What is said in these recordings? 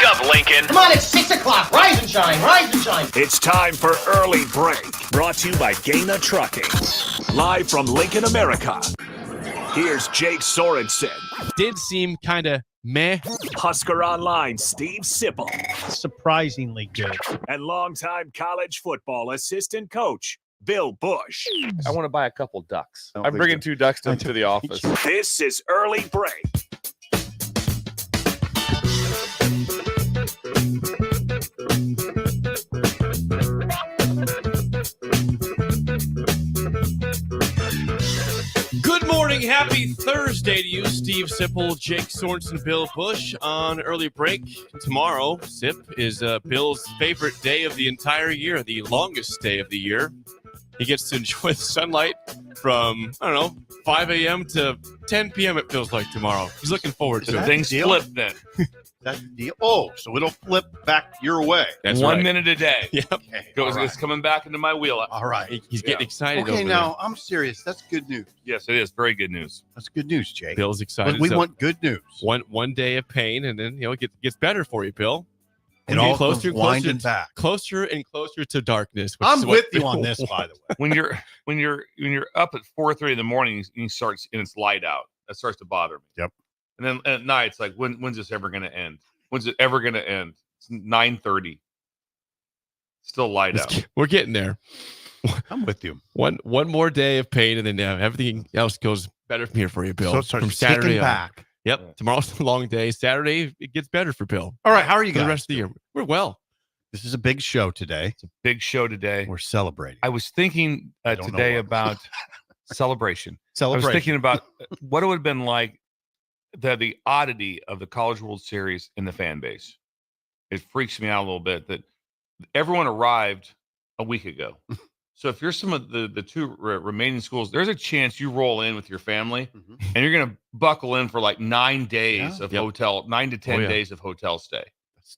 up, Lincoln. Come on, it's 6 o'clock. Rise and shine, rise and shine. It's time for Early Break, brought to you by Gaina Trucking. Live from Lincoln, America. Here's Jake Sorensen. Did seem kind of meh. Husker Online, Steve Sipple. Surprisingly good. And longtime college football assistant coach, Bill Busch. I want to buy a couple ducks. I'm bringing 2 ducks to the office. This is Early Break. Good morning. Happy Thursday to you, Steve Sipple, Jake Sorensen, Bill Busch on Early Break. Tomorrow, Sip, is Bill's favorite day of the entire year, the longest day of the year. He gets to enjoy the sunlight from, 5 a.m. to 10 p.m. it feels like tomorrow. He's looking forward to it. Things flip then. That's the deal. Oh, so it'll flip back your way. That's 1 right. minute a day. Yep. Okay. It's coming back into my wheel. All right. He's getting excited Okay, over now I'm serious. That's good news. Yes, it is. Very good news. That's good news, Jake. there. Bill's excited. But we So want good news. one day of pain, and then it gets better for you, Bill. It And all closer, goes winding back. closer and closer to darkness. which I'm is what with you Bill on this, wants. by the way. When you're up at 4:30 in the morning, and it's light out. That starts to bother me. Yep. And then at night, it's like, when's this ever going to end? When's it ever going to end? It's 9:30. Still light out. We're getting there. I'm with you. One more day of pain, and then everything else goes better from here for you, Bill. So it starts from Saturday ticking on. back. Yep. Yeah. Tomorrow's a long day. Saturday, it gets better for Bill. All right. How are you For guys? the rest of the year, we're well. This is a big show today. It's a big show today. We're celebrating. I was thinking don't know today what. about celebration. I Celebration. was thinking about what it would have been like the oddity of the College World Series in the fan base. It freaks me out a little bit that everyone arrived a week ago. So if you're some of the two remaining schools, there's a chance you roll in with your family and you're going to buckle in for like 9 days of hotel, 9 to 10 days of hotel stay.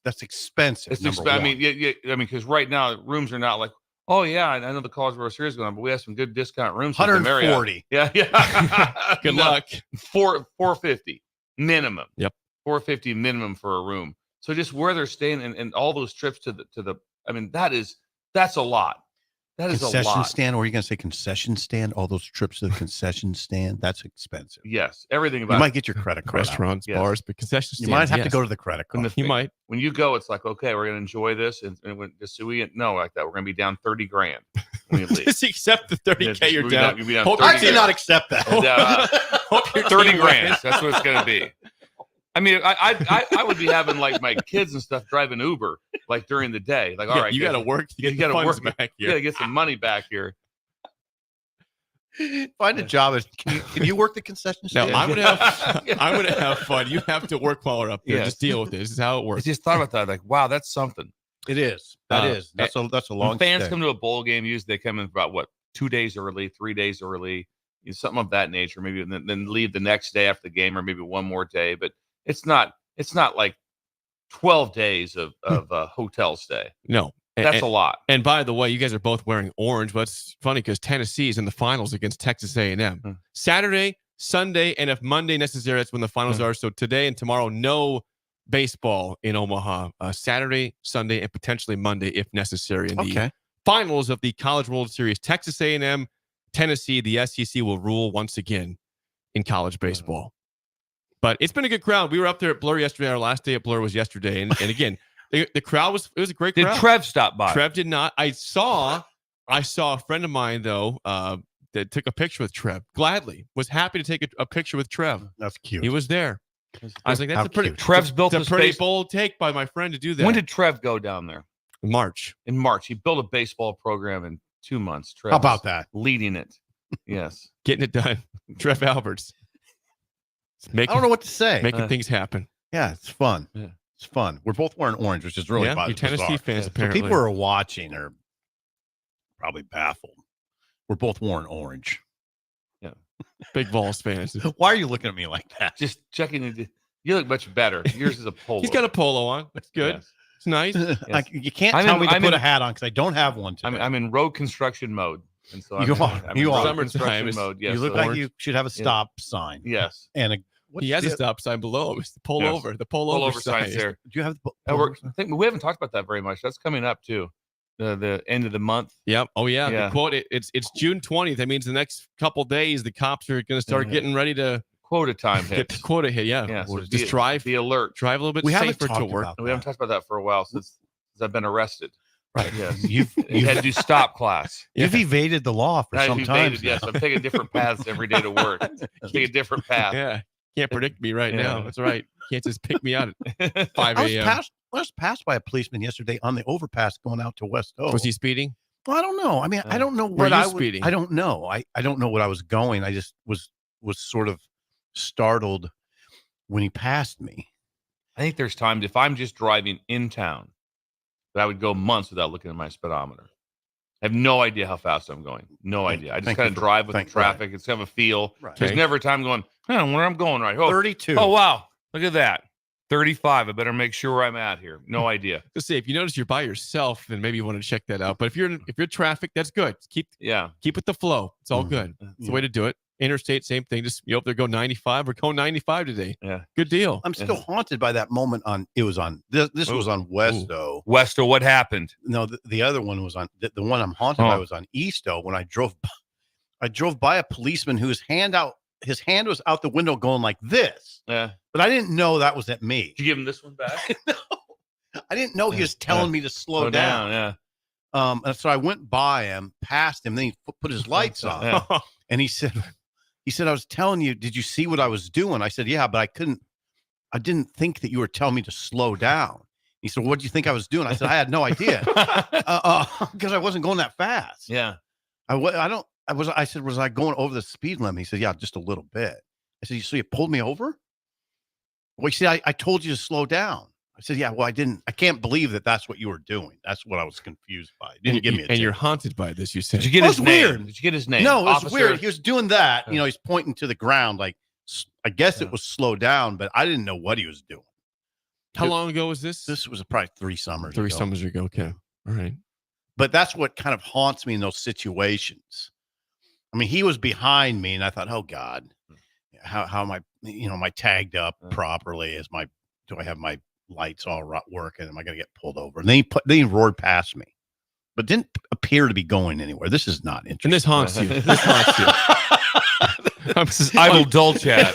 That's expensive. It's number I one. mean, because right now rooms are not like, oh yeah, I know the College World Series is going on, but we have some good discount rooms. at the Marriott. 140. Yeah. Good luck. 450 minimum. Yep. 450 minimum for a room. So just where they're staying and all those trips to the I mean, that's a lot. That is a concession lot. stand, or are you going to say concession stand? All those trips to the concession stand, that's expensive. Yes. Everything about You might get your credit card out. Restaurants, Yes. bars, but concession You stands. might have to yes. go to the credit When card. the You might. when you go, it's like, okay, we're gonna enjoy this and so we no like that. We're gonna be down 30 grand when you leave. Just accept the 30K you're down. You'll be down Hope 30 I cannot accept that. And, Hope your 30 team grand. wins. That's what it's gonna be. I mean, I would be having like my kids and stuff driving Uber like during the day. Like, all Yeah, right, you got to work to get you the gotta funds work. back You got here. to get some money back here. Find a job. Can you work the concession No, stand? I'm gonna have fun. You have to work while we're up there. Yes. Just deal with it. This is how it I works. just thought about that. Like, wow, that's something. It is. That is. That's a long When fans stay. come to a bowl game, usually they come in about 2 days early, 3 days early, something of that nature. Maybe then leave the next day after the game, or maybe one more day. But it's not like 12 days of hotel stay. No. That's a lot. And by the way, you guys are both wearing orange, but it's funny because Tennessee is in the finals against Texas A&M. Saturday, Sunday, and if Monday necessary, that's when the finals are. So today and tomorrow, no baseball in Omaha. Saturday, Sunday, and potentially Monday if necessary. In the finals of the College World Series, Texas A&M, Tennessee, the SEC will rule once again in college baseball. But it's been a good crowd. We were up there at Blur yesterday. Our last day at Blur was yesterday. And again, the crowd was a great crowd. Did Trev stop by? Trev did not. I saw a friend of mine though that took a picture with Trev. Gladly was happy to take a picture with Trev. That's cute. He was there. I was like, that's How a pretty. cute. Trev's built It's a a pretty space. bold take by my friend to do that. When did Trev go down there? March? In March. He built a baseball program in 2 months. Trev How about that? leading it? Yes. Getting it done. Trev Alberts. I don't know what to say. Making things happen. Yeah, it's fun. Yeah. It's fun. We're both wearing orange, which is really Yeah, you Tennessee bizarre. fans So apparently. people who are watching are probably baffled. We're both wearing orange. Big Vols fans. Why are you looking at me like that? Just checking. You look much better. Yours is a polo. He's got a polo on. That's good. Yes. It's nice. You can't I'm tell in- me to I'm put in- a hat on because I don't have one today. I'm in road construction mode, and so You I'm are. in You road are. Summertime construction is- mode. Yes, you look so- like you should have a stop sign. Yes. And He has a stop sign below him. It's the pull over. The pull over signs there. Do you have the I think we haven't talked about that very much. That's coming up too. The end of the month. Yep. Oh yeah. Yeah. The quote. It's June 20th. That means the next couple days the cops are going to start getting ready to quota time get hits. the quota hit. Yeah. Yeah. So Just drive. Be alert. Drive a little bit We haven't safer to talked work. about We haven't talked about that for a while since I've been arrested. Right. Yes. You've had to do stop class. You've evaded the law for some time. Yes. I'm taking different paths every day to work. Take a different path. Yeah. Can't predict me right Yeah. now. That's right. Can't just pick me out at 5 I a.m. was passed by a policeman yesterday on the overpass going out to West O. Was he speeding? Well, I don't know. I mean, I don't know Were what you I was speeding? I don't know. I don't know what I was going. I just was sort of startled when he passed me. I think there's times if I'm just driving in town that I would go months without looking at my speedometer. I have no idea how fast I'm going. No idea. I just Thank kind you of for- drive with the thank- traffic. It's kind of a feel. Right. There's Okay. never a time going, where I'm going right. 32. Oh, wow. Look at that. 35. I better make sure where I'm at here. No idea. Just say if you notice you're by yourself, then maybe you want to check that out. But if you're traffic, that's good. Keep with the flow. It's all Mhm. good. It's the way to do it. Interstate, same thing. Just you up there, go 95 or go 95 today. Yeah. Good deal. I'm still haunted by that moment this was on Westo. Westo, what happened? No, the other one was on the one I'm haunted by was on Easto when I drove by a policeman whose hand was out the window going like this. Yeah. But I didn't know that was at me. Did you give him this one back? No. I didn't know he was telling me to slow down. Yeah. And so I went by him, passed him, then he put his lights on. Yeah. And he said, I was telling you, did you see what I was doing? I said, yeah, but I didn't think that you were telling me to slow down. He said, what do you think I was doing? I said, I had no idea. Because I wasn't going that fast. Yeah. I said, was I going over the speed limit? He said, yeah, just a little bit. I said, so you pulled me over? Well, you see, I told you to slow down. I said, yeah, well, I can't believe that that's what you were doing. That's what I was confused by. Didn't give me a and you're ticket. haunted by this, you said. Did you get his name? weird. Did you get his name? No, it was Officer? weird. He was doing that. You know, he's pointing to the ground. Like, I guess it was slow down, but I didn't know what he was doing. How long ago was this? This was probably 3 summers Three ago. summers ago. Okay. All right. But that's what kind of haunts me in those situations. I mean, he was behind me, and I thought, oh God, how am I? Am I tagged up properly? Do I have my lights all working? Am I going to get pulled over? And then he roared past me, but didn't appear to be going anywhere. This is not interesting. And this haunts you. This haunts you. This is idle dull chat.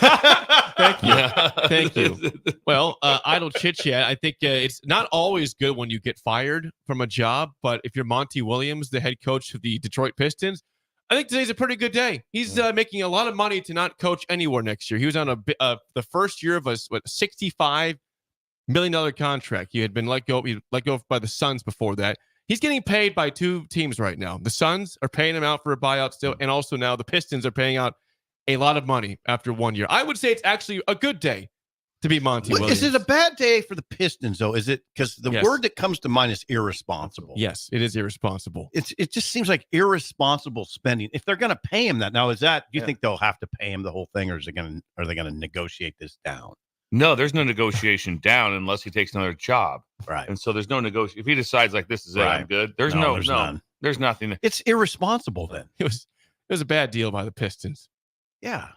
Thank you. Thank you. Well, idle chit chat. I think it's not always good when you get fired from a job, but if you're Monty Williams, the head coach of the Detroit Pistons, I think today's a pretty good day. He's making a lot of money to not coach anywhere next year. He was on the first year of a $65 million contract. He had been let go by the Suns before that. He's getting paid by 2 teams right now. The Suns are paying him out for a buyout still, and also now the Pistons are paying out a lot of money after 1 year. I would say it's actually a good day to be Monty Williams. Is it a bad day for the Pistons, though? Is it? Because the word that comes to mind is irresponsible. Yes, it is irresponsible. It just seems like irresponsible spending. If they're going to pay him that, now do you think they'll have to pay him the whole thing, or are they going to negotiate this down? No, there's no negotiation down unless he takes another job. Right. And so there's no negotiation. If he decides like this is it, Right. I'm good. There's none. There's nothing. It's irresponsible then. It was a bad deal by the Pistons. Yeah.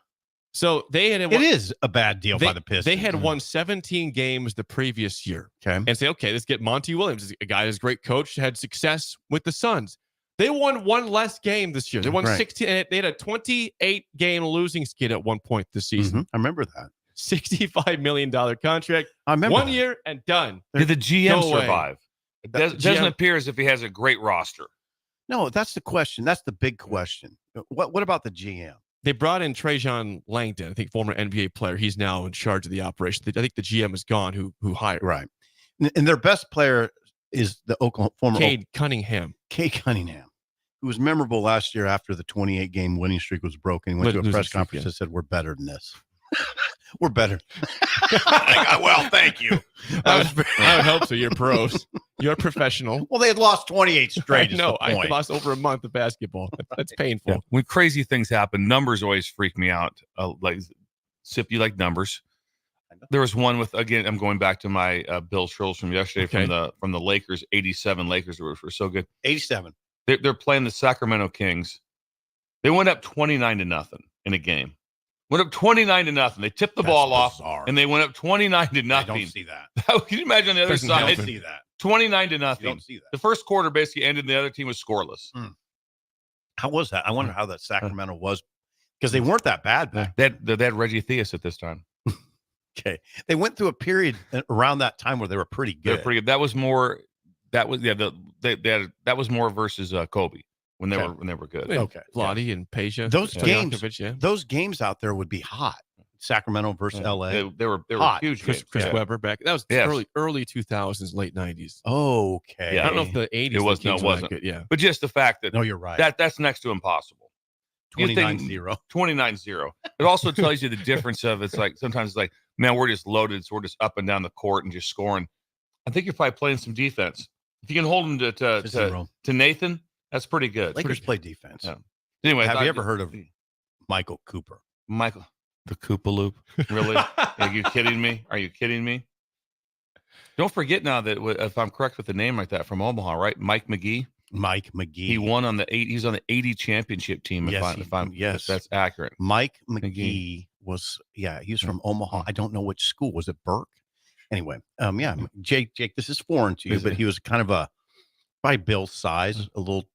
So they had It is a bad deal by the Pistons. They had won 17 games the previous year. Okay. And say, okay, let's get Monty Williams, a guy who's a great coach, had success with the Suns. They won one less game this year. They won 16. And they had a 28-game losing skid at one point this season. I remember that. $65 million contract. I remember 1 that. year and done. Did the GM No way. survive? It doesn't GM appear as if he has a great roster. No, that's the question. That's the big question. What about the GM? They brought in Trajan Langdon, I think former NBA player. He's now in charge of the operation. I think the GM is gone who hired. Right. And their best player is the former Cade Cunningham. Cade Cunningham, who was memorable last year after the 28-game winning streak was broken. He went to a press conference and said, "We're better than this. We're better." Well, thank you. I would hope so. You're pros. You're professional. Well, they had lost 28 straight. No, I lost over a month of basketball. That's painful. Yeah. When crazy things happen, numbers always freak me out. Like Sip, you like numbers. There was one with, again, I'm going back to my Bill Schultz from yesterday from the Lakers, 87 Lakers were so good. 87. They're playing the Sacramento Kings. They went up 29-0 in a game. Went up 29-0. They tipped the That's ball off, bizarre. and they went up 29-0. I don't see that. Can you imagine on the other Doesn't side? I happen. don't see that. 29-0. You don't see that. The first quarter basically ended, and the other team was scoreless. How was that? I wonder how that Sacramento was, because they weren't that bad back. They had Reggie Theus at this time. Okay, they went through a period around that time where they were pretty good. They're pretty good. That was more. That was that was more versus Kobe when they were good. Yeah. Okay, Vlade and Peja. Those games, Stojakovic, yeah. those games out there would be hot. Sacramento versus LA. They were Hot. huge. Chris games. Weber back. That was Yes. early 2000s, late 90s. Okay. Yeah. I don't know if the 80s It was- the Kings no, it were wasn't. that good. Yeah. But just the fact that No, you're right. that's next to impossible. You think- 29-0. 29-0. It also tells you the difference of it's like sometimes it's like, man, we're just loaded, so we're just up and down the court and just scoring. I think you're probably playing some defense. If you can hold them to Nathan, that's pretty good. Lakers play defense. Yeah. Anyway, Have you ever heard of Michael Cooper? Michael the Koopa Loop? Really? Are you kidding me? Are you kidding me? Don't forget now that if I'm correct with the name like that from Omaha, right? Mike McGee. Mike McGee. He won on he's on the 80 championship team. Yes, If that's accurate. Mike McGee. McGee was, he was from Omaha. I don't know which school. Was it Burke? Anyway, Jake, this is foreign to you, Is but it? he was kind of by Bill's size, a little.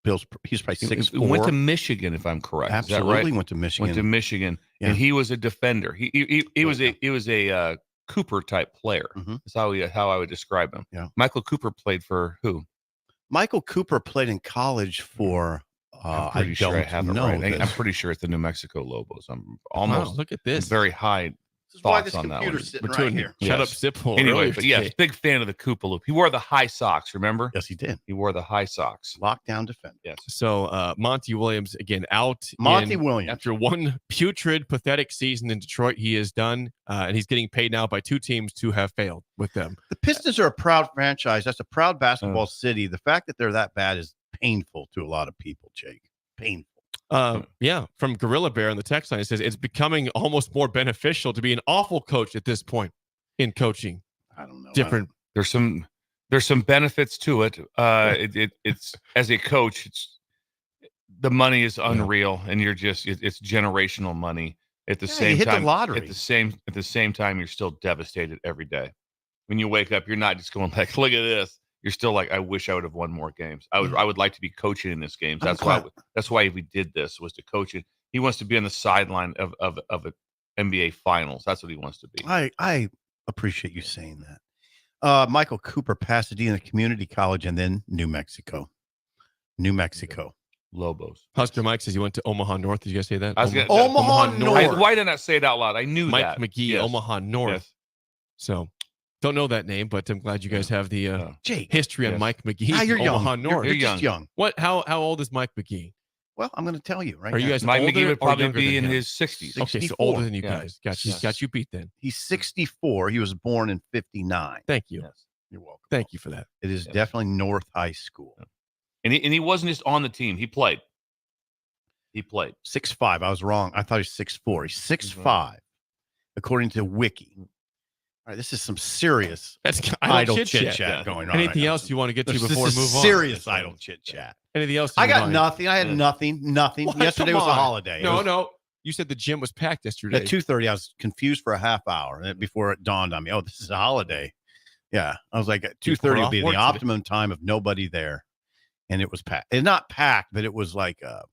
Bill's, he's probably 6'4". Went to Michigan, if I'm correct. Absolutely Is that right? went to Michigan. Went to Michigan, Yeah. and he was a defender. He was a Cooper type player. Mhm. That's how I would describe him. Yeah. Michael Cooper played for who? Michael Cooper played in college for. I'm pretty sure I have it know right. this. I'm pretty sure it's the New Mexico Lobos. I'm Wow, almost look at this. very high. This is why thoughts this on that computer's one. sitting We're right doing here. Shut Yes. up, sip hole. Anyway, earlier but yes, today. big fan of the Koopa Loop. He wore the high socks. Remember? Yes, he did. He wore the high socks. Lockdown defender. Yes. So Monty Williams again out. Monty Williams. After one putrid, pathetic season in Detroit, he is done, and he's getting paid now by two teams to have failed with them. The Pistons are a proud franchise. That's a proud basketball city. The fact that they're that bad is painful to a lot of people, Jake. Painful. Yeah, from Gorilla Bear on the text line, it says it's becoming almost more beneficial to be an awful coach at this point in coaching. I don't know. Different. There's some benefits to it. It's as a coach, the money is unreal, and you're just it's generational money. At the You same hit time, the lottery. at the same time, you're still devastated every day. When you wake up, you're not just going like, look at this. You're still like, I wish I would have won more games. I would like to be coaching in this games. That's why we did this, was to coach it. He wants to be on the sideline of an NBA finals. That's what he wants to be. I appreciate you saying that. Michael Cooper, Pasadena Community College, and then New Mexico. Lobos. Husker Mike says he went to Omaha North. Did you guys say that? I was gonna- Omaha North. Why didn't I say it out loud? I knew Mike that. McGee, Yes. Omaha North. Yes. So don't know that name, but I'm glad you guys have the Jake. history on Yes. Mike McGee. You're Omaha young. North. You're You're just young. What? How old is Mike McGee? Well, I'm going to tell you right Are you now. guys Mike older McGee would or probably younger be than in him? his 60s. Okay, so 64. older than you Yeah. guys. Got you. Yes. Got you beat then. He's 64. He was born in 59. Thank you. Yes. You're welcome. Thank you for that. It is Yes. definitely North High School. And he wasn't just on the team. He played. 6'5". I was wrong. I thought he was 6'4". He's 6'5", according to Wiki. All right, this is some serious That's idle chit chit-chat chat. going on. Anything right now. else you want to get to This before we is move on? serious idle chit-chat. Anything else? I you got mind? nothing. I had nothing. What? Yesterday Come was a on. holiday. No, It was- no. You said the gym was packed yesterday. At 2:30, I was confused for a half hour before it dawned on me. Oh, this is a holiday. Yeah, I was like, at 2:30 would be the off work optimum time of nobody there, and it was packed. It's not packed, but it was like a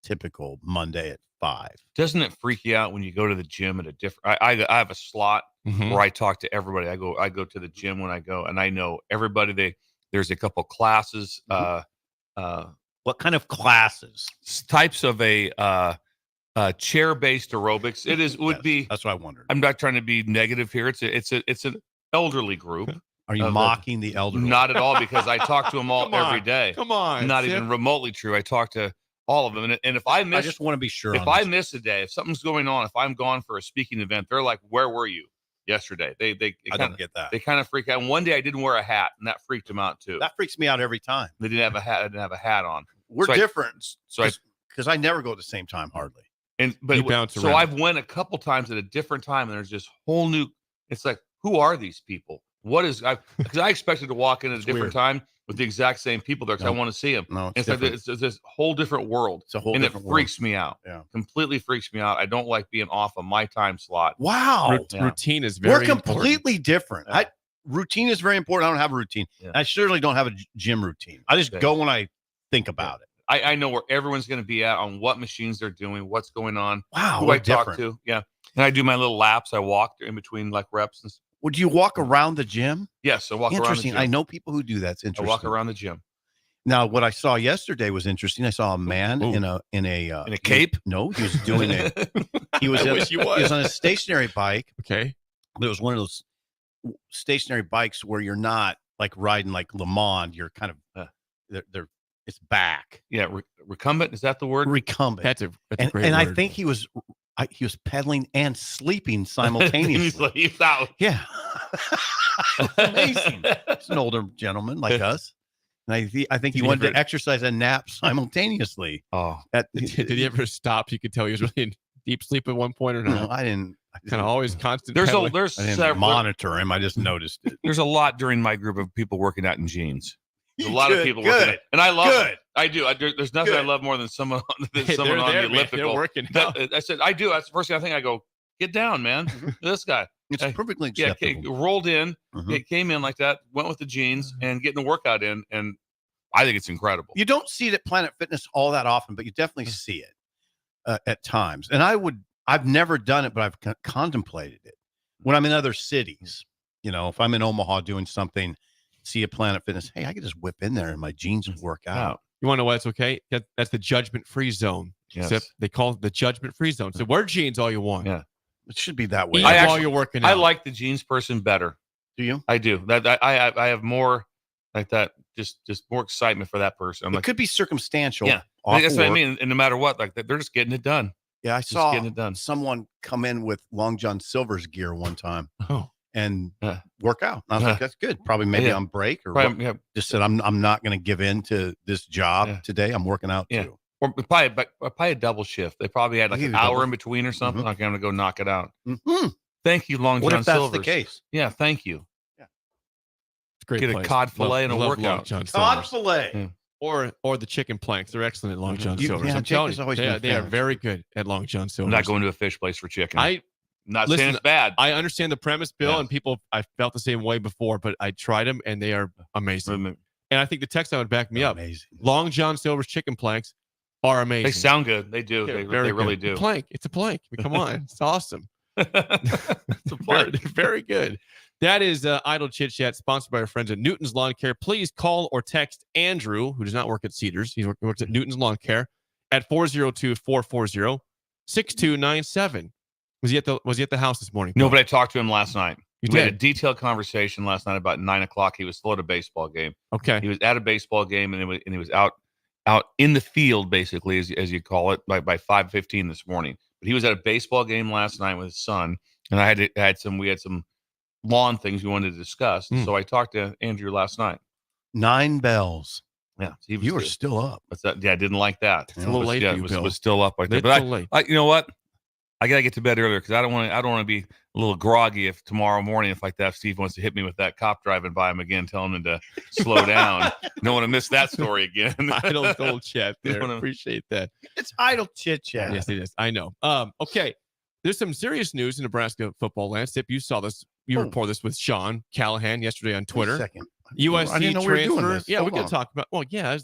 typical Monday at 5. Doesn't it freak you out when you go to the gym at a different? I have a slot Mhm. where I talk to everybody. I go to the gym when I go, and I know everybody. There's a couple classes, What kind of classes? types of a chair-based aerobics. Would Yes, be. That's what I wondered. I'm not trying to be negative here. It's an elderly group. Are you of- mocking the elderly? Not at all, because I talk to them all Come on. every day. Come on. Not Sip. even remotely true. I talk to all of them, and if I I miss, just want to be sure. if on I this. miss a day, if something's going on, if I'm gone for a speaking event, they're like, "Where were you yesterday?" They I don't get that. they kind of freak out. And one day I didn't wear a hat, and that freaked them out too. That freaks me out every time. They didn't have a hat. I didn't have a hat on. We're So I- different. So because I never go at the same time hardly. You bounce so around. I've went a couple times at a different time, and there's this whole new. It's like, who are these people? What is? Because I expected to walk in at a It's different weird. time with the exact same people there because I want to see them. No, it's like it's this whole different world. It's a whole and different it freaks me out. Yeah. Completely freaks me out. I don't like being off of my time slot. Wow. Routine is very We're completely different. Yeah. Routine is very important. I don't have a routine. Yeah. I certainly don't have a gym routine. I just go when I think about it. I know where everyone's going to be at, on what machines they're doing, what's going on, Wow. who I talk to. Yeah. And I do my little laps. I walk in between like reps. And Would you walk around the gym? yes, I walk around the Interesting. gym. I know people who do that. It's interesting. I walk around the gym. Now, what I saw yesterday was interesting. I saw a man in a cape. No, he was doing it. He was. He was on a stationary bike. Okay. But it was one of those stationary bikes where you're not like riding like Le Mans. You're kind of they're it's back. Yeah, recumbent, is that the word? Recumbent. That's a great and word. I think he was pedaling and sleeping simultaneously. He's out. Yeah. Amazing. He's an older gentleman like us. And I think he wanted to exercise and nap simultaneously. Oh, did he ever stop? You could tell he was really in deep sleep at one point or not? No, I didn't. Kind of always constant. There's I didn't monitor him. I just noticed it. There's a lot during my group of people working out in jeans. There's a lot of people working it, and I love it. I do. There's nothing I love more than someone on the elliptical. They're working. I said I do. That's the first thing I think. I go, get down, man. This guy. It's perfectly acceptable. Yeah, rolled in. It came in like that. Went with the jeans and getting the workout in, and I think it's incredible. You don't see it at Planet Fitness all that often, but you definitely see it at times. And I've never done it, but I've contemplated it when I'm in other cities. You know, if I'm in Omaha doing something, see a Planet Fitness, hey, I could just whip in there in my jeans and work out. You want to know why it's okay? That's the judgment-free zone. Yes. Except they call it the judgment-free zone. So wear jeans all you want. Yeah, it should be that way. While you're working out. I like the jeans person better. Do you? I do. I have more like that. Just more excitement for that person. It could be circumstantial. Yeah, that's what I mean. And no matter what, like they're just getting it done. Yeah, I saw getting it done. Someone come in with Long John Silver's gear one time. Oh. And work out. And I was like, that's good. Probably maybe on break or just said, I'm not going to give in to this job today. I'm working out too. Or probably a double shift. They probably had like an hour in between or something. Like, I'm going to go knock it out. Thank you, Long John Silver. What if that's the case? Yeah, thank you. Yeah, it's great. Get place. a cod fillet and a workout. Cod fillet. Yeah. Or the chicken planks. They're excellent at Long John Silver's. Yeah, I'm telling you, they are fan. very good at Long John Silver's. I'm not going to a fish place for chicken. Not Listen, saying it's bad. I understand the premise, Bill, and I felt the same way before, but I tried them and they are amazing. And I think the text would back me up. Amazing. Long John Silver's chicken planks are amazing. They sound good. They do. They really do. Plank. It's a plank. I mean, come on. It's awesome. It's a plank. Very good. That is Idle Chit Chat, sponsored by our friends at Newton's Lawn Care. Please call or text Andrew, who does not work at Cedars. He works at Newton's Lawn Care at 402-440-6297. Was he at the house this morning? No, but I talked to him last night. We had a detailed conversation last night about 9:00. He was still at a baseball game. Okay. He was at a baseball game and he was out in the field, basically, as you call it, by 5:15 this morning. But he was at a baseball game last night with his son, and we had some lawn things we wanted to discuss. So I talked to Andrew last night. 9 bells. Yeah, you were still up. I didn't like that. It's a little late. It was still up like that. But you know what? I gotta get to bed earlier because I don't want to be a little groggy if tomorrow morning, if Steve wants to hit me with that cop driving by him again, telling him to slow down. Don't want to miss that story again. Idle old chat there. Appreciate that. It's idle chit chat. Yes, it is. I know. Okay. There's some serious news in Nebraska football land. Sip, you saw this. You reported this with Sean Callahan yesterday on Twitter. Second. USC I didn't know transfer. we were doing this. Yeah, we could talk about. Well, yeah.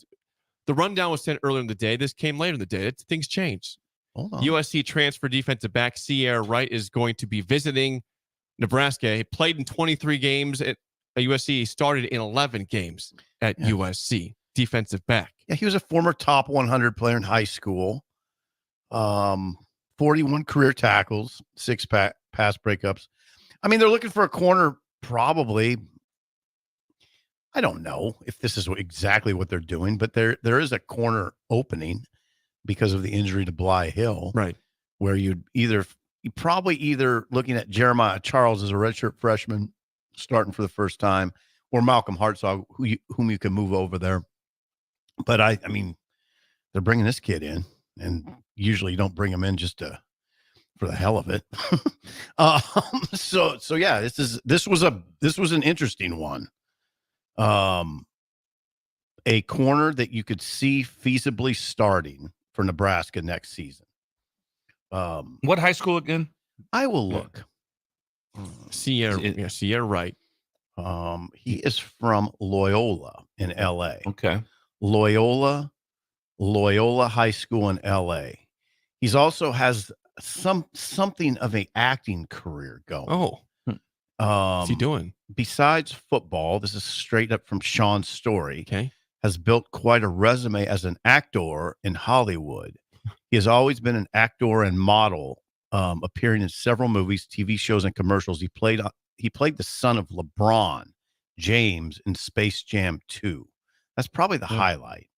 The rundown was sent earlier in the day. This came later in the day. Things changed. USC transfer defensive back Sierra Wright is going to be visiting Nebraska. He played in 23 games at USC. He started in 11 games at USC. Defensive back. Yeah, he was a former top 100 player in high school. 41 career tackles, 6 pass breakups. I mean, they're looking for a corner, probably. I don't know if this is exactly what they're doing, but there is a corner opening because of the injury to Bly Hill, right? Where you'd probably either looking at Jeremiah Charles as a redshirt freshman starting for the first time, or Malcolm Hartzog, whom you can move over there. But I mean, they're bringing this kid in, and usually you don't bring him in just for the hell of it. So yeah, this was an interesting one. a corner that you could see feasibly starting for Nebraska next season. What high school again? I will look. Sierra Wright. He is from Loyola in LA. Okay. Loyola High School in LA. He's also has something of an acting career going. Oh, what's he doing? Besides football, this is straight up from Sean's story. Okay. Has built quite a resume as an actor in Hollywood. He has always been an actor and model, appearing in several movies, TV shows, and commercials. He played the son of LeBron James in Space Jam 2. That's probably the highlight.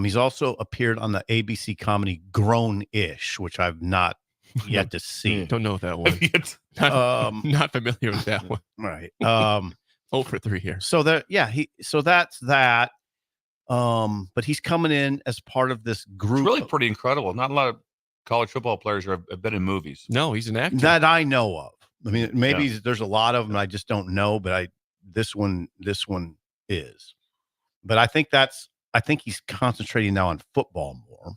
He's also appeared on the ABC comedy Grown-ish, which I've not yet to see. Don't know that one. Not familiar with that one. Right. 0 for 3 here. So that's that. But he's coming in as part of this group. It's really pretty incredible. Not a lot of college football players have been in movies. No, he's an actor. That I know of. I mean, maybe there's a lot of them I just don't know, but this one is. But I think he's concentrating now on football more.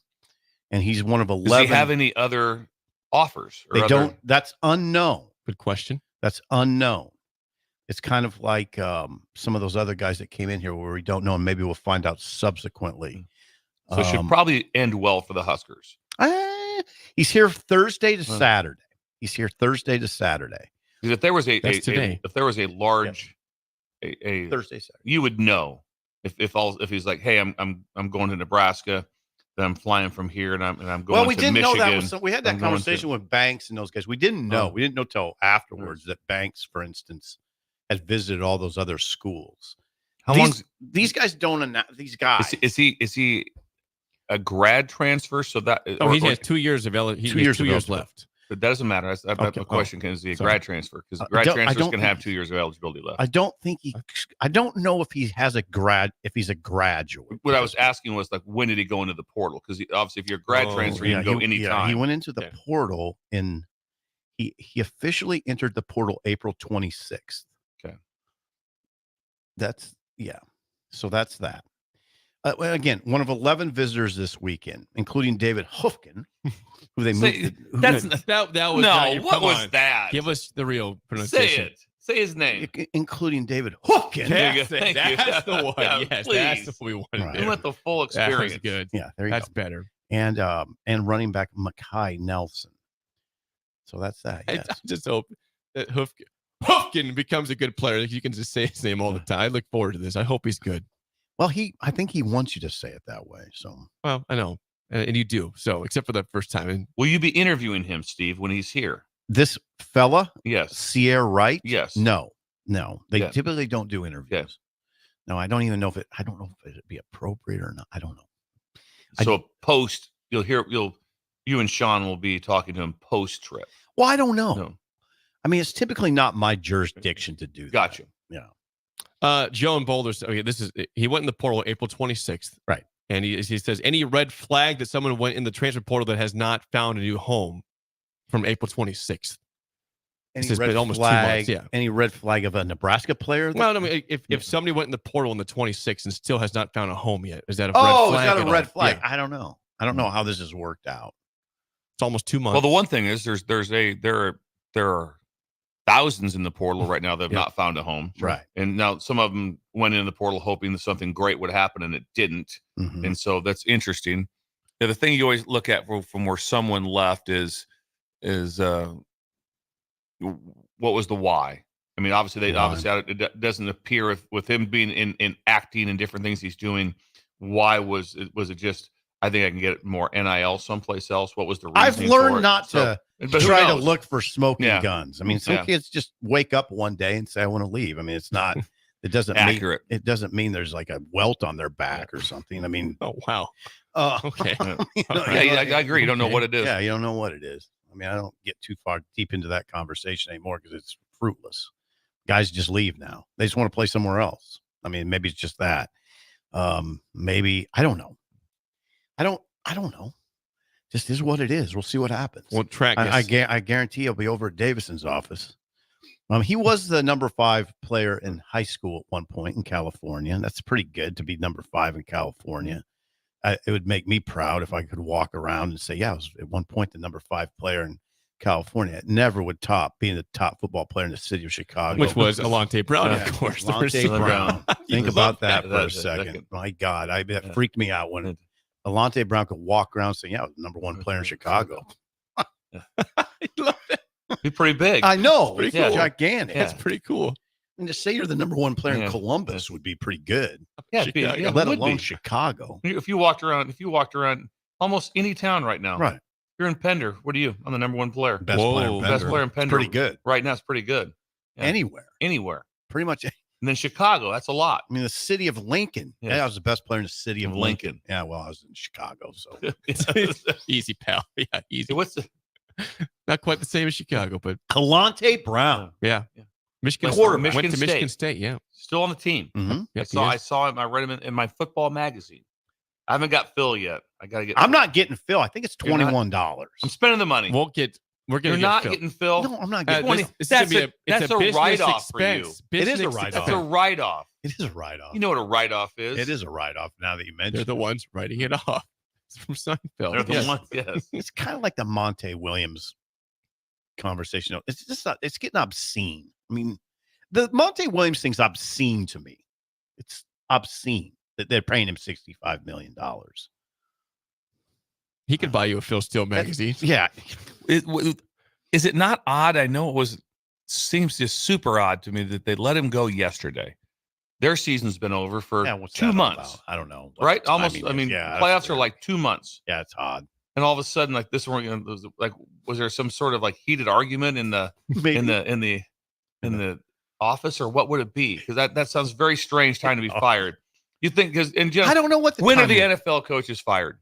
And he's one of 11. Does he have any other offers? That's unknown. Good question. That's unknown. It's kind of like some of those other guys that came in here where we don't know, and maybe we'll find out subsequently. So it should probably end well for the Huskers. He's here Thursday to Saturday. He's here Thursday to Saturday. Because if there was today. A large a Thursday, Saturday, you would know if he's like, hey, I'm going to Nebraska, then I'm flying from here and I'm going. Well, we to didn't Michigan. know that. We had that conversation with Banks and those guys. We didn't know. We didn't know till afterwards that Banks, for instance, had visited all those other schools. These guys don't announce. These guys. Is he a grad transfer? So that he has 2 years of 2 years left. But that doesn't matter. I have a question. Is he a grad transfer? Because grad transfers can have 2 years of eligibility left. I don't know if he has if he's a graduate. What I was asking was, like, when did he go into the portal? Because obviously, if you're a grad transfer, you can go anytime. He went into the portal he officially entered the portal April 26th. Okay. So that's that. Again, one of 11 visitors this weekend, including David Hufkin, who they moved. That was what was that? Give us the real pronunciation. Say his name. Including David Hufkin. That's the one. Yeah, yes, please. that's what we wanted. Right. We want the full experience. That's good. Yeah, there you That's go. better. And running back Makai Nelson. So that's that. Yes. I just hope that Hufkin becomes a good player. You can just say his name all the time. I look forward to this. I hope he's good. Well, I think he wants you to say it that way. So, well, I know, and you do. So, except for that first time. And will you be interviewing him, Steve, when he's here? This fella, yes, Sierra Wright, yes, no, they typically don't do interviews. Yes. No, I don't even know I don't know if it'd be appropriate or not. I don't know. So post, you and Sean will be talking to him post trip. Well, I don't know. No. I mean, it's typically not my jurisdiction to do that. Gotcha. Yeah. Joe in Boulder. Okay, he went in the portal April 26th. Right. And he says, any red flag that someone went in the transfer portal that has not found a new home from April 26th. Any red almost flag, 2 months. Yeah. Any red flag of a Nebraska player? Well, I mean, if somebody went in the portal on the 26th and still has not found a home yet, is that a red flag? Is that a red flag? Yeah. I don't know. I don't know how this has worked out. It's almost 2 months. Well, the one thing is there are thousands in the portal right now that have not found a home. Right. And now some of them went in the portal hoping that something great would happen and it didn't. Mm-hmm. And so that's interesting. Now, the thing you always look at from where someone left is what was the why? I mean, obviously it doesn't appear with him being in acting and different things he's doing. Why was it just, I think I can get more NIL someplace else? What was the reason? I've learned not to try to look for smoking guns. I mean, some kids just wake up one day and say, I want to leave. I mean, it's not, it doesn't accurate. It doesn't mean there's like a welt on their back or something. I mean, oh, wow. Okay. I agree. You don't know what it is. Yeah, you don't know what it is. I mean, I don't get too far deep into that conversation anymore because it's fruitless. Guys just leave now. They just want to play somewhere else. I mean, maybe it's just that. Maybe, I don't know. I don't know. Just is what it is. We'll see what happens. We'll track. I guarantee I'll be over at Davison's office He was the number 5 player in high school at one point in California. That's pretty good to be number 5 in California. It would make me proud if I could walk around and say, yeah, I was at one point the number 5 player in California. It never would top being the top football player in the city of Chicago. Which was Alante Brown, of course. Alante Brown. Think about that for a second. second. My God, that freaked me out when Alante Brown could walk around and say, yeah, I was the number 1 player in Chicago. I love it. He's pretty big. I know. Pretty It's cool. gigantic. That's pretty cool. And to say you're the number 1 player in Yeah. Columbus would be pretty good. Yeah, it'd be- Chicago. yeah, it Let would alone be. Chicago. If you walked around almost any town right now, Right. you're in Pender. What are you? I'm the number 1 player. Best Whoa. player in Best Pender. player in Pender. Pretty good. Right now, it's pretty good. Yeah. Anywhere. Pretty much. And then Chicago, that's a lot. I mean, the city of Lincoln. Yeah. Yeah, I was the best player in the city of Of Lincoln. Lincoln. Yeah, well, I was in Chicago, so Easy, pal. Yeah, easy. What's the Not quite the same as Chicago, but Kalante Brown. yeah. Michigan Quarterback. went to Michigan Michigan State. Yeah. still on the team? Mm-hmm. Yep, I saw him. I read him in my football magazine. I haven't got Phil yet. I got to get. I'm not getting Phil. I think it's You're not? $21. I'm spending the money. We're going You're to not Phil. getting Phil. No, I'm not Uh, getting Twenty- this is that's gonna be a- it's that's a a business write-off for you. expense. It is a Business write-off. That's a write-off. It is a write-off. You know what a write-off is? It is a write-off now that you mentioned They're the it. ones writing it off. It's from Seinfeld. They're the Yes. ones. Yes. It's kind of like the Monte Williams conversation. It's just not, it's getting obscene. I mean, the Monte Williams thing's obscene to me. It's obscene that they're paying him $65 million. He could buy you a Phil Steele magazine. Yeah. Is it not odd? I know seems just super odd to me that they let him go yesterday. Their season's been over for Yeah, what's 2 that all months, about? I don't know. what right? the Almost. timing I is. mean, Yeah, playoffs that's are weird. like 2 months, Yeah, it's odd. and all of a sudden, like this one, was there some sort of like heated argument in the Maybe. in the office, or what would it be? Because that sounds very strange time to be fired. You think because in I general, don't know what the when are timing the is. NFL coaches fired?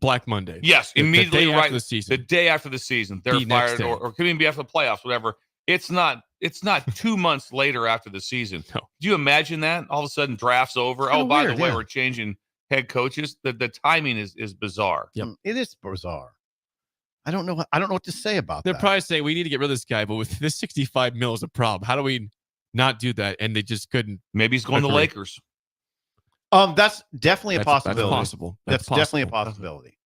Black Monday. Yes, The immediately day right after the season. the day after the season, they're The next fired, day. or could even be after the playoffs, whatever. It's not 2 months later after the season. No. Do you imagine that? All of a sudden, draft's over. Kinda Oh, by weird, the way, yeah. we're changing head coaches. The timing is bizarre. Yep. It is bizarre. I don't know what to say about They're that. probably saying we need to get rid of this guy, but with this 65 mil is a problem. How do we not do that? And they just couldn't. Maybe he's going to Agree. Lakers. That's definitely a That's possibility. possible. That's definitely a possible. possibility.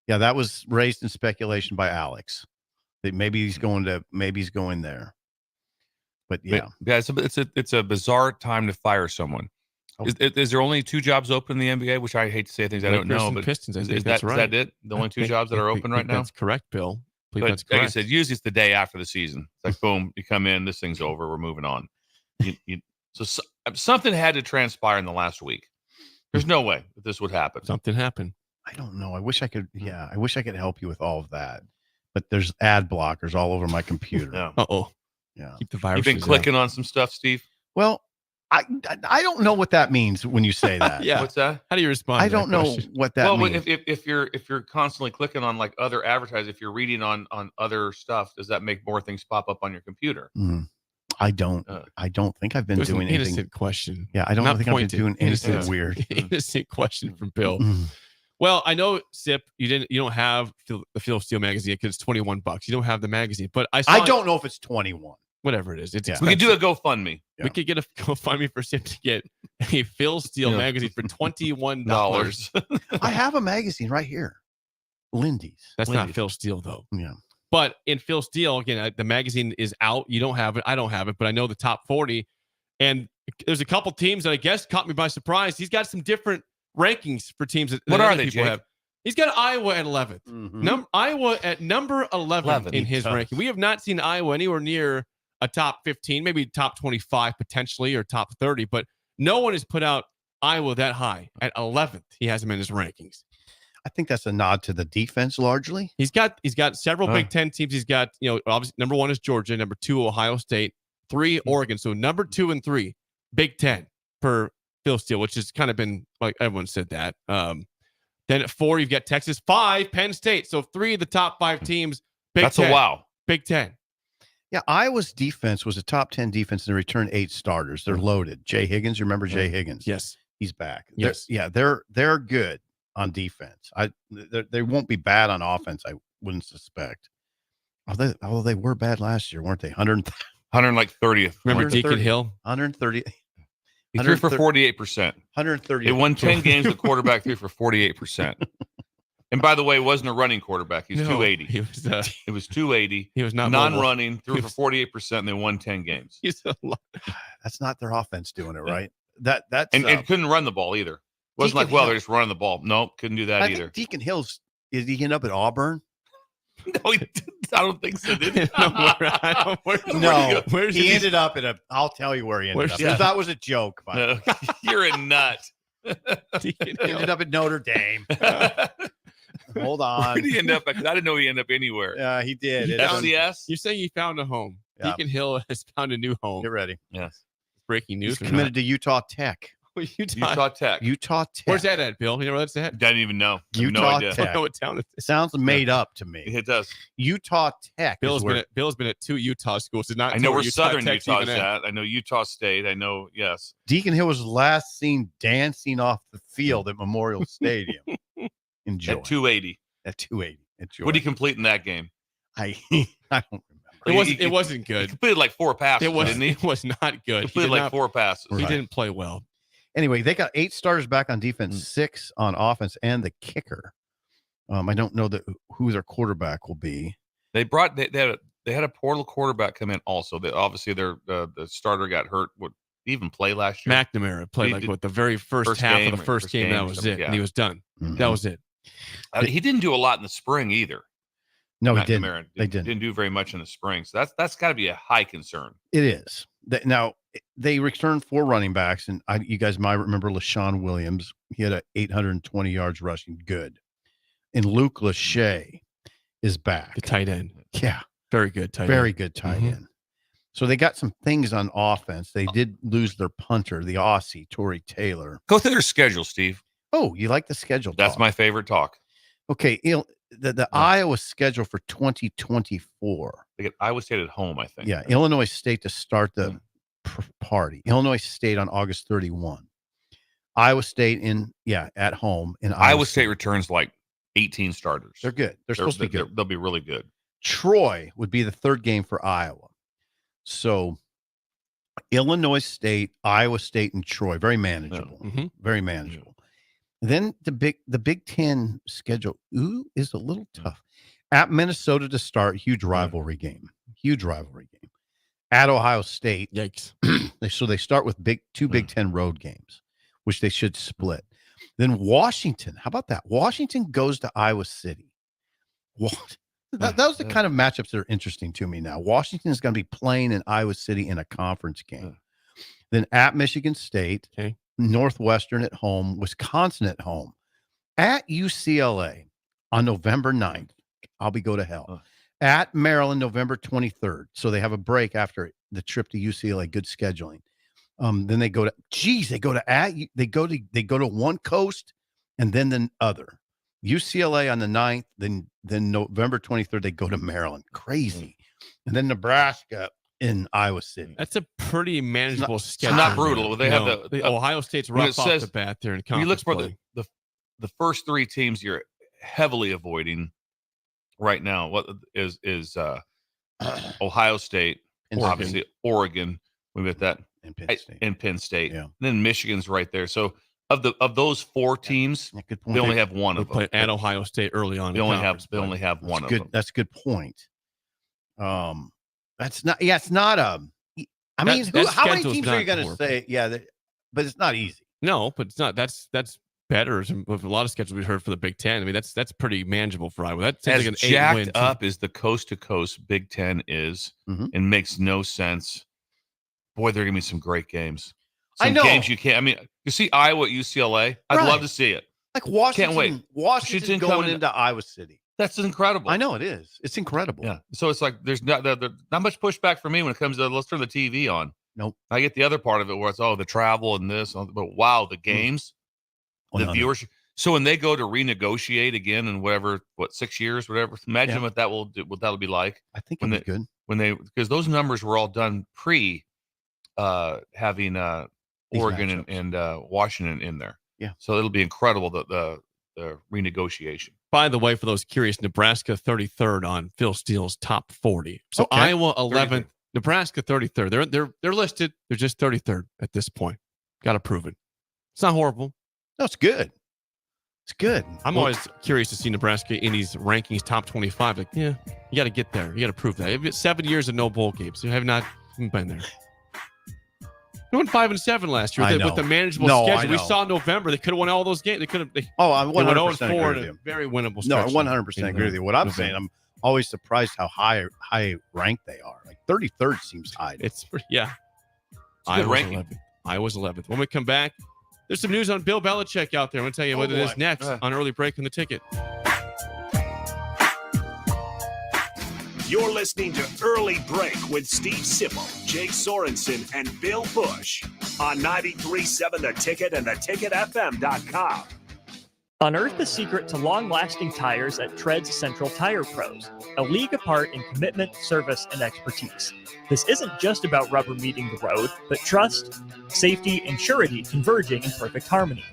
Yeah, that was raised in speculation by Alex. That maybe he's going there. But yeah, Yeah, it's a bizarre time to fire someone. Oh. Is there only 2 jobs open in the NBA? Which I hate to say things I don't Lakers know, and but Pistons, I is think that that's right. it? The only 2 I jobs that are think open right now? That's correct, Bill. I believe But that's like I correct. said, usually it's the day after the season. It's like, boom, you come in, this thing's over, we're moving on. So something had to transpire in the last week. There's no way that this would happen. Something happened. I don't know. I wish I could. Yeah, I wish I could help you with all of that. But there's ad blockers all over my computer. Yeah. Uh-oh. Yeah. Keep the You've virus. been clicking on some stuff, Steve. Well, I don't know what that means when you say that. Yeah. What's that? How do you respond? I to that don't know question? what that Well, means. if you're constantly clicking on like other advertising, if you're reading on other stuff, does that make more things pop up on your computer? I don't think I've It been was doing an anything. innocent question. Yeah, I don't Not think pointed. I've been doing anything Innocent. weird. Innocent question from Bill. Mm. Well, I know, Sip, you don't have the Phil Steele magazine because it's $21. You don't have the magazine, but I don't know if it's 21. whatever it is. It's Yeah. We expensive. could do a GoFundMe. Yeah. We could get a GoFundMe for Sip to get a Phil Steele Yeah. magazine for $21. Dollars. I have a magazine right here. Lindy's. That's not Lindy's. Phil Steele though. Yeah. But in Phil Steele, again, the magazine is out. You don't have it. I don't have it, but I know the top 40. And there's a couple teams that I guess caught me by surprise. He's got some different rankings for teams that What are other they, people Jake? have. He's got Iowa at 11th. Mhm. Iowa at number 11 in his Tough. ranking. We have not seen Iowa anywhere near a top 15, maybe top 25 potentially, or top 30, but no one has put out Iowa that high. At 11th, he has him in his rankings. I think that's a nod to the defense largely. He's got several Huh. Big Ten teams. He's got, obviously number 1 is Georgia, number 2 Ohio State, 3 Oregon. So number 2 and 3 Big Ten per Phil Steele, which has kind of been like everyone said that. Then at 4 you've got Texas, 5 Penn State. So 3 of the top 5 teams. Big That's Ten, a wow. Big Ten. Yeah, Iowa's defense was a top 10 defense and they returned 8 starters. They're loaded. Jay Higgins, you remember Jay Higgins? Yes. He's back. Yes. They're good on defense. They won't be bad on offense, I wouldn't suspect. Although they were bad last year, weren't they? 130th. Remember 130. Deacon Hill? 130. He threw for 48%. 130. They won 10 games. The quarterback threw for 48%. And by the way, it wasn't a running quarterback. He was 280. It was 280. He was not non-running. Threw for 48%, and they won 10 games. That's not their offense doing it, right? That's and couldn't run the ball either. Wasn't Deacon like, Hill. they're just running the ball. Nope, couldn't do that I either. think Deacon Hill's is he end up at Auburn? No, I don't think so. Did he? Where's he ended up at I'll tell you where he ended up. Yeah. That was a joke. No, you're a nut. He ended up at Notre Dame. Hold on. Where did he end up at? 'Cause I didn't know he ended up anywhere. Yeah, he did. FCS? You're saying he found a home. Yeah. Deacon Hill has found a new home. Get ready. Yes. Breaking news. He's committed to Utah Tech. Utah Tech. Utah Tech. Where's that at, Bill? You know where that's at? I didn't even know. I have no Utah idea. I don't Tech. know what town it It sounds made up to me. It does. Utah Tech. Bill's been at 2 Utah schools. Did not I know where where Southern Tech's Utah's even at. I know Utah State. I know, yes. Deacon Hill was last seen dancing off the field at Memorial Stadium. Enjoy. At 280. At 280. Enjoy. What did he complete in that game? I don't remember. It wasn't He good. completed like 4 passes, didn't he? It was not good. He Completed did like not, 4 passes. he didn't play well. Anyway, they got 8 starters back on defense, 6 on offense, and the kicker. I don't know who their quarterback will be. They had a portal quarterback come in also. Obviously the starter got hurt. Would even play last year? McNamara played the very first half of the first game. That was it. Yeah. And he was done. Mhm. That was it. He didn't do a lot in the spring either. No, he McNamara didn't. They didn't. Didn't do very much in the spring. So that's got to be a high concern. It is. Now, they returned 4 running backs, and you guys might remember LaShawn Williams. He had 820 yards rushing. Good. And Luke Lachey is back. The tight end. Yeah. Very good tight end. Very good tight end. So they got some things on offense. They did lose their punter, the Aussie, Torrey Taylor. Go through their schedule, Steve. Oh, you like the schedule? That's talk. my favorite talk. Okay. The Iowa schedule for 2024. They get Iowa State at home, I think. Yeah. Illinois State to start the party. Illinois State on August 31. Iowa State at home. And Iowa State returns like 18 starters. They're good. They're supposed to be good. They'll be really good. Troy would be the 3rd game for Iowa. So Illinois State, Iowa State, and Troy, very manageable. Very manageable. Then the Big Ten schedule is a little tough. At Minnesota to start, huge rivalry game. At Ohio State, yikes. So they start with two Big Ten road games, which they should split. Then Washington, how about that? Washington goes to Iowa City. Those are the kind of matchups that are interesting to me now. Washington is going to be playing in Iowa City in a conference game. Then at Michigan State, Northwestern at home, Wisconsin at home, at UCLA on November 9th. I'll be go to hell. At Maryland, November 23rd. So they have a break after the trip to UCLA. Good scheduling. Then they go to one coast and then the other. UCLA on the 9th, then November 23rd, they go to Maryland. Crazy. And then Nebraska in Iowa City. That's a pretty manageable schedule. Not brutal. They have the Ohio State's rough off the bat there in conference. You look for play. the first 3 teams you're heavily avoiding right now. What is Ohio State, obviously Oregon. We got that and Penn State. Yeah. And then Michigan's right there. So of those 4 teams, good point. they only have one They of them. play at Ohio State early on. They only have one of them. That's a good point. That's not. Yeah, it's not a. I mean, how many teams are you going to say? Yeah, but it's not easy. No, but it's not. That's better with a lot of schedules we heard for the Big Ten. I mean, that's pretty manageable for Iowa. That seems As like an jacked 8-win up as the coast to coast Big Ten is, and makes no sense. Boy, there are going to be some great games. Some games you can't. I mean, you see Iowa at UCLA. I'd love to see it. Like Washington. Can't wait. Washington going into Iowa City. That's incredible. I know it is. It's incredible. Yeah. So it's like there's not much pushback for me when it comes to let's turn the TV on. Nope. I get the other part of it where it's the travel and this, but wow, the games, the viewership. So when they go to renegotiate again in 6 years, whatever. Imagine what that'll be like. I think it'll be good because those numbers were all done pre having Oregon and Washington in there. Yeah. So it'll be incredible the renegotiation. By the way, for those curious, Nebraska 33rd on Phil Steele's top 40. So Okay. Iowa 11th, Nebraska 33rd. They're listed. They're just 33rd at this point. Got to prove it. It's not horrible. No, it's good. It's good. I'm always curious to see Nebraska in these rankings, top 25. Like, yeah, you got to get there. You got to prove that. You've got 7 years of no bowl games. You have not been there. They went 5-7 last year with the manageable schedule. We saw in November they could have won all those games. They could have. I'm 100% agree with you. Very winnable. No, 100% agree with you. What I'm saying, I'm always surprised how high ranked they are. Like 33rd seems high. It's Iowa's 11th. When we come back, there's some news on Bill Belichick out there. I'm going to tell you what it is next on Early Break in the Ticket. You're listening to Early Break with Steve Sipple, Jake Sorensen, and Bill Busch on 93.7 The Ticket and theticketfm.com. Unearth the secret to long-lasting tires at Tread's Central Tire Pros, a league apart in commitment, service, and expertise. This isn't just about rubber meeting the road, but trust, safety, and surety converging in perfect harmony.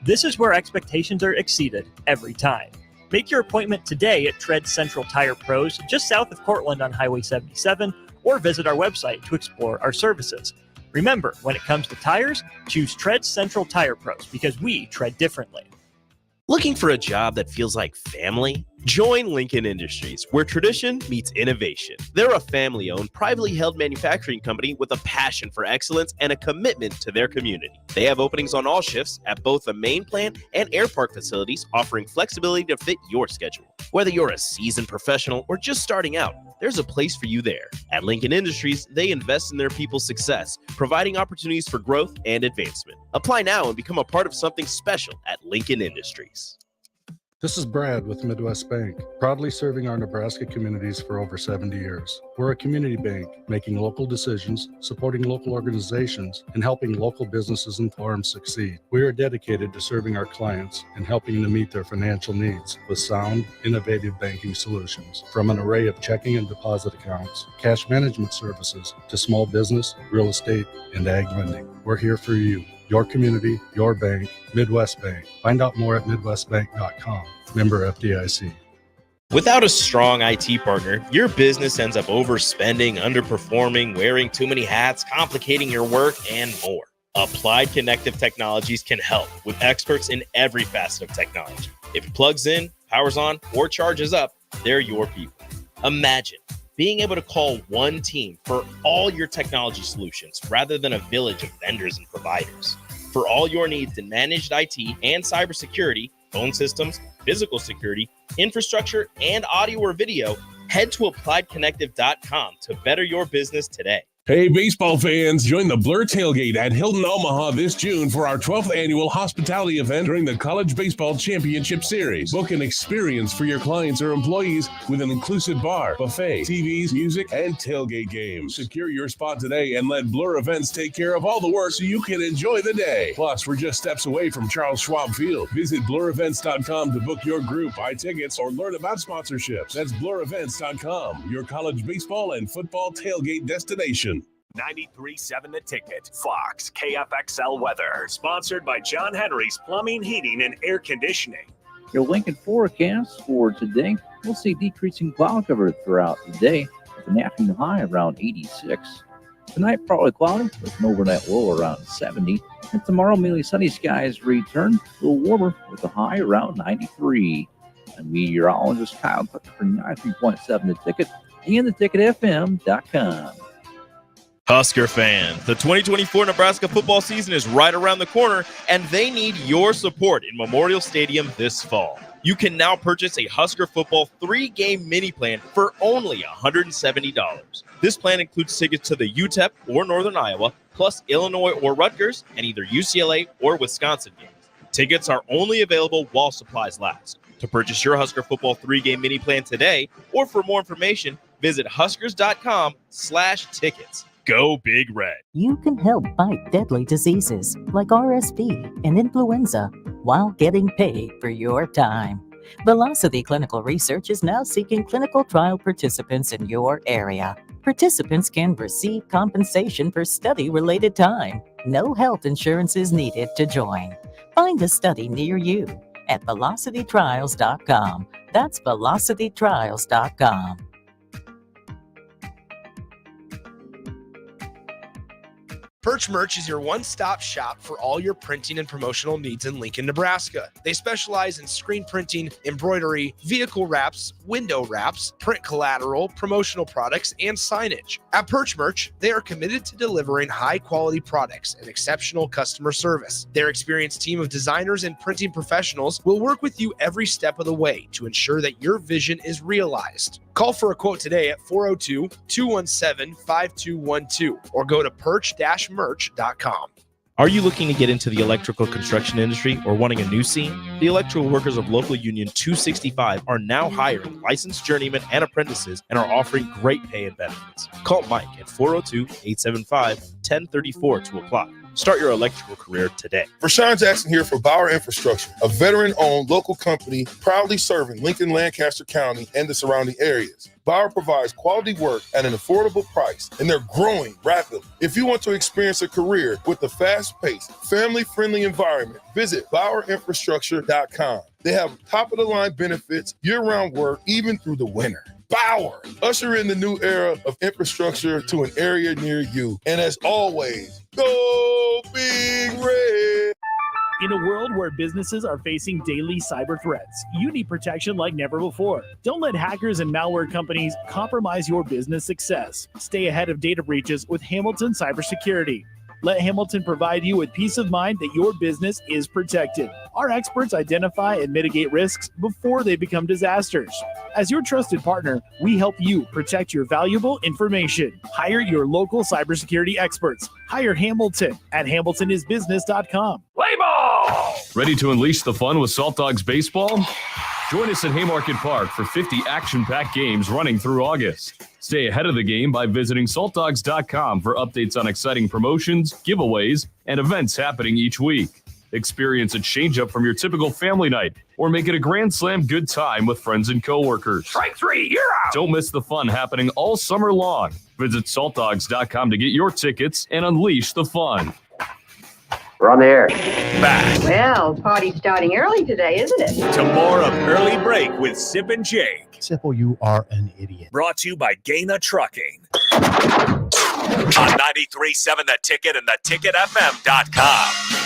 This is where expectations are exceeded every time. Make your appointment today at Tread Central Tire Pros, just south of Cortland on Highway 77, or visit our website to explore our services. Remember, when it comes to tires, choose Tread Central Tire Pros because we tread differently. Looking for a job that feels like family? Join Lincoln Industries, where tradition meets innovation. They're a family-owned, privately held manufacturing company with a passion for excellence and a commitment to their community. They have openings on all shifts at both the main plant and air park facilities, offering flexibility to fit your schedule. Whether you're a seasoned professional or just starting out, there's a place for you there. At Lincoln Industries, they invest in their people's success, providing opportunities for growth and advancement. Apply now and become a part of something special at Lincoln Industries. This is Brad with Midwest Bank, proudly serving our Nebraska communities for over 70 years. We're a community bank, making local decisions, supporting local organizations, and helping local businesses and farms succeed. We are dedicated to serving our clients and helping them meet their financial needs with sound, innovative banking solutions. From an array of checking and deposit accounts, cash management services, to small business, real estate, and ag lending. We're here for you. Your community, your bank, Midwest Bank. Find out more at midwestbank.com. Member FDIC. Without a strong IT partner, your business ends up overspending, underperforming, wearing too many hats, complicating your work, and more. Applied Connective Technologies can help with experts in every facet of technology. If it plugs in, powers on, or charges up, they're your people. Imagine being able to call one team for all your technology solutions rather than a village of vendors and providers. For all your needs in managed IT and cybersecurity, phone systems, physical security, infrastructure, and audio or video, head to appliedconnective.com to better your business today. Hey, baseball fans, join the Blur Tailgate at Hilton Omaha this June for our 12th annual hospitality event during the College Baseball Championship Series. Book an experience for your clients or employees with an inclusive bar, buffet, TVs, music, and tailgate games. Secure your spot today and let Blur Events take care of all the work so you can enjoy the day. Plus, we're just steps away from Charles Schwab Field. Visit blurevents.com to book your group, buy tickets, or learn about sponsorships. That's blurevents.com, your college baseball and football tailgate destination. 93.7 The Ticket, Fox, KFXL weather. Sponsored by John Henry's Plumbing, Heating, and Air Conditioning. Your Lincoln forecast for today, we'll see decreasing cloud cover throughout the day with an afternoon high around 86. Tonight, partly cloudy with an overnight low around 70. And tomorrow, mainly sunny skies return, a little warmer with a high around 93. And meteorologist Kyle Cook for 93.7 The Ticket and theticketfm.com. Husker fans, the 2024 Nebraska football season is right around the corner, and they need your support in Memorial Stadium this fall. You can now purchase a Husker football 3-game mini plan for only $170. This plan includes tickets to the UTEP or Northern Iowa, plus Illinois or Rutgers, and either UCLA or Wisconsin games. Tickets are only available while supplies last. To purchase your Husker football 3-game mini plan today, or for more information, visit huskers.com/tickets. Go Big Red. You can help fight deadly diseases like RSV and influenza while getting paid for your time. Velocity Clinical Research is now seeking clinical trial participants in your area. Participants can receive compensation for study-related time. No health insurance is needed to join. Find a study near you at velocitytrials.com. That's velocitytrials.com. Perch Merch is your one-stop shop for all your printing and promotional needs in Lincoln, Nebraska. They specialize in screen printing, embroidery, vehicle wraps, window wraps, print collateral, promotional products, and signage. At Perch Merch, they are committed to delivering high-quality products and exceptional customer service. Their experienced team of designers and printing professionals will work with you every step of the way to ensure that your vision is realized. Call for a quote today at 402-217-5212 or go to perch-merch.com. Are you looking to get into the electrical construction industry or wanting a new scene? The electrical workers of local union 265 are now hiring licensed journeymen and apprentices and are offering great pay and benefits. Call Mike at 402-875-1034 to apply. Start your electrical career today. Rashawn Jackson here for Bauer Infrastructure, a veteran-owned local company proudly serving Lincoln, Lancaster County, and the surrounding areas. Bauer provides quality work at an affordable price, and they're growing rapidly. If you want to experience a career with a fast-paced, family-friendly environment, visit BauerInfrastructure.com. They have top-of-the-line benefits, year-round work, even through the winter. Bauer, usher in the new era of infrastructure to an area near you. And as always, go Big Red! In a world where businesses are facing daily cyber threats, you need protection like never before. Don't let hackers and malware companies compromise your business success. Stay ahead of data breaches with Hamilton Cybersecurity. Let Hamilton provide you with peace of mind that your business is protected. Our experts identify and mitigate risks before they become disasters. As your trusted partner, we help you protect your valuable information. Hire your local cybersecurity experts. Hire Hamilton at hamiltonisbusiness.com. Play ball! Ready to unleash the fun with Salt Dogs Baseball? Join us at Haymarket Park for 50 action-packed games running through August. Stay ahead of the game by visiting saltdogs.com for updates on exciting promotions, giveaways, and events happening each week. Experience a change-up from your typical family night or make it a Grand Slam good time with friends and coworkers. Strike three, you're out! Don't miss the fun happening all summer long. Visit saltdogs.com to get your tickets and unleash the fun. We're on the air. Back Well, party's starting early today, isn't it? to more of Early Break with Sip and Jake. Simple, you are an idiot. Brought to you by Gaina Trucking. On 93.7 The Ticket and theticketfm.com.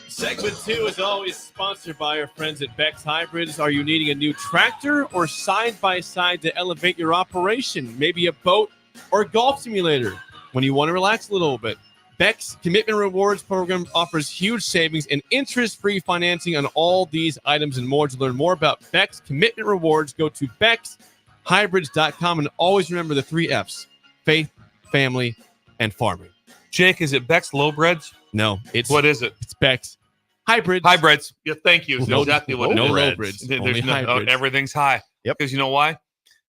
Segment 2 is always sponsored by our friends at Beck's Hybrids. Are you needing a new tractor or side-by-side to elevate your operation? Maybe a boat or golf simulator when you want to relax a little bit. Beck's Commitment Rewards program offers huge savings and interest-free financing on all these items and more. To learn more about Beck's Commitment Rewards, go to beckshybrids.com and always remember the 3 F's: faith, family, and farming. Jake, is it Beck's Lowbreads? No, it's what is it? It's Beck's Hybrids. Hybrids. Yeah, thank you. No, Exactly what no it is. lowbreads, There's only hybrids. everything's high. Yep. Because you know why?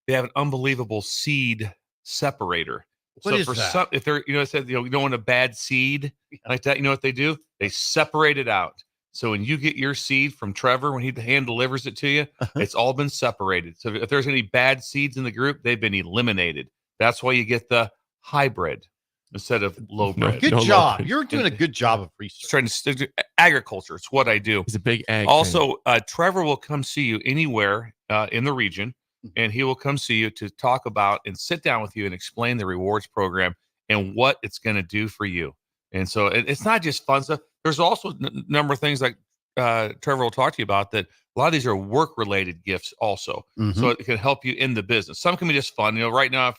They have an unbelievable seed separator. What is that? Some, if they're, it said, you don't want a bad seed like that, you know what they do? They separate it out. So when you get your seed from Trevor, when he hand delivers it to you, it's all been separated. So if there's any bad seeds in the group, they've been eliminated. That's why you get the hybrid instead of low bread. Good job. You're doing a good job of research. Trying to stick to agriculture. It's what I do. He's a big ag. Also, Trevor will come see you anywhere in the region, and he will come see you to talk about and sit down with you and explain the rewards program and what it's going to do for you. And so it's not just fun stuff. There's also a number of things like Trevor will talk to you about that. A lot of these are work-related gifts also. Mm-hmm. So it can help you in the business. Some can be just fun. Right now,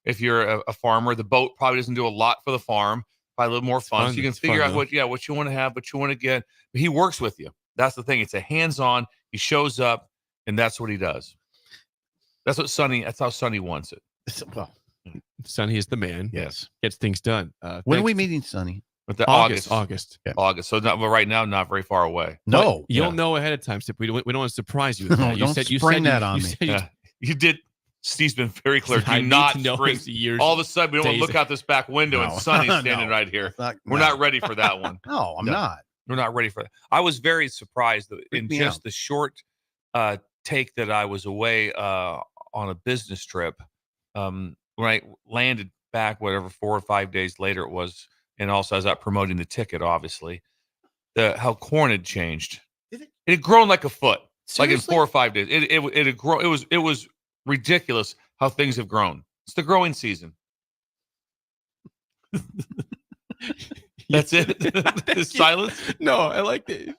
if you're a farmer, the boat probably doesn't do a lot for the farm. Probably a little more fun. So you can figure out what you want to have, what you want to get. But he works with you. That's the thing. It's a hands-on. He shows up, and that's what he does. That's how Sonny wants it. Well, Sonny is the man. Yes. Gets things done. When are we meeting Sonny? With the August. Yeah. August. So right now, not very far away. No. But you'll know ahead of time, Sip. We don't want to surprise you with that. Don't spring that on me. You did. Steve's been very clear. I Do need not to know spring. his years, All of a sudden, we don't want to days. look out this back window and Sonny's standing right here. We're not ready for that one. No, I'm not. We're not ready for that. I was very surprised that in me just out. the short take that I was away on a business trip when I landed back, whatever 4 or 5 days later it was, and also as I was promoting the ticket, obviously, how corn had changed. It had grown like a foot, Seriously? like in 4 or 5 days. It had grown. It was ridiculous how things have grown. It's the growing season. That's it. The silence. No, I like it.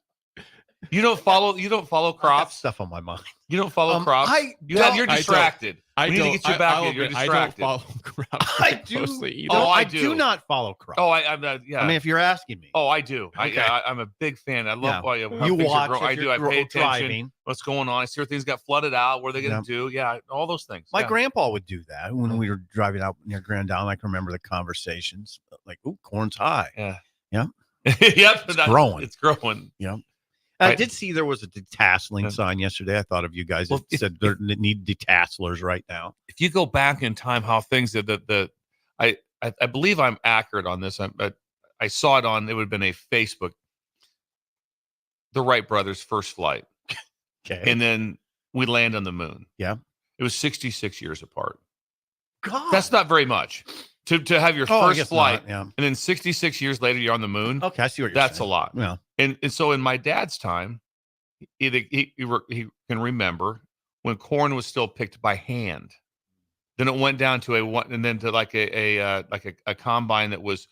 You don't follow crops. Stuff on my mind. You don't follow crops. You're distracted. We need to get you back in. You're distracted. I don't follow crops. I do. Either. Oh, I do not follow crops. Oh, I'm not. Yeah. I mean, if you're asking me. Oh, I do. Okay. I'm a big fan. I love how You things watch. are growing. I do. I pay attention. Driving. What's going on? I see where things got flooded out. What are they going to do? Yeah, all those things. My grandpa would do that when we were driving out near Grand Island. I can remember the conversations. Like, "Ooh, corn's high." Yeah. Yeah. Yep. It's growing. It's growing. Yeah. I did see there was a detasseling sign yesterday. I thought of you guys. It said they need detasselers right now. If you go back in time, how things I believe I'm accurate on this. I saw it on. It would have been a Facebook. The Wright brothers' first flight. Okay. And then we land on the moon. Yeah. It was 66 years apart. God. That's not very much to have your first flight. Not, yeah. And then 66 years later, you're on the moon. Okay, I see what you're That's saying. a lot. Yeah. And so in my dad's time, he can remember when corn was still picked by hand. Then it went down to like a combine that was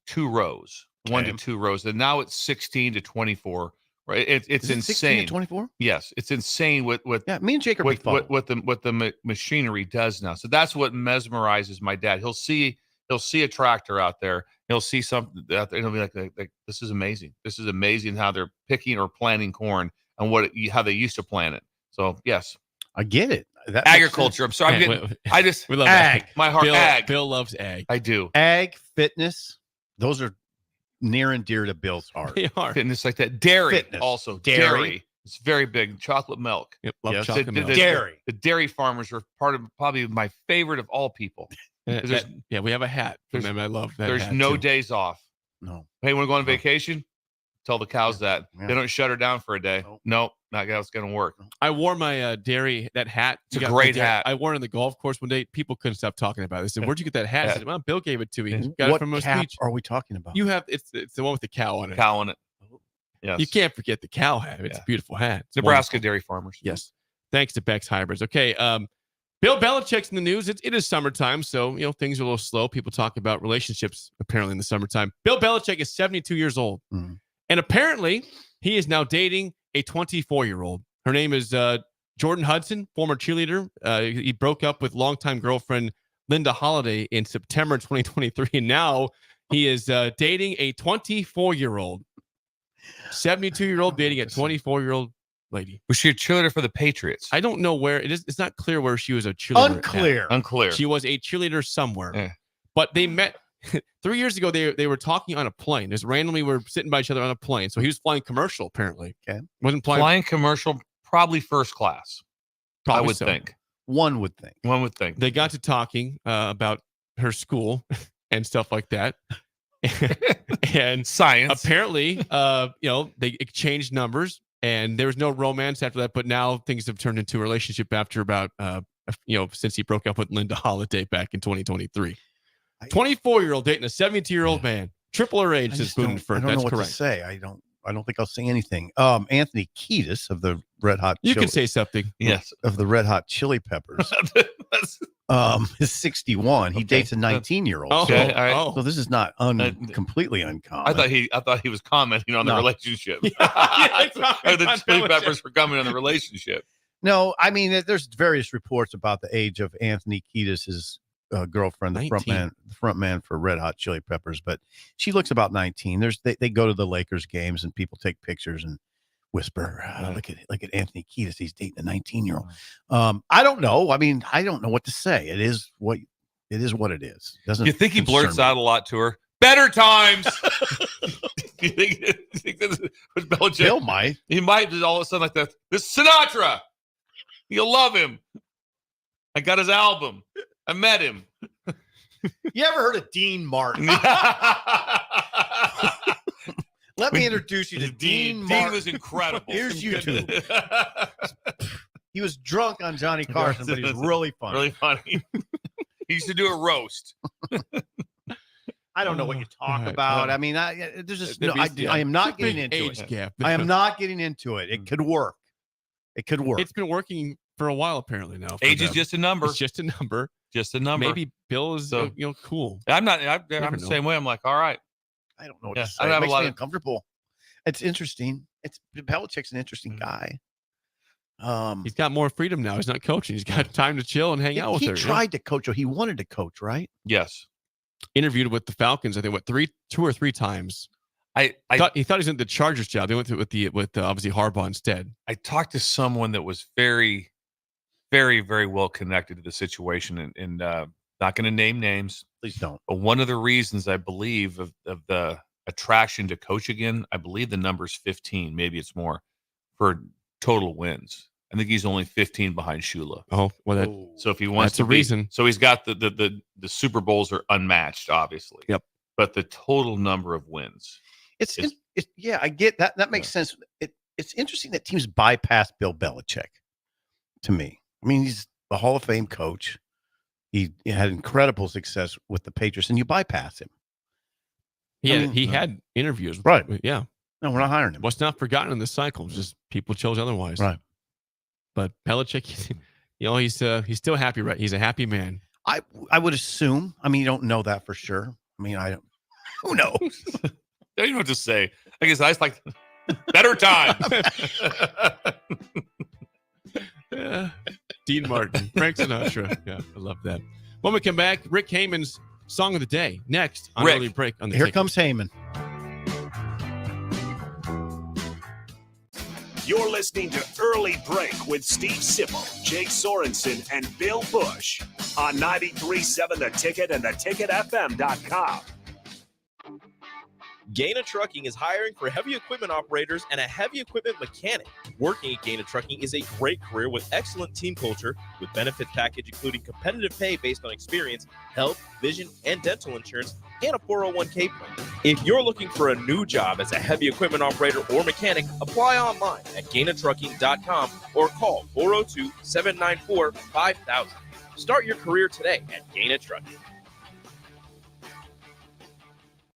2 rows, 1 to 2 rows. And now it's 16 to 24. Right? It's insane. 16 to 24? Yes, it's insane with me and Jake are what the machinery does now. So that's what mesmerizes my dad. He'll see a tractor out there. He'll see something out there, and he'll be like, this is amazing. This is amazing how they're picking or planting corn and how they used to plant it. So yes, I get it. That agriculture. I'm sorry. We love ag. My heart. Ag. Bill loves ag. I do. Ag, fitness. Those are near and dear to Bill's heart. They are. Fitness like that. Dairy. Fitness. Also. Dairy. It's very big. Chocolate milk. Yep, love Yes. chocolate milk. Dairy. The dairy farmers are probably my favorite of all people. Yeah, we have a hat from them. I love that. There's hat no too. days off. No. Hey, want to go on vacation? Tell the cows that. Yeah. They don't shut her down for a day. Nope, not how it's going to work. I wore my dairy, that hat. It's a great hat. I wore it on the golf course one day. People couldn't stop talking about it. They said, "Where'd you get that hat?" I said, "Well, Bill gave it to me. Got it What from a cap speech." are we talking about? You have it's the one with the cow on it. Cow on it. Yes. You can't forget the cow hat. It's a beautiful hat. It's Nebraska wonderful. dairy farmers. Yes. Thanks to Beck's Hybrids. Okay. Bill Belichick's in the news. It is summertime, so things are a little slow. People talk about relationships apparently in the summertime. Bill Belichick is 72 years old, and apparently he is now dating a 24-year-old. Her name is Jordan Hudson, former cheerleader. He broke up with longtime girlfriend Linda Holiday in September 2023, and now he is dating a 24-year-old. 72-year-old dating a 24-year-old lady. Was she a cheerleader for the Patriots? I don't know where it is. It's not clear where she was a cheerleader. Unclear. She was a cheerleader somewhere. Yeah. But they met 3 years ago. They were talking on a plane. Just randomly were sitting by each other on a plane. So he was flying commercial apparently. Okay. Wasn't flying commercial, probably first class. Probably I would so. think. One would think. One would think. They got to talking about her school and stuff like that. And science. Apparently, they exchanged numbers and there was no romance after that. But now things have turned into a relationship after about, since he broke up with Linda Holiday back in 2023. 24-year-old dating a 72-year-old man, triple her age. Says Boone Firth. I don't That's know what correct. to say. I don't think I'll say anything. Anthony Kiedis of the Red Hot. You can say something. Yes. Of the Red Hot Chili Peppers. Is 61. He dates a 19-year-old. Okay. So this is not completely uncommon. I thought he was commenting on the relationship. Yeah, the Chili Peppers were commenting on the relationship. No, I mean, there's various reports about the age of Anthony Kiedis' girlfriend, the front man for Red Hot Chili Peppers, but she looks about 19. They go to the Lakers games and people take pictures and whisper, look at Anthony Kiedis. He's dating a 19-year-old. I don't know. I mean, I don't know what to say. It is what it is. Doesn't you think he blurts out a lot to her? Better times. you think this was Belichick? Bill might. He might just all of a sudden like that. This Sinatra. You'll love him. I got his album. I met him. You ever heard of Dean Martin? Let me introduce you to Dean Martin. Dean was incredible. Here's YouTube. He was drunk on Johnny Carson, but he was really funny. Really funny. He used to do a roast. I don't know what you talk about. I mean, there's just no. I am not getting into age it. gap. I am not getting into it. It could work. It could work. It's been working for a while, apparently. Now, Age is just a number. It's just a number. Just a number. Maybe Bill is cool. I'm the same way. I'm like, all right. I don't know what to say. It makes me uncomfortable. It's interesting. Belichick's an interesting guy. He's got more freedom now. He's not coaching. He's got time to chill and hang out with her. He tried to coach. He wanted to coach, right? Yes. Interviewed with the Falcons, I think, two or three times. He thought he was in the Chargers job. They went through with obviously Harbaugh instead. I talked to someone that was very, very, very well connected to the situation, and not going to name names. Please don't. But one of the reasons I believe of the attraction to coach again, I believe the number's 15, maybe it's more, for total wins. I think he's only 15 behind Shula. Oh, well, so if he wants that's a reason. So he's got the Super Bowls are unmatched, obviously. Yep. But the total number of wins. Yeah, I get that. That makes sense. It's interesting that teams bypass Bill Belichick. To me, I mean, he's a Hall of Fame coach. He had incredible success with the Patriots, and you bypass him. He had interviews, right? Yeah. No, we're not hiring him. What's not forgotten in this cycle? Just people chose otherwise, right? But Belichick, he's still happy, right? He's a happy man. I would assume. I mean, you don't know that for sure. I mean, I don't. Who knows? Don't you know what to say? I guess I like better time. Yeah. Dean Martin, Frank Sinatra. Yeah, I love that. When we come back, Rick Heyman's song of the day next on Early Break. On the Here Ticket. comes Heyman. You're listening to Early Break with Steve Sipple, Jake Sorensen, and Bill Busch on 93.7 The Ticket and theticketfm.com. Gaina Trucking is hiring for heavy equipment operators and a heavy equipment mechanic. Working at Gaina Trucking is a great career with excellent team culture, with benefit package including competitive pay based on experience, health, vision, and dental insurance, and a 401k plan. If you're looking for a new job as a heavy equipment operator or mechanic, apply online at GainaTrucking.com or call 402-794-5000. Start your career today at Gaina Trucking.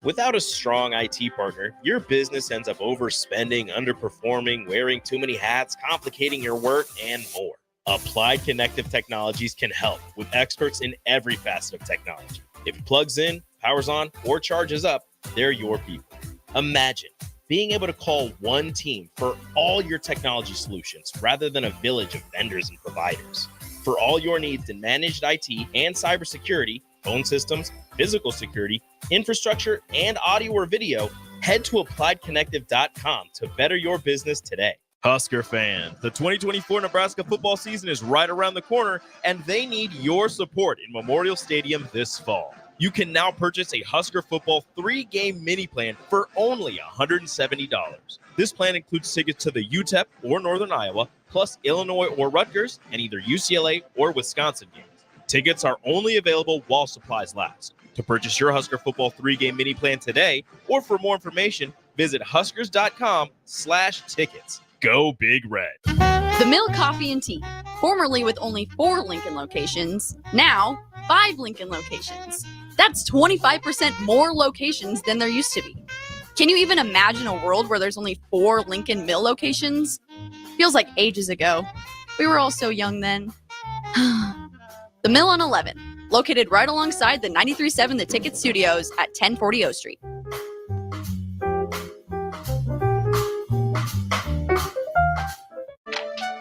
Without a strong IT partner, your business ends up overspending, underperforming, wearing too many hats, complicating your work, and more. Applied Connective Technologies can help with experts in every facet of technology. If it plugs in, powers on, or charges up, they're your people. Imagine being able to call one team for all your technology solutions rather than a village of vendors and providers. For all your needs in managed IT and cybersecurity, phone systems, physical security, infrastructure, and audio or video, head to appliedconnective.com to better your business today. Husker fans, the 2024 Nebraska football season is right around the corner, and they need your support in Memorial Stadium this fall. You can now purchase a Husker football 3-game mini plan for only $170. This plan includes tickets to the UTEP or Northern Iowa, plus Illinois or Rutgers, and either UCLA or Wisconsin games. Tickets are only available while supplies last. To purchase your Husker football 3-game mini plan today, or for more information, visit huskers.com/tickets. Go Big Red. The Mill Coffee and Tea, formerly with only 4 Lincoln locations, now 5 Lincoln locations. That's 25% more locations than there used to be. Can you even imagine a world where there's only 4 Lincoln Mill locations? Feels like ages ago. We were all so young then. The Mill on 11, located right alongside the 93.7 The Ticket Studios at 1040 O Street.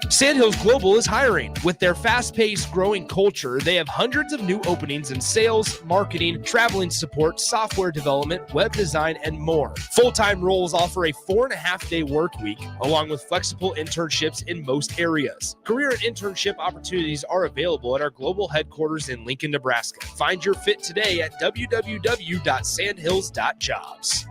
Sandhills Global is hiring. With their fast-paced, growing culture, they have hundreds of new openings in sales, marketing, traveling support, software development, web design, and more. Full-time roles offer a 4.5-day work week, along with flexible internships in most areas. Career and internship opportunities are available at our global headquarters in Lincoln, Nebraska. Find your fit today at www.sandhills.jobs.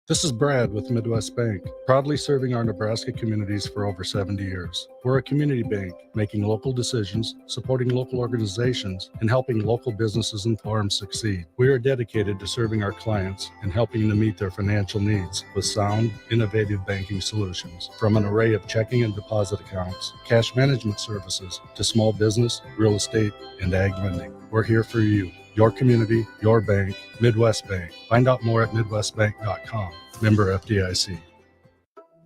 This is Brad with Midwest Bank, proudly serving our Nebraska communities for over 70 years. We're a community bank, making local decisions, supporting local organizations, and helping local businesses and farms succeed. We are dedicated to serving our clients and helping them meet their financial needs with sound, innovative banking solutions. From an array of checking and deposit accounts, cash management services, to small business, real estate, and ag lending. We're here for you. Your community, your bank, Midwest Bank. Find out more at MidwestBank.com. Member FDIC.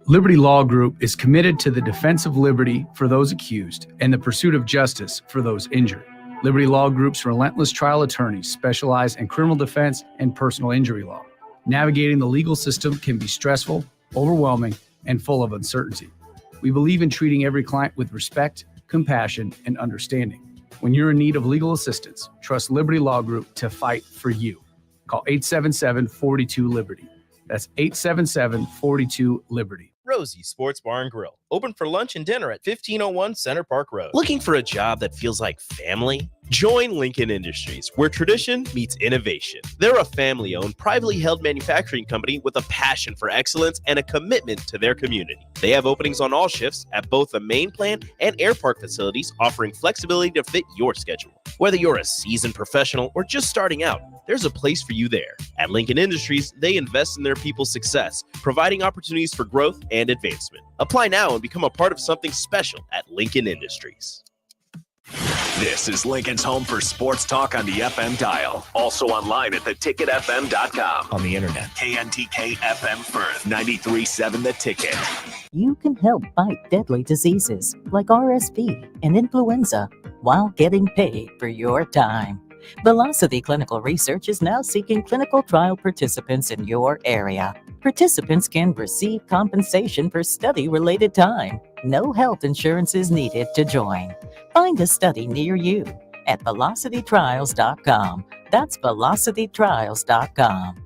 Liberty Law Group is committed to the defense of liberty for those accused and the pursuit of justice for those injured. Liberty Law Group's relentless trial attorneys specialize in criminal defense and personal injury law. Navigating the legal system can be stressful, overwhelming, and full of uncertainty. We believe in treating every client with respect, compassion, and understanding. When you're in need of legal assistance, trust Liberty Law Group to fight for you. Call 877-42-LIBERTY. That's 877-42-LIBERTY. Rosie Sports Bar and Grill, open for lunch and dinner at 1501 Center Park Road. Looking for a job that feels like family? Join Lincoln Industries, where tradition meets innovation. They're a family-owned, privately held manufacturing company with a passion for excellence and a commitment to their community. They have openings on all shifts at both the main plant and Air Park facilities, offering flexibility to fit your schedule. Whether you're a seasoned professional or just starting out, there's a place for you there. At Lincoln Industries, they invest in their people's success, providing opportunities for growth and advancement. Apply now and become a part of something special at Lincoln Industries. This is Lincoln's home for sports talk on the FM dial. Also online at theticketfm.com. On the internet. KNTK FM Firth, 93.7 The Ticket. You can help fight deadly diseases like RSV and influenza while getting paid for your time. Velocity Clinical Research is now seeking clinical trial participants in your area. Participants can receive compensation for study-related time. No health insurance is needed to join. Find a study near you at velocitytrials.com. That's velocitytrials.com.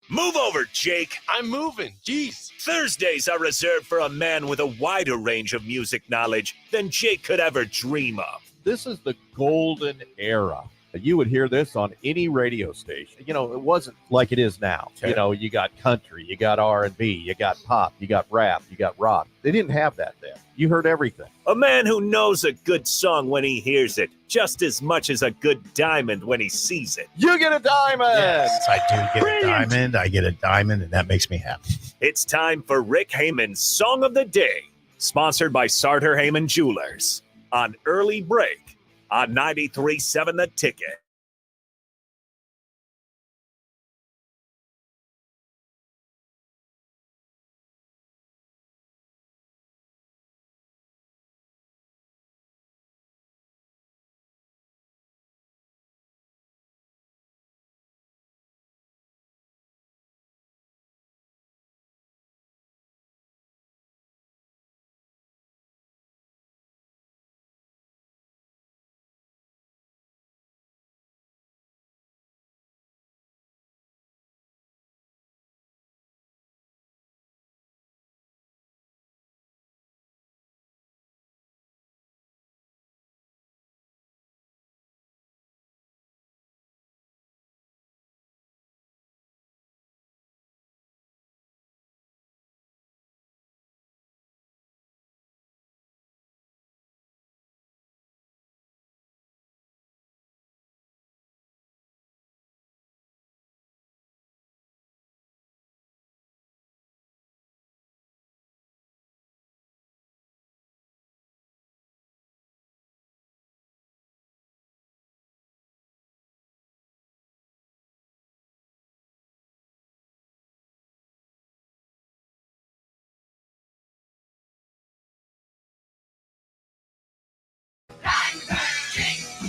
Move over, Jake. I'm moving. Jeez. Thursdays are reserved for a man with a wider range of music knowledge than Jake could ever dream of. This is the golden era. You would hear this on any radio station. You know, it wasn't like it is now. Okay. You know, you got country, you got R&B, you got pop, you got rap, you got rock. They didn't have that then. You heard everything. A man who knows a good song when he hears it, just as much as a good diamond when he sees it. You get a diamond! Yes, I do get a diamond. I get a diamond, and that makes me happy. It's time for Rick Heyman's Song of the Day, sponsored by Sartor Heyman Jewelers, on Early Break on 93.7 The Ticket.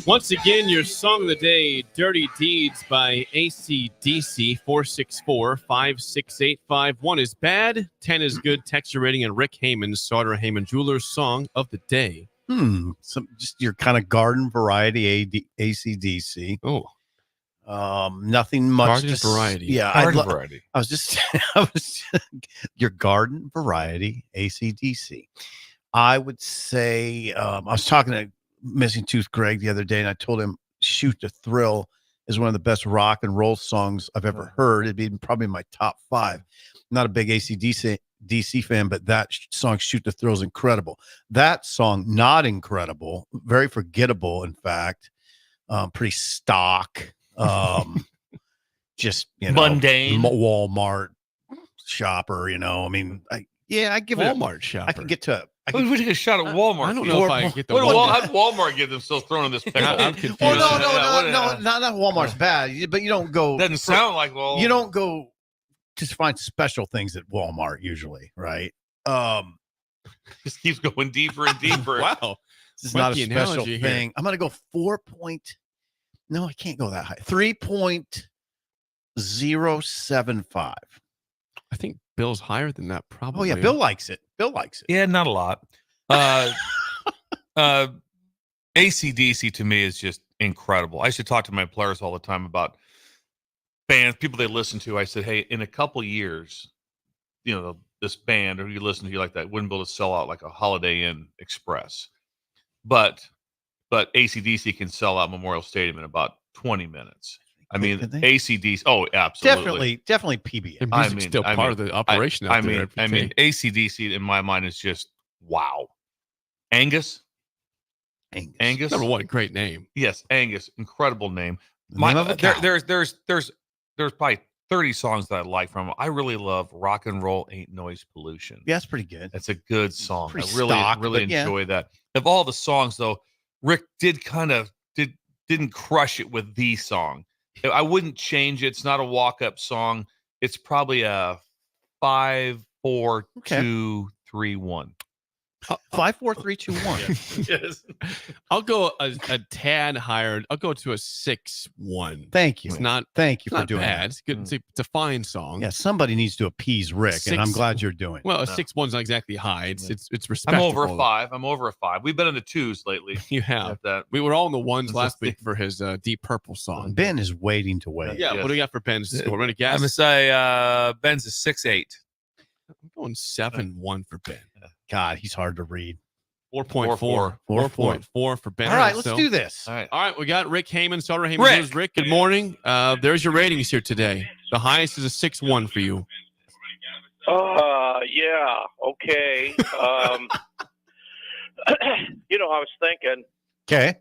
Once again, your song of the day, Dirty Deeds by ACDC, 464-56851 is bad, 10 is good. Text your rating and Rick Heyman's Sartor Heyman Jewelers Song of the Day. Just your kind of garden variety ACDC. Oh. Nothing much. Garden variety. Yeah. Garden variety. I was your garden variety ACDC. I would say, I was talking to Missing Tooth Greg the other day, and I told him Shoot the Thrill is one of the best rock and roll songs I've ever heard. It'd be probably in my top 5. Not a big ACDC fan, but that song, Shoot to Thrill, is incredible. That song, not incredible, very forgettable, in fact. Pretty stock. Just, mundane. Walmart shopper, I mean, I give Walmart it shopper. I can get to We take a shot at Walmart. I don't know if I get the How did Walmart get themselves thrown in this pickle? I'm confused. no, not Walmart's bad, but you don't go. Doesn't sound like Walmart. You don't go to find special things at Walmart usually, right? Just keeps going deeper and deeper. Wow, this is not a special thing. Here. I'm gonna go 4 point. No, I can't go that high. 3.075. I think Bill's higher than that, probably. Oh yeah, Bill likes it. Yeah, not a lot. ACDC to me is just incredible. I should talk to my players all the time about bands, people they listen to. I said, hey, in a couple years, this band or you listen to like that wouldn't be able to sell out like a Holiday Inn Express, but ACDC can sell out Memorial Stadium in about 20 minutes. I mean, ACDC. Oh, absolutely, definitely PBA. The music's still part of the operation. I mean, ACDC in my mind is just wow. Angus. Number one, great name. Yes, Angus, incredible name. There's probably 30 songs that I like from him. I really love Rock and Roll Ain't Noise Pollution. Yeah, that's pretty good. That's a good song. Pretty I really enjoy that. Of all the songs, though, Rick didn't crush it with the song. I wouldn't change it. It's not a walk-up song. It's probably a 5, 4, 2, 3, 1. 5, 4, 3, 2, 1. Yes. I'll go a tad higher. I'll go to a 6-1. Thank you. It's not. Thank you for not doing bad. that. It's good. It's a fine song. Yeah, somebody needs to appease Rick, and I'm glad you're doing. Well, a 6-1's not exactly high. It's respectable. I'm over a 5. We've been in the 2s lately. You have. That. We were all in the 1s last week for his Deep Purple song. Ben is waiting to wait. Yeah. What do we got for Ben's score? We're gonna guess. I'm gonna say Ben's a 6-8. I'm going 7-1 for Ben. God, he's hard to read. 4.4. 4.4 for Ben. All right, let's do this. All right. We got Rick Heyman, Starter Heyman. Rick, good morning. There's your ratings here today. The highest is a 6-1 for you. Yeah, okay. I was thinking. Okay.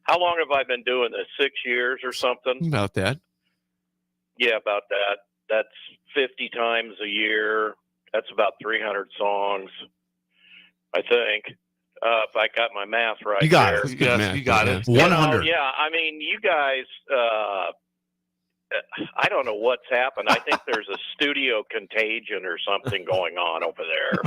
How long have I been doing this? 6 years or something? About that. Yeah, about that. That's 50 times a year. That's about 300 songs, I think. If I got my math right. You got there. it. Yes, you got it. 100. Yeah, I mean, you guys, I don't know what's happened. I think there's a studio contagion or something going on over there.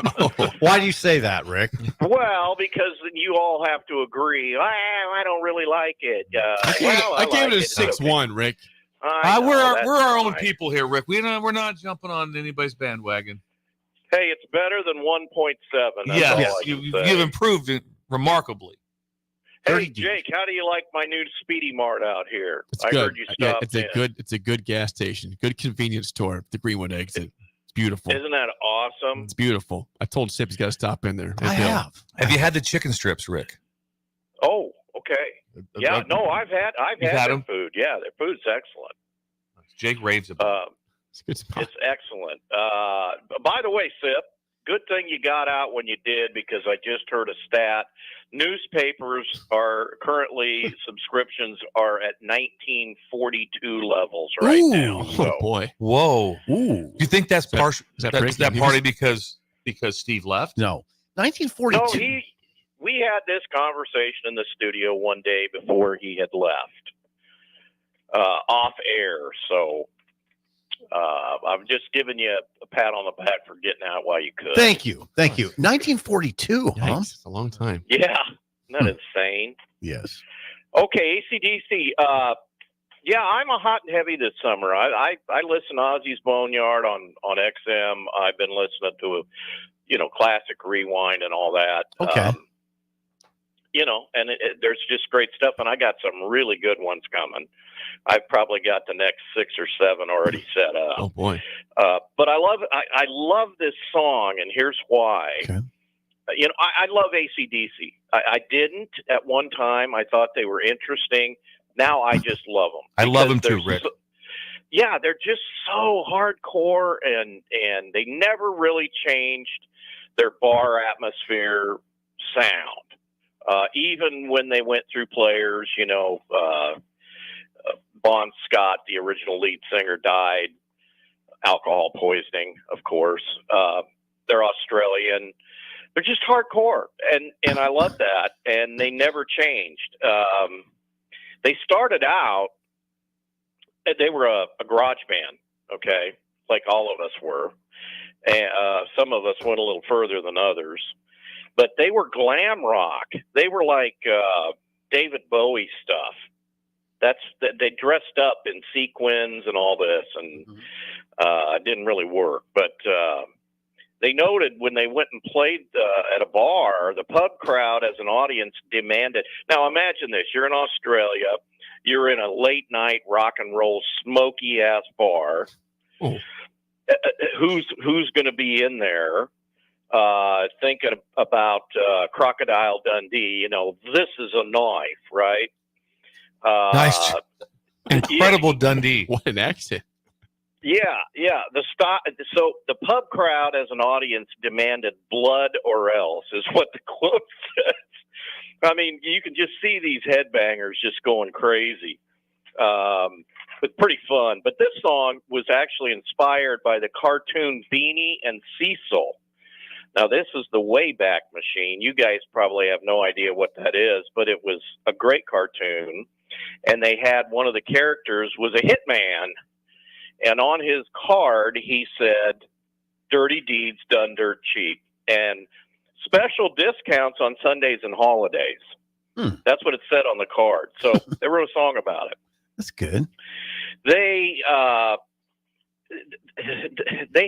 Why do you say that, Rick? Well, because you all have to agree. I don't really like it. I gave it a 6-1, Rick. We're our own people here, Rick. We're not jumping on anybody's bandwagon. Hey, it's better than 1.7. Yes, you've improved it remarkably. Hey, Jake, how do you like my new Speedy Mart out here? It's I good. heard you stopped It's a good gas station, good convenience store. The Greenwood exit. It's beautiful. Isn't that awesome? It's beautiful. I told Sip he's got to stop in there. I have. Have you had the chicken strips, Rick? Oh, okay. Yeah, no, I've had their food. Yeah, their food's excellent. Jake raves about it. It's excellent. By the way, Sip, good thing you got out when you did, because I just heard a stat. Newspapers are currently subscriptions are at 1942 levels right now. So. Oh boy! Whoa! Ooh! You think that's partial? Is that that party because Steve left? No, 1942. No, we had this conversation in the studio one day before he had left, off air. So. I'm just giving you a pat on the back for getting out while you could. Thank you. 1942, huh? It's a long time. Yeah, isn't that insane? Yes. Okay, ACDC. Yeah, I'm a hot and heavy this summer. I listen to Ozzy's Boneyard on XM. I've been listening to classic Rewind and all that. Okay. And there's just great stuff, and I got some really good ones coming. I've probably got the next 6 or 7 already set up. Oh boy! But I love this song, and here's why. Okay. I love ACDC. I didn't at one time. I thought they were interesting. Now I just love them. I love them because too, Rick. Yeah, they're just so hardcore, and they never really changed their bar atmosphere sound. Even when they went through players, Bon Scott, the original lead singer, died. Alcohol poisoning, of course. They're Australian. They're just hardcore, and I love that, and they never changed. They started out, they were a garage band, okay, like all of us were. And some of us went a little further than others, but they were glam rock. They were like David Bowie stuff. They dressed up in sequins and all this, and it didn't really work. But they noted when they went and played at a bar, the pub crowd as an audience demanded. Now imagine this: you're in Australia, you're in a late night rock and roll smoky ass bar. Oh. Who's going to be in there? Thinking about Crocodile Dundee. This is a knife, right? Nice, incredible Dundee. What an accent! Yeah. So the pub crowd as an audience demanded blood or else, is what the quote says. I mean, you can just see these headbangers just going crazy. But pretty fun. But this song was actually inspired by the cartoon Beanie and Cecil. Now, this is the Wayback Machine. You guys probably have no idea what that is, but it was a great cartoon. And they had one of the characters was a hitman. And on his card, he said, "Dirty deeds done dirt cheap." And special discounts on Sundays and holidays. That's what it said on the card. So they wrote a song about it. That's good. They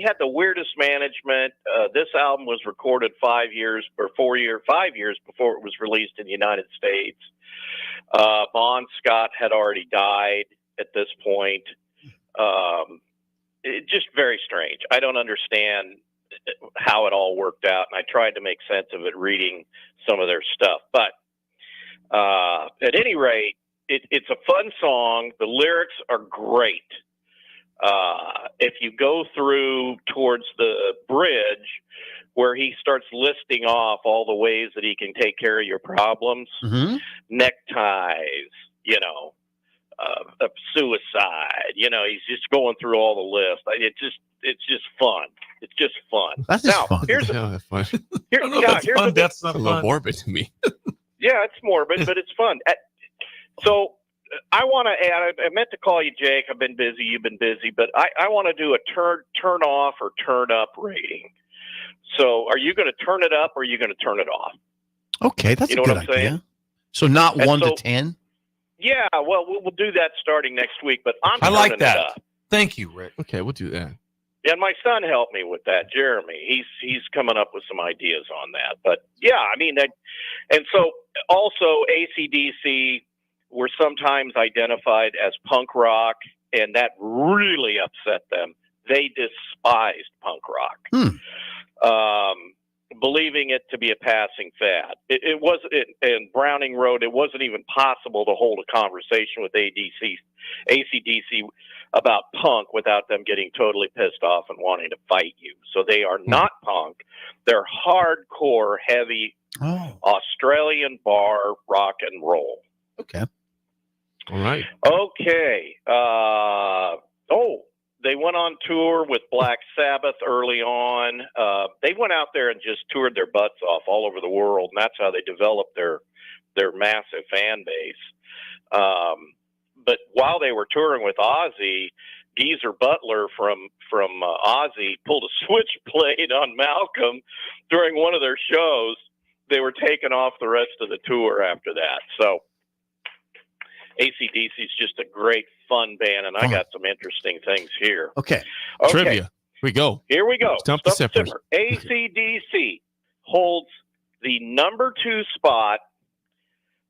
had the weirdest management. This album was recorded 5 years before it was released in the United States. Bon Scott had already died at this point. Just very strange. I don't understand how it all worked out, and I tried to make sense of it reading some of their stuff. But at any rate, it's a fun song. The lyrics are great. If you go through towards the bridge where he starts listing off all the ways that he can take care of your problems, neckties, suicide, he's just going through all the list. It's just fun. It's just fun. That's just fun. That's fun. That's a little morbid to me. Yeah, it's morbid, but it's fun. So I want to add, I meant to call you, Jake. I've been busy. You've been busy. But I want to do a turn off or turn up rating. So are you going to turn it up or are you going to turn it off? Okay, that's a good idea. So not 1 to 10? Yeah, well, we'll do that starting next week. But I like that. Thank you, Rick. Okay, we'll do that. Yeah, my son helped me with that, Jeremy. He's coming up with some ideas on that. But yeah, I mean, and so also ACDC were sometimes identified as punk rock, and that really upset them. They despised punk rock, believing it to be a passing fad. It was, and Browning wrote, it wasn't even possible to hold a conversation with ACDC about punk without them getting totally pissed off and wanting to fight you. So they are not punk. They're hardcore, heavy Australian bar rock and roll. Okay. All right. Okay. They went on tour with Black Sabbath early on. They went out there and just toured their butts off all over the world, and that's how they developed their massive fan base. But while they were touring with Ozzy, Geezer Butler from Ozzy pulled a switchblade on Malcolm during one of their shows. They were taken off the rest of the tour after that. So AC/DC is just a great, fun band, and I got some interesting things here. Okay. Trivia. Here we go. Here we go. Stump the Sippers. AC/DC holds the number 2 spot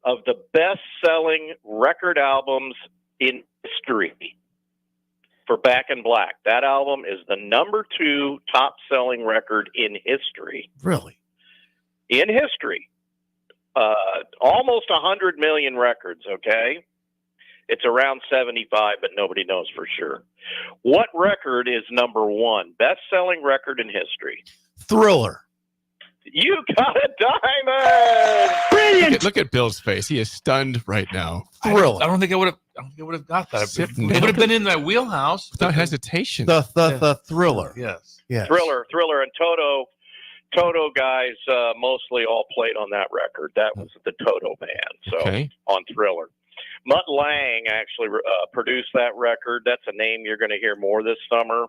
of the best-selling record albums in history for Back in Black. That album is the number 2 top-selling record in history. Really? In history. Almost 100 million records, okay? It's around 75, but nobody knows for sure. What record is number one? Best-selling record in history. Thriller. You got a diamond. Brilliant. Look at Bill's face. He is stunned right now. Thriller. I don't think I would have got that. It would have been in that wheelhouse without hesitation. The Thriller. Yes. Thriller, and Toto guys mostly all played on that record. That was the Toto band. So on Thriller. Mutt Lange actually produced that record. That's a name you're going to hear more this summer.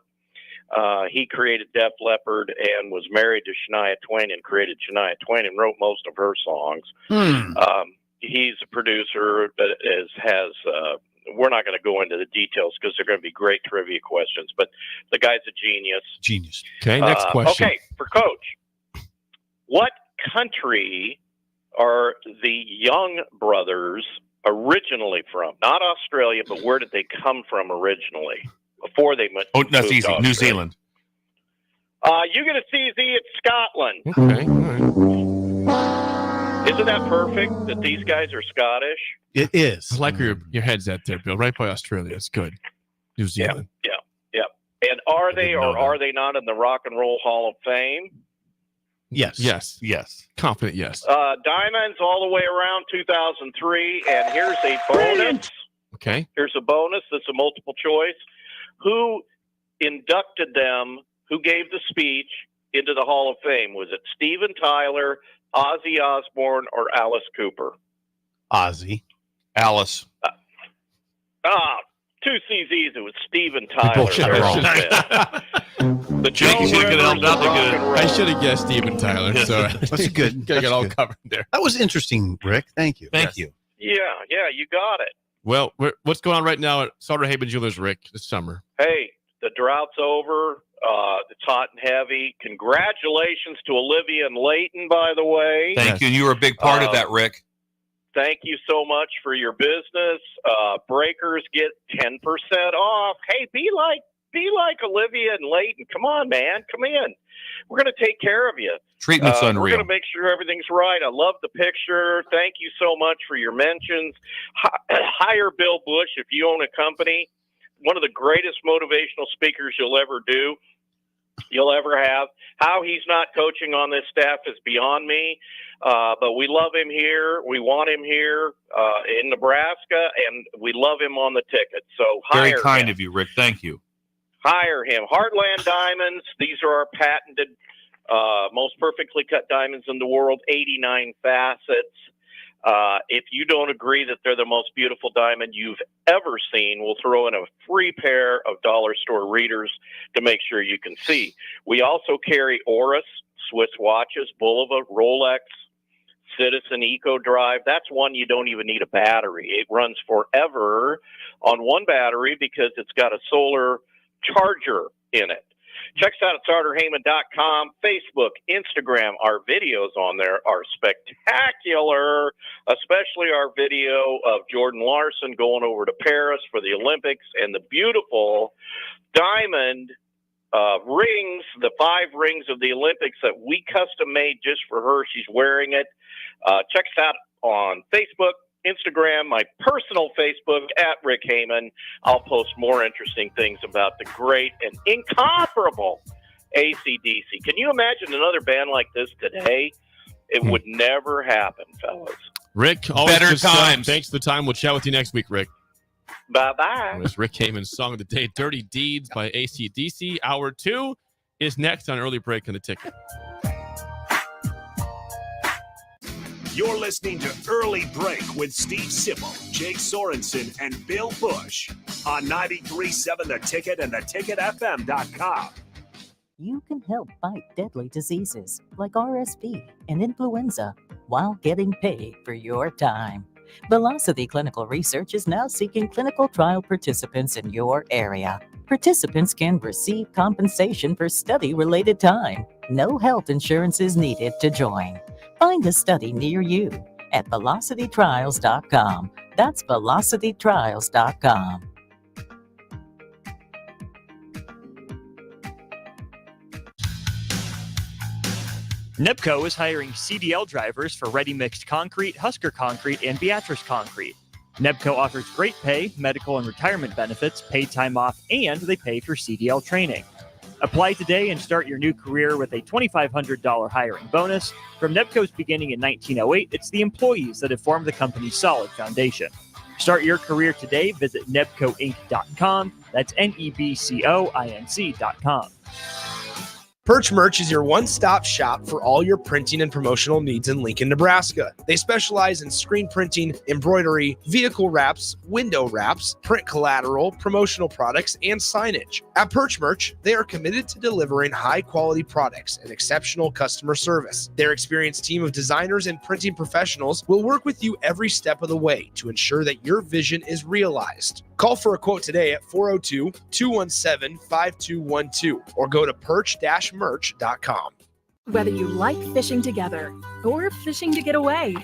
He created Def Leppard and was married to Shania Twain and created Shania Twain and wrote most of her songs. He's a producer that has we're not going to go into the details because they're going to be great trivia questions, but the guy's a genius. Genius. Okay, next question. Okay, for Coach. What country are the Young brothers originally from? Not Australia, but where did they come from originally? Before they moved. Oh, that's easy. New Zealand. You get a CZ. It's Scotland. Okay. All right. Isn't that perfect that these guys are Scottish? It is. I like where your head's at there, Bill. Right by Australia. It's good. New Zealand. Yeah. And are they or are they not in the Rock and Roll Hall of Fame? Yes. Confident, yes. Diamonds all the way around 2003. And here's a bonus. Okay. Here's a bonus. That's a multiple choice. Who inducted them? Who gave the speech into the Hall of Fame? Was it Steven Tyler, Ozzy Osbourne, or Alice Cooper? Ozzy. Alice. Two CZs. It was Steven Tyler. The Jakey should have helped out the good. I should have guessed Steven Tyler. So That's good. Got it all covered there. That was interesting, Rick. Thank you. Thank you. Yeah, you got it. Well, what's going on right now at Sauter Haven Jewelers, Rick, this summer? Hey, the drought's over. It's hot and heavy. Congratulations to Olivia and Leighton, by the way. Thank you. And you were a big part of that, Rick. Thank you so much for your business. Breakers get 10% off. Hey, be like Olivia and Leighton. Come on, man. Come in. We're going to take care of you. Treatment's unreal. We're going to make sure everything's right. I love the picture. Thank you so much for your mentions. Hire Bill Busch if you own a company. One of the greatest motivational speakers you'll ever have. How he's not coaching on this staff is beyond me. But we love him here. We want him here in Nebraska, and we love him on the ticket. So hire Very kind him. of you, Rick. Thank you. Hire him. Heartland Diamonds. These are our patented, most perfectly cut diamonds in the world, 89 facets. If you don't agree that they're the most beautiful diamond you've ever seen, we'll throw in a free pair of dollar store readers to make sure you can see. We also carry Oris, Swiss watches, Bulova, Rolex, Citizen Eco Drive. That's one you don't even need a battery. It runs forever on one battery because it's got a solar charger in it. Check us out at SauterHeyman.com, Facebook, Instagram. Our videos on there are spectacular, especially our video of Jordan Larson going over to Paris for the Olympics and the beautiful diamond rings, the 5 rings of the Olympics that we custom made just for her. She's wearing it. Check us out on Facebook, Instagram, my personal Facebook at Rick Heyman. I'll post more interesting things about the great and incomparable ACDC. Can you imagine another band like this today? It would never happen, fellas. Rick, always Better good stuff. times. Thanks for the time. We'll chat with you next week, Rick. Bye-bye. It was Rick Heyman's song of the day, Dirty Deeds by ACDC. Hour 2 is next on Early Break on the Ticket. You're listening to Early Break with Steve Sipple, Jake Sorensen, and Bill Busch on 93.7 The Ticket and theticketfm.com. You can help fight deadly diseases like RSV and influenza while getting paid for your time. Velocity Clinical Research is now seeking clinical trial participants in your area. Participants can receive compensation for study-related time. No health insurance is needed to join. Find a study near you at velocitytrials.com. That's velocitytrials.com. NIPCO is hiring CDL drivers for ready-mixed concrete, Husker concrete, and Beatrice concrete. Nebco offers great pay, medical and retirement benefits, paid time off, and they pay for CDL training. Apply today and start your new career with a $2,500 hiring bonus. From Nebco's beginning in 1908, it's the employees that have formed the company's solid foundation. Start your career today. Visit nebcoinc.com. That's NEBCOINC.com. Perch Merch is your one-stop shop for all your printing and promotional needs in Lincoln, Nebraska. They specialize in screen printing, embroidery, vehicle wraps, window wraps, print collateral, promotional products, and signage. At Perch Merch, they are committed to delivering high-quality products and exceptional customer service. Their experienced team of designers and printing professionals will work with you every step of the way to ensure that your vision is realized. Call for a quote today at 402-217-5212 or go to perch-merch.com. Whether you like fishing together or fishing to get away,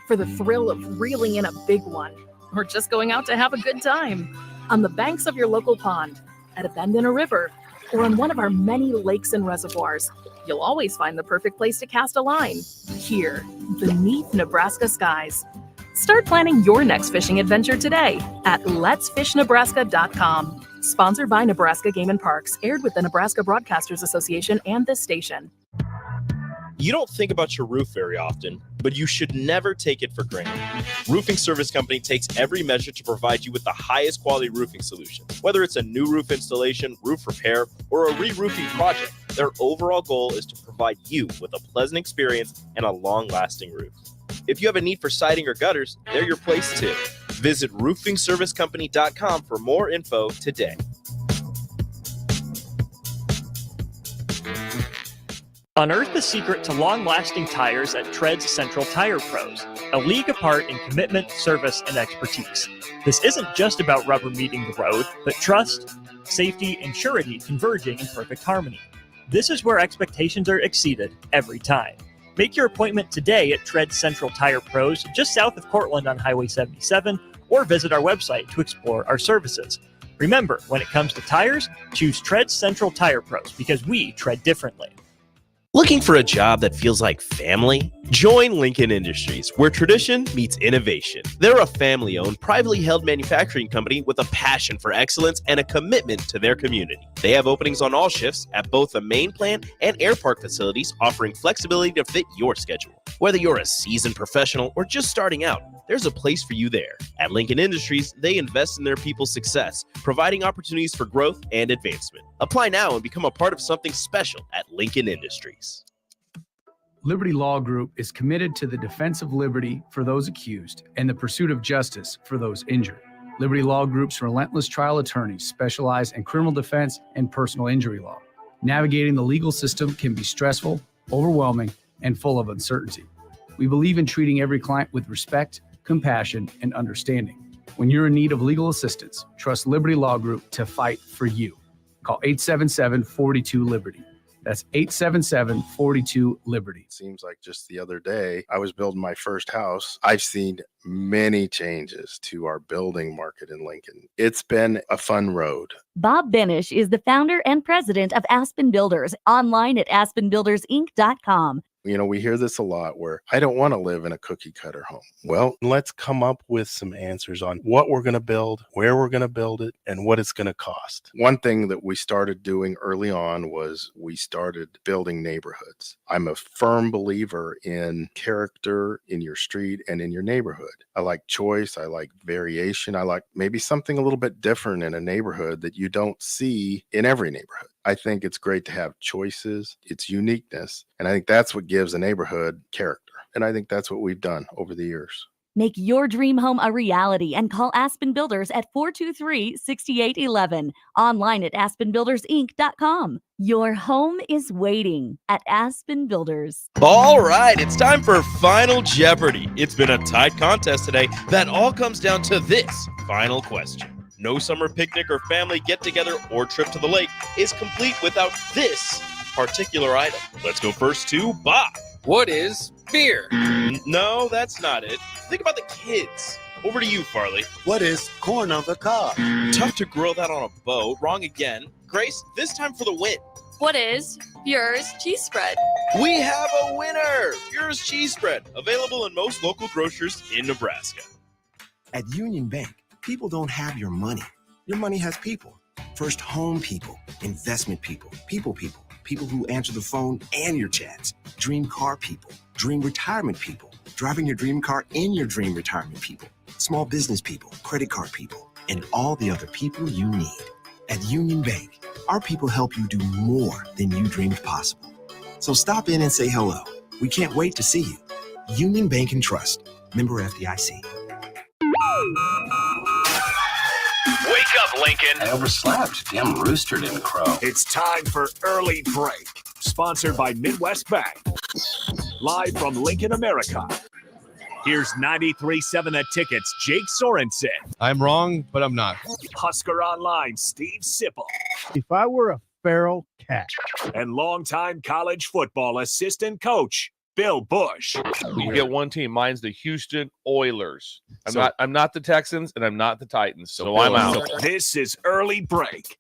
for the thrill of reeling in a big one, or just going out to have a good time, on the banks of your local pond, at a bend in a river, or on one of our many lakes and reservoirs, you'll always find the perfect place to cast a line, here, beneath Nebraska skies. Start planning your next fishing adventure today at letsfishnebraska.com. Sponsored by Nebraska Game and Parks, aired with the Nebraska Broadcasters Association and this station. You don't think about your roof very often, but you should never take it for granted. Roofing Service Company takes every measure to provide you with the highest quality roofing solution. Whether it's a new roof installation, roof repair, or a re-roofing project, their overall goal is to provide you with a pleasant experience and a long-lasting roof. If you have a need for siding or gutters, they're your place too. Visit roofingservicecompany.com for more info today. Unearth the secret to long-lasting tires at Tread's Central Tire Pros, a league apart in commitment, service, and expertise. This isn't just about rubber meeting the road, but trust, safety, and surety converging in perfect harmony. This is where expectations are exceeded every time. Make your appointment today at Tread Central Tire Pros, just south of Cortland on Highway 77, or visit our website to explore our services. Remember, when it comes to tires, choose Tread Central Tire Pros because we tread differently. Looking for a job that feels like family? Join Lincoln Industries, where tradition meets innovation. They're a family-owned, privately held manufacturing company with a passion for excellence and a commitment to their community. They have openings on all shifts at both the main plant and air park facilities, offering flexibility to fit your schedule. Whether you're a seasoned professional or just starting out, there's a place for you there. At Lincoln Industries, they invest in their people's success, providing opportunities for growth and advancement. Apply now and become a part of something special at Lincoln Industries. Liberty Law Group is committed to the defense of liberty for those accused and the pursuit of justice for those injured. Liberty Law Group's relentless trial attorneys specialize in criminal defense and personal injury law. Navigating the legal system can be stressful, overwhelming, and full of uncertainty. We believe in treating every client with respect, compassion, and understanding. When you're in need of legal assistance, trust Liberty Law Group to fight for you. Call 877-42-LIBERTY. That's 877-42-LIBERTY. Seems like just the other day, I was building my first house. I've seen many changes to our building market in Lincoln. It's been a fun road. Bob Benish is the founder and president of Aspen Builders, online at aspenbuildersinc.com. You know, we hear this a lot where I don't want to live in a cookie cutter home. Well, let's come up with some answers on what we're going to build, where we're going to build it, and what it's going to cost. One thing that we started doing early on was we started building neighborhoods. I'm a firm believer in character in your street and in your neighborhood. I like choice. I like variation. I like maybe something a little bit different in a neighborhood that you don't see in every neighborhood. I think it's great to have choices, its uniqueness, and I think that's what gives a neighborhood character. And I think that's what we've done over the years. Make your dream home a reality and call Aspen Builders at 423-6811. Online at aspenbuildersinc.com. Your home is waiting at Aspen Builders. All right, it's time for Final Jeopardy. It's been a tight contest today that all comes down to this final question. No summer picnic or family get-together or trip to the lake is complete without this particular item. Let's go first to Bob. What is beer? No, that's not it. Think about the kids. Over to you, Farley. What is corn on the cob? Tough to grill that on a bow. Wrong again. Grace, this time for the win. What is Bure's cheese spread? We have a winner! Bure's cheese spread, available in most local grocers in Nebraska. At Union Bank, people don't have your money. Your money has people. First home people, investment people, people who answer the phone and your chats, dream car people, dream retirement people, driving your dream car in your dream retirement people, small business people, credit card people, and all the other people you need. At Union Bank, our people help you do more than you dreamed possible. So stop in and say hello. We can't wait to see you. Union Bank and Trust. Member FDIC. Wake up, Lincoln. I overslept. Damn rooster didn't crow. It's time for Early Break, sponsored by Midwest Bank. Live from Lincoln, America. Here's 93.7 The Ticket's Jake Sorensen. I'm wrong, but I'm not. Husker Online, Steve Sipple. If I were a feral cat. And longtime college football assistant coach, Bill Busch. You get one team. Mine's the Houston Oilers. I'm not the Texans and I'm not the Titans. So I'm out. This is Early Break.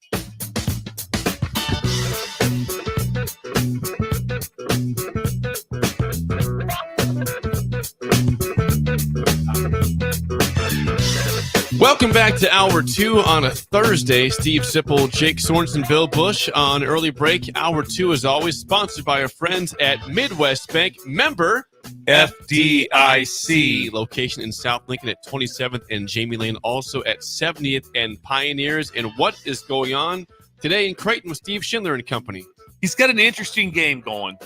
Welcome back to Hour 2 on a Thursday. Steve Sipple, Jake Sorensen, Bill Busch on Early Break. Hour 2, as always, sponsored by our friends at Midwest Bank. Member FDIC. Location in South Lincoln at 27th and Jamie Lane. Also at 70th and Pioneers. And what is going on today in Creighton with Steve Schindler and company? He's got an interesting game going.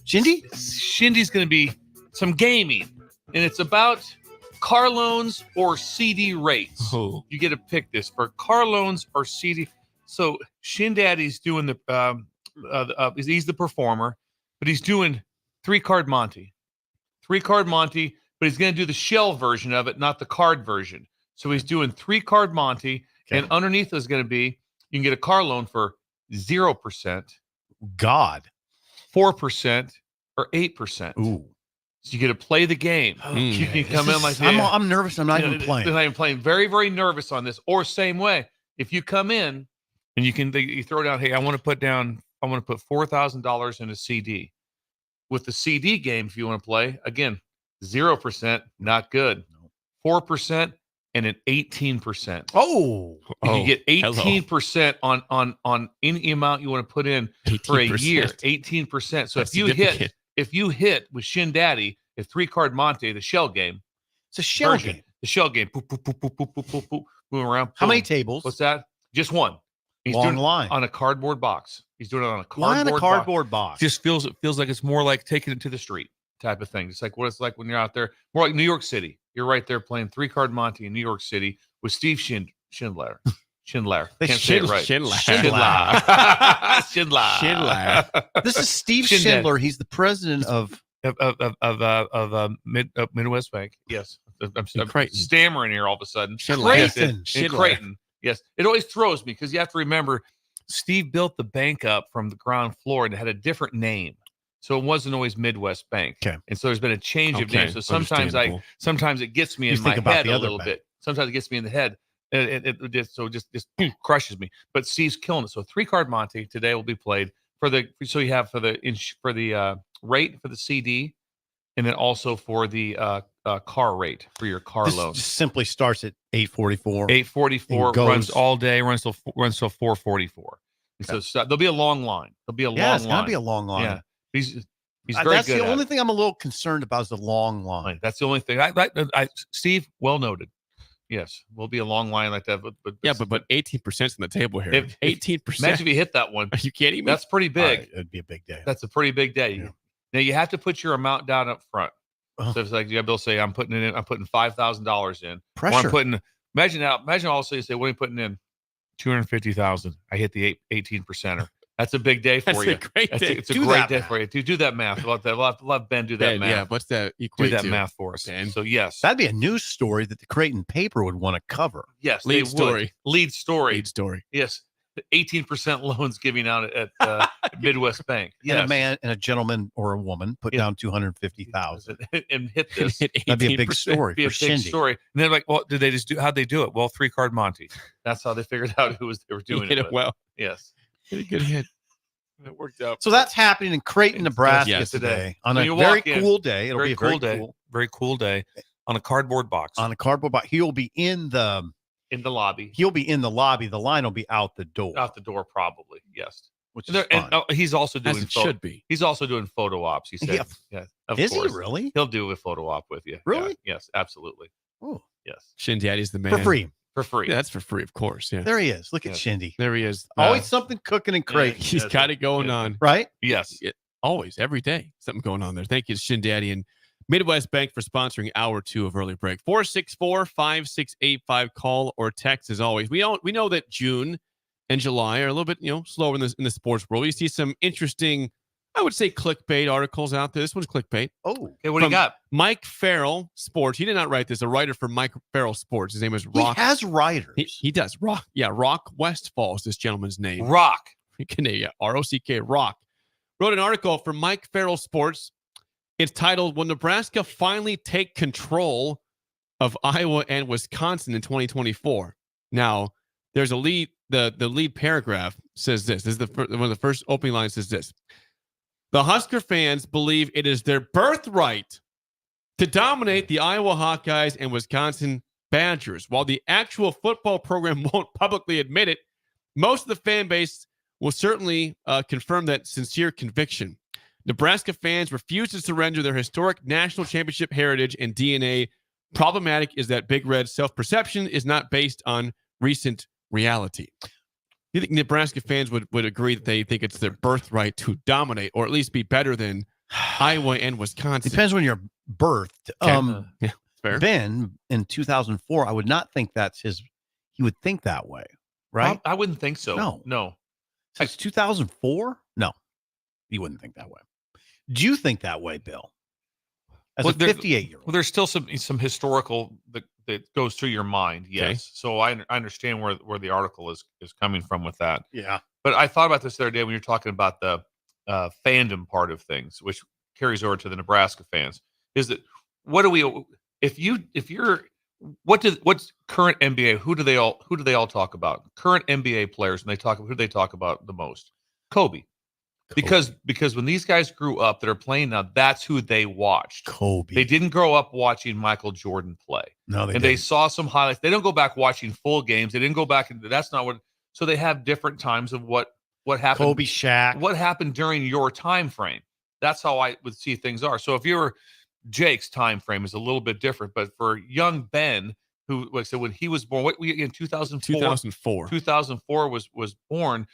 Shindy's going to be some gaming. And it's about car loans or CD rates. Oh. You get to pick this for car loans or CD. So Shindaddy's doing he's the performer, but he's doing 3-card Monty. 3-card Monty, but he's going to do the shell version of it, not the card version. So he's doing 3-card Monty, and underneath is going to be, you can get a car loan for 0%. God. 4% or 8%. Ooh. So you get to play the game. Okay. You can come in like I'm nervous. I'm not even playing. I'm not even playing. Very, very nervous on this. Or same way, if you come in and you throw down, hey, I want to put $4,000 in a CD. With the CD game, if you want to play, again, 0%, not good. 4% and an 18%. Oh, you get 18% on any amount you want to put in for a year. 18%. So if you hit with Shin Daddy, a 3-card Monte, the shell game. It's a shell game. The shell game. Boop, boop, boop, boop, boop, boop, boop, boop, moving around. Boom. How many tables? What's that? Just one. He's Long doing it line. on a cardboard box. He's doing it on a Why cardboard on a cardboard box? Just feels like it's more like taking it to the street type of thing. It's like what it's like when you're out there. More like New York City. You're right there playing 3-card Monte in New York City with Steve Schindler. Can't say it right. Schindler. This is Steve Schindler. He's the president of Midwest Bank. Yes. I'm Creighton. stammering here all of a sudden. Creighton. In Creighton. Yes. It always throws me because you have to remember Steve built the bank up from the ground floor and it had a different name. So it wasn't always Midwest Bank. Okay. And so there's been a change of name. So sometimes it gets me in my head a little bit. Sometimes it gets me in the head. It just crushes me. But Steve's killing it. So 3-card Monte today will be played for the rate for the CD, and then also for the car rate for your car loan. Just simply starts at 8:44. 8:44 runs all day, runs till 4:44. Okay. So there'll be a long line. It's gonna be a long line. Yeah, he's very that's good. The only thing I'm a little concerned about is the long line. That's the only thing. Steve, well noted. Yes, will be a long line like that. But 18% on the table here. 18%. Imagine if you hit that one. Are you kidding me? That's pretty big. It'd be a big day. That's a pretty big day. Yeah. Now you have to put your amount down up front. So it's like Bill say, I'm putting $5,000 in. Pressure. Or imagine all of a sudden you say, what are you putting in? $250,000. I hit the 18%er. That's a big day for you. That's a great day. It's a great day for you. Do that math. We'll have Ben do that math. Yeah, what's that equate Do that to? math for us. Ben? So yes. That'd be a news story that the Creighton paper would want to cover. Yes. Lead story. Lead story. Lead story. Yes. 18% loans giving out at Midwest Bank. Yes. And a man and a gentleman or a woman put down $250,000 and hit this. That'd be a big story be for a big Shindy. story. And they're like, well, how'd they do it? Well, 3-card Monte. That's how they figured out they were doing hit it. it well. Yes. Hit a good hit. It worked out. So that's happening in Creighton, Nebraska today on a very cool day. It'll be a very cool day. On a cardboard box. On a cardboard box. He'll be in the lobby. He'll be in the lobby. The line will be out the door. Out the door, probably. Yes. Which is fun. And he's also doing should be. He's also doing photo ops. He said, Yeah. Of Is course. he really? He'll do a photo op with you. Really? Yeah. Yes, absolutely. Oh, yes. Shin Daddy's the man. For free. For free. Yeah, that's for free, of course. Yeah. There he is. Look at Shindy. There he is. Always something cooking and crazy. He's got it going on. Right? Yes. Always, every day, something going on there. Thank you to Shin Daddy and Midwest Bank for sponsoring hour 2 of Early Break. 464-5685. Call or text as always. We know that June and July are a little bit, slower in the sports world. You see some interesting, I would say, clickbait articles out there. This one's clickbait. Oh, okay. What do you got? Mike Farrell Sports. He did not write this. A writer for Mike Farrell Sports. His name is Rock. He has writers. He does. Rock. Yeah, Rock Westfall is this gentleman's name. Rock. Yeah, R-O-C-K. Rock. Wrote an article for Mike Farrell Sports. It's titled, "Will Nebraska Finally Take Control of Iowa and Wisconsin in 2024?" Now, there's a lead. The lead paragraph says this. This is one of the first opening lines says this. The Husker fans believe it is their birthright to dominate the Iowa Hawkeyes and Wisconsin Badgers. While the actual football program won't publicly admit it, most of the fan base will certainly confirm that sincere conviction. Nebraska fans refuse to surrender their historic national championship heritage and DNA. Problematic is that Big Red's self-perception is not based on recent reality. You think Nebraska fans would agree that they think it's their birthright to dominate or at least be better than Iowa and Wisconsin? Depends when you're birthed. Yeah, fair. Ben, in 2004, I would not think that's his. He would think that way, right? I wouldn't think so. No. Since 2004? No, you wouldn't think that way. Do you think that way, Bill? As a 58-year-old? Well, there's still some historical that goes through your mind. Yes. Okay. So I understand where the article is coming from with that. Yeah. But I thought about this the other day when you're talking about the fandom part of things, which carries over to the Nebraska fans. Is that what's current NBA? Who do they all talk about? Current NBA players, and who do they talk about the most? Kobe. Because when these guys grew up that are playing now, that's who they watched. Kobe. They didn't grow up watching Michael Jordan play. No, they didn't. They saw some highlights. They don't go back watching full games. They didn't go back and that's not what. So they have different times of what happened. Kobe, Shaq. What happened during your time frame. That's how I would see things are. So if you're Jake's time frame is a little bit different, but for young Ben, who like I said when he was born, in 2004 was born.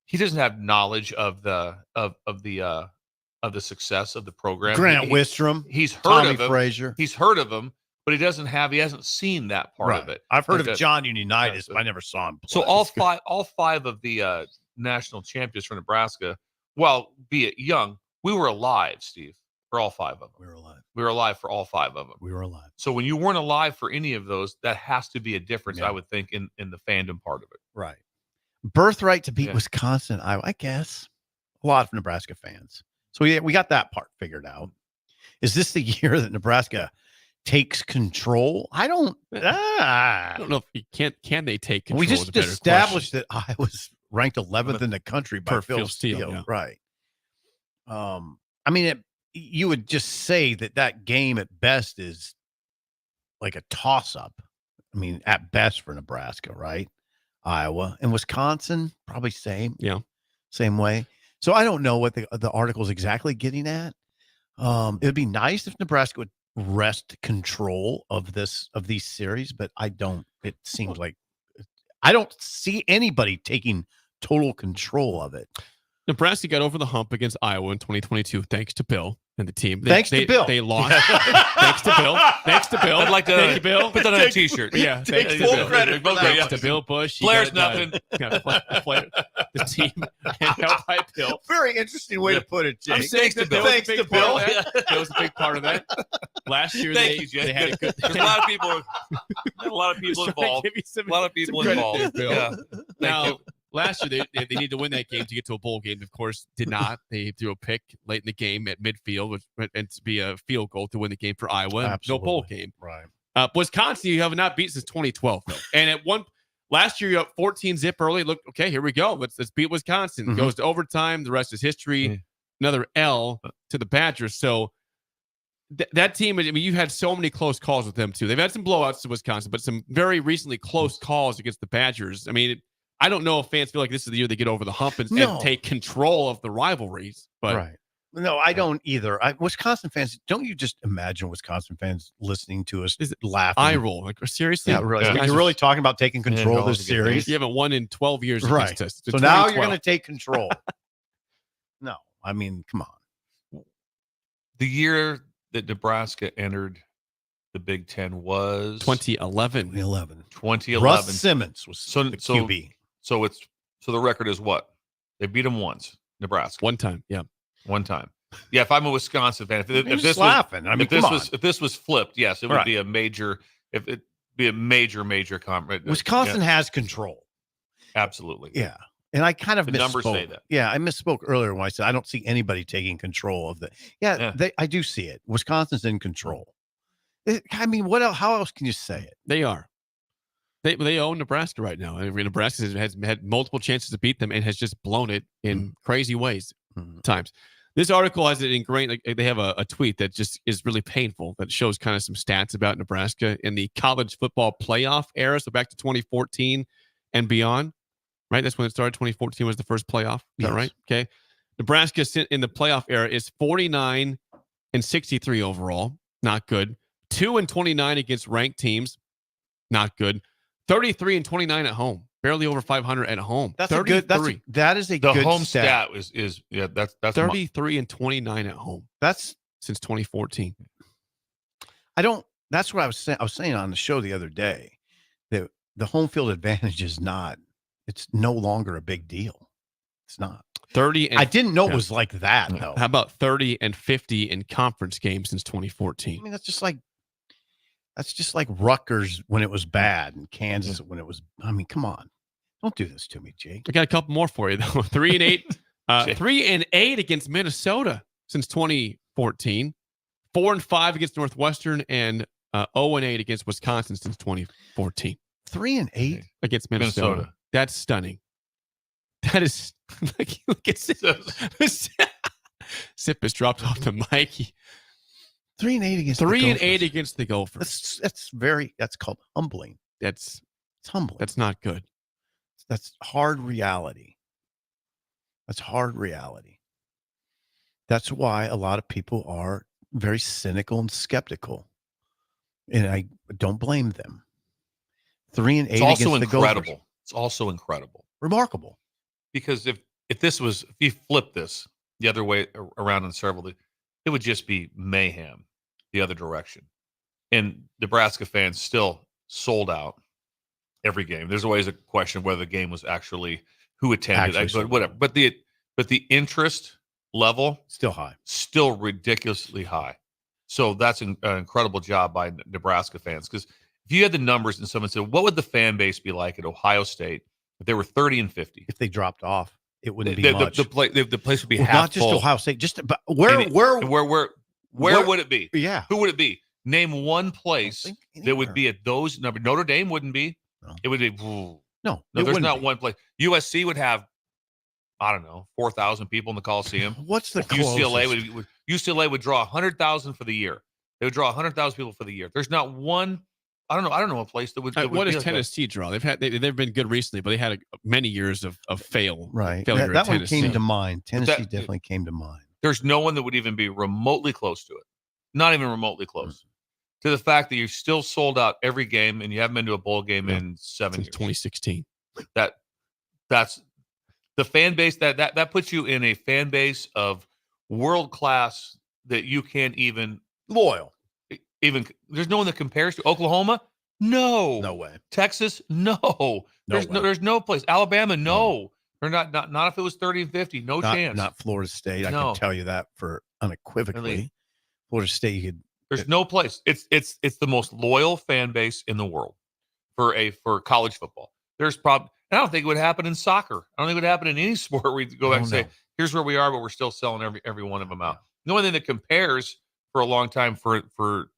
He doesn't have knowledge of the success of the program. Grant Wistrom, he's heard Tommy of him. Frazier. He's heard of him, but he hasn't seen that part of it. I've heard of John Unitas, but I never saw him play. So all five of the national champions for Nebraska, well, be it young, we were alive, Steve, for all 5 of them. We were alive. We were alive for all 5 of them. We were alive. So when you weren't alive for any of those, that has to be a difference, I would think, in the fandom part of it. Right. Birthright to beat Wisconsin, I guess. A lot of Nebraska fans. So we got that part figured out. Is this the year that Nebraska takes control? I don't know if you can they take control. We just established that I was ranked 11th in the country by Phil Steele. Yeah. Right. I mean, you would just say that game at best is like a toss-up. I mean, at best for Nebraska, right? Iowa and Wisconsin, probably same. Yeah. Same way. So I don't know what the article is exactly getting at. It would be nice if Nebraska would wrest control of these series, but I don't. It seems like I don't see anybody taking total control of it. Nebraska got over the hump against Iowa in 2022, thanks to Bill and the team. Thanks to Bill. They lost. Thanks to Bill. Thanks to Bill. I'd like to Thank you, Bill. put that on a T-shirt. Yeah, thanks to full Bill. credit for that. Thanks to Bill Busch. Blair's nothing. The team helped by Bill. Very interesting way to put it, Jake. Thanks to Bill. Thanks to Bill. That was a big part of that. Last year, they had a good. There's a lot of people. A lot of people involved. A lot of people involved. Yeah. Now. Last year, they need to win that game to get to a bowl game. Of course, did not. They threw a pick late in the game at midfield, and to be a field goal to win the game for Iowa. Absolutely. No bowl game. Right. Wisconsin, you have not beat since 2012. Though. And last year, you up 14-zip early. Look, okay, here we go. Let's beat Wisconsin. Mm-hmm. Goes to overtime. The rest is history. Another L to the Badgers. So that team, I mean, you've had so many close calls with them too. They've had some blowouts to Wisconsin, but some very recently close calls against the Badgers. I mean, I don't know if fans feel like this is the year they get over the hump and take control of the rivalries. But right. No, I don't either. Wisconsin fans, don't you just imagine Wisconsin fans listening to us laughing? Eye roll. Like, seriously? Yeah, really. You're really talking about taking control of this series? You haven't won in 12 years right. against us. So now you're going to take control. No, I mean, come on. The year that Nebraska entered the Big Ten was 2011. 2011. Russ Simmons was the QB. So the record is what? They beat them once, Nebraska. One time, yeah. One time. Yeah, if I'm a Wisconsin fan, if this laughing. I mean, if this was flipped, yes, it would be a major conference. Wisconsin has control. Absolutely. Yeah. And I kind of the numbers say that. Yeah, I misspoke earlier when I said I don't see anybody taking control of the. I do see it. Wisconsin's in control. I mean, what else? How else can you say it? They are. They own Nebraska right now. I mean, Nebraska has had multiple chances to beat them and has just blown it in crazy ways times. This article has it ingrained. Like, they have a tweet that just is really painful that shows kind of some stats about Nebraska in the college football playoff era. So back to 2014 and beyond. Right, that's when it started. 2014 was the first playoff. Is that right? Okay. Nebraska in the playoff era is 49-63 overall. Not good. 2-29 against ranked teams. Not good. 33-29 at home. Barely over 500 at home. That's a good. That is a the good home stat. is that's 33-29 at home. That's since 2014. That's what I was saying. I was saying on the show the other day that the home field advantage is not. It's no longer a big deal. It's not. 30. I didn't know it was like that though. How about 30-50 in conference games since 2014? I mean, that's just like Rutgers when it was bad and Kansas when it was. I mean, come on, don't do this to me, Jake. I got a couple more for you though. 3-8, 3-8 against Minnesota since 2014. 4-5 against Northwestern and 0-8 against Wisconsin since 2014. 3-8 against Minnesota. That's stunning. That is like look at Sip has dropped off the mic. 3-8 against 3-8 against the Gophers. That's called humbling. It's humbling. That's not good. That's hard reality. That's hard reality. That's why a lot of people are very cynical and skeptical, and I don't blame them. 3-8 against the Gophers. It's also incredible. Remarkable. Because if you flip this the other way around in several, it would just be mayhem the other direction. And Nebraska fans still sold out every game. There's always a question whether the game was actually who attended, but whatever. But the interest level still high, still ridiculously high. So that's an incredible job by Nebraska fans. Because if you had the numbers and someone said, what would the fan base be like at Ohio State if they were 30-50? If they dropped off, it wouldn't be much. The place would be half not just full. Ohio State, just about where would it be? Yeah. Who would it be? Name one place that would be at those numbers. Notre Dame wouldn't be. No. It would be. No, there's not one place. USC would have, I don't know, 4,000 people in the Coliseum. What's the UCLA would draw 100,000 for the year. They would draw 100,000 people for the year. There's not one. I don't know a place that would. What does Tennessee draw? They've been good recently, but they had many years of failure. That one came to mind. Tennessee definitely came to mind. There's no one that would even be remotely close to it. Not even remotely close to the fact that you're still sold out every game and you haven't been to a bowl game in 7 years. 2016. That's the fan base that puts you in a fan base of world class that you can't even loyal. Even there's no one that compares to Oklahoma. No way. Texas, no. There's no place. Alabama, no. Or not if it was 30-50. No chance. Not Florida State. I can tell you that for unequivocally. Really? Florida State, there's no place. It's the most loyal fan base in the world for college football. There's probably. I don't think it would happen in soccer. I don't think it would happen in any sport where we go back and say, here's where we are, but we're still selling every one of them out. The only thing that compares for a long time for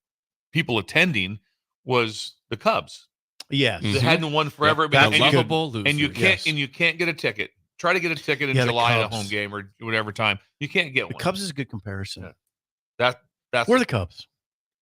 people attending was the Cubs. Yeah, they hadn't won forever. That's lovable loser. And you can't get a ticket. Try to get a ticket in July at a home game or whatever time. You can't get one. The Cubs is a good comparison. Yeah. We're the Cubs.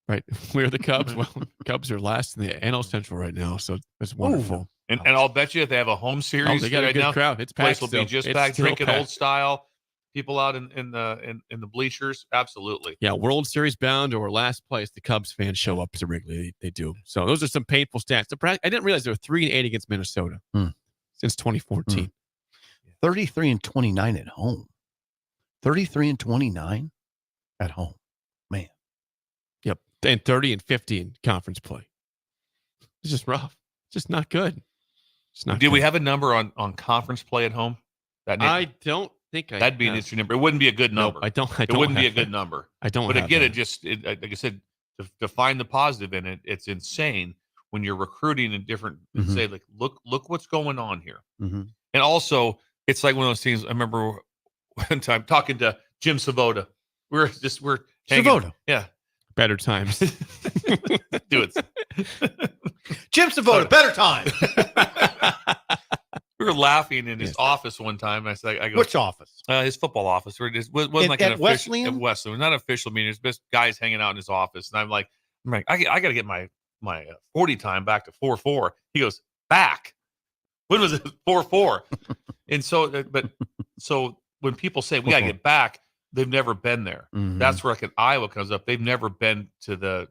Right. We're the Cubs. Well, Cubs are last in the NL Central right now, so it's wonderful. And I'll bet you if they have a home series, they got a right good now, crowd. It's place packed will still. be just It's packed, still drinking packed. old style. People out in the bleachers, absolutely. Yeah, World Series bound or last place, the Cubs fans show up to Wrigley. They do. So those are some painful stats. I didn't realize they were 3-8 against Minnesota since 2014. 33-29 at home. 33-29 at home. Man. Yep. And 30-50 in conference play. It's just rough. It's just not good. It's not Did we good. have a number on conference play at home? I don't think that'd be an interesting number. It wouldn't be a good number. I don't It wouldn't be a have good that. number. I don't. But have again, that. like I said, to find the positive in it, it's insane when you're recruiting in different. Say like, look what's going on here. Mm-hmm. And also, it's like one of those things. I remember one time talking to Jim Savoda. We're hanging. Savoda. Yeah. Better times. Do it. Jim Savoda, better time. We were laughing in his office one time. I said, "I go, which office? His football office. It wasn't like an at official Wesleyan? at Wesleyan. It was not an official meeting. It was just guys hanging out in his office. And I'm like, I got to get my 40 time back to 4.4. He goes, back. When was it? 4.4. And so when people say we got to get back, they've never been there. Mhm. That's where like Iowa comes up. They've never been to the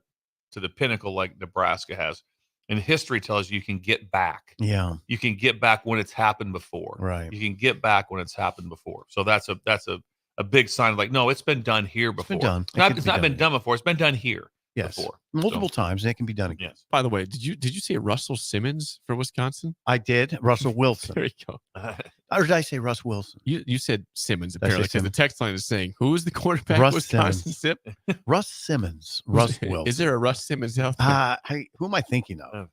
pinnacle like Nebraska has. And history tells you can get back. Yeah. You can get back when it's happened before. Right. You can get back when it's happened before. So that's a big sign of like, no, it's been done here before. been done. It's not been done before. It's been done here before. Multiple times. And it can be done again. Yes. By the way, did you say Russell Simmons for Wisconsin? I did. Russell Wilson. There you go. Or did I say Russ Wilson? You said Simmons Did I say apparently because the Simmons? text line is saying who is the quarterback? Russ Wisconsin Simmons. Sip? Russ Simmons. Russ Wilson. Is there a Russ Simmons out there? Who am I thinking of?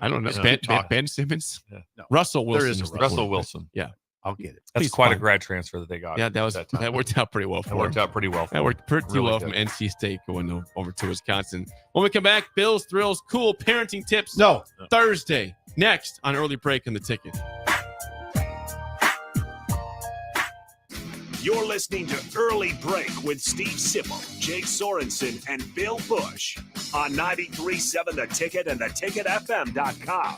I don't know. No, Ben Simmons? Yeah. No. Russell Wilson. There is a is the Russell quarterback. Wilson. Yeah. I'll get it. That's Please quite a fine. grad transfer that they got. Yeah, that worked out pretty well for That worked him. out pretty well for That worked pretty Really well good. from NC State going over to Wisconsin. When we come back, Bills, Thrills, cool parenting tips. No. Thursday. Next on Early Break in the Ticket. You're listening to Early Break with Steve Sipple, Jake Sorensen, and Bill Busch on 93.7 The Ticket and theticketfm.com.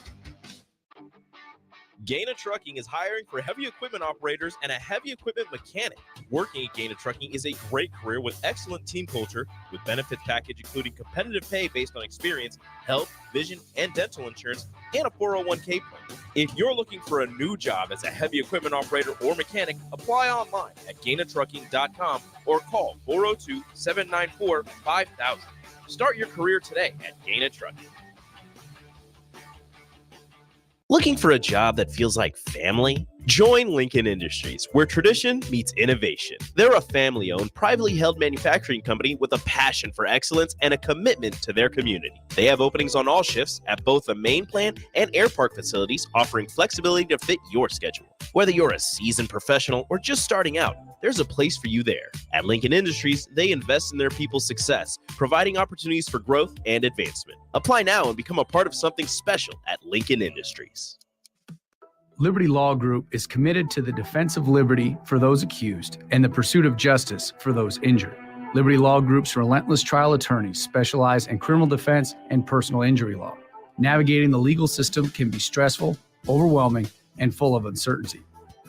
Gaina Trucking is hiring for heavy equipment operators and a heavy equipment mechanic. Working at Gaina Trucking is a great career with excellent team culture, with benefit package including competitive pay based on experience, health, vision, and dental insurance, and a 401k plan. If you're looking for a new job as a heavy equipment operator or mechanic, apply online at GainaTrucking.com or call 402-794-5000. Start your career today at Gaina Trucking. Looking for a job that feels like family? Join Lincoln Industries, where tradition meets innovation. They're a family-owned, privately held manufacturing company with a passion for excellence and a commitment to their community. They have openings on all shifts at both the main plant and air park facilities, offering flexibility to fit your schedule. Whether you're a seasoned professional or just starting out, there's a place for you there. At Lincoln Industries, they invest in their people's success, providing opportunities for growth and advancement. Apply now and become a part of something special at Lincoln Industries. Liberty Law Group is committed to the defense of liberty for those accused and the pursuit of justice for those injured. Liberty Law Group's relentless trial attorneys specialize in criminal defense and personal injury law. Navigating the legal system can be stressful, overwhelming, and full of uncertainty.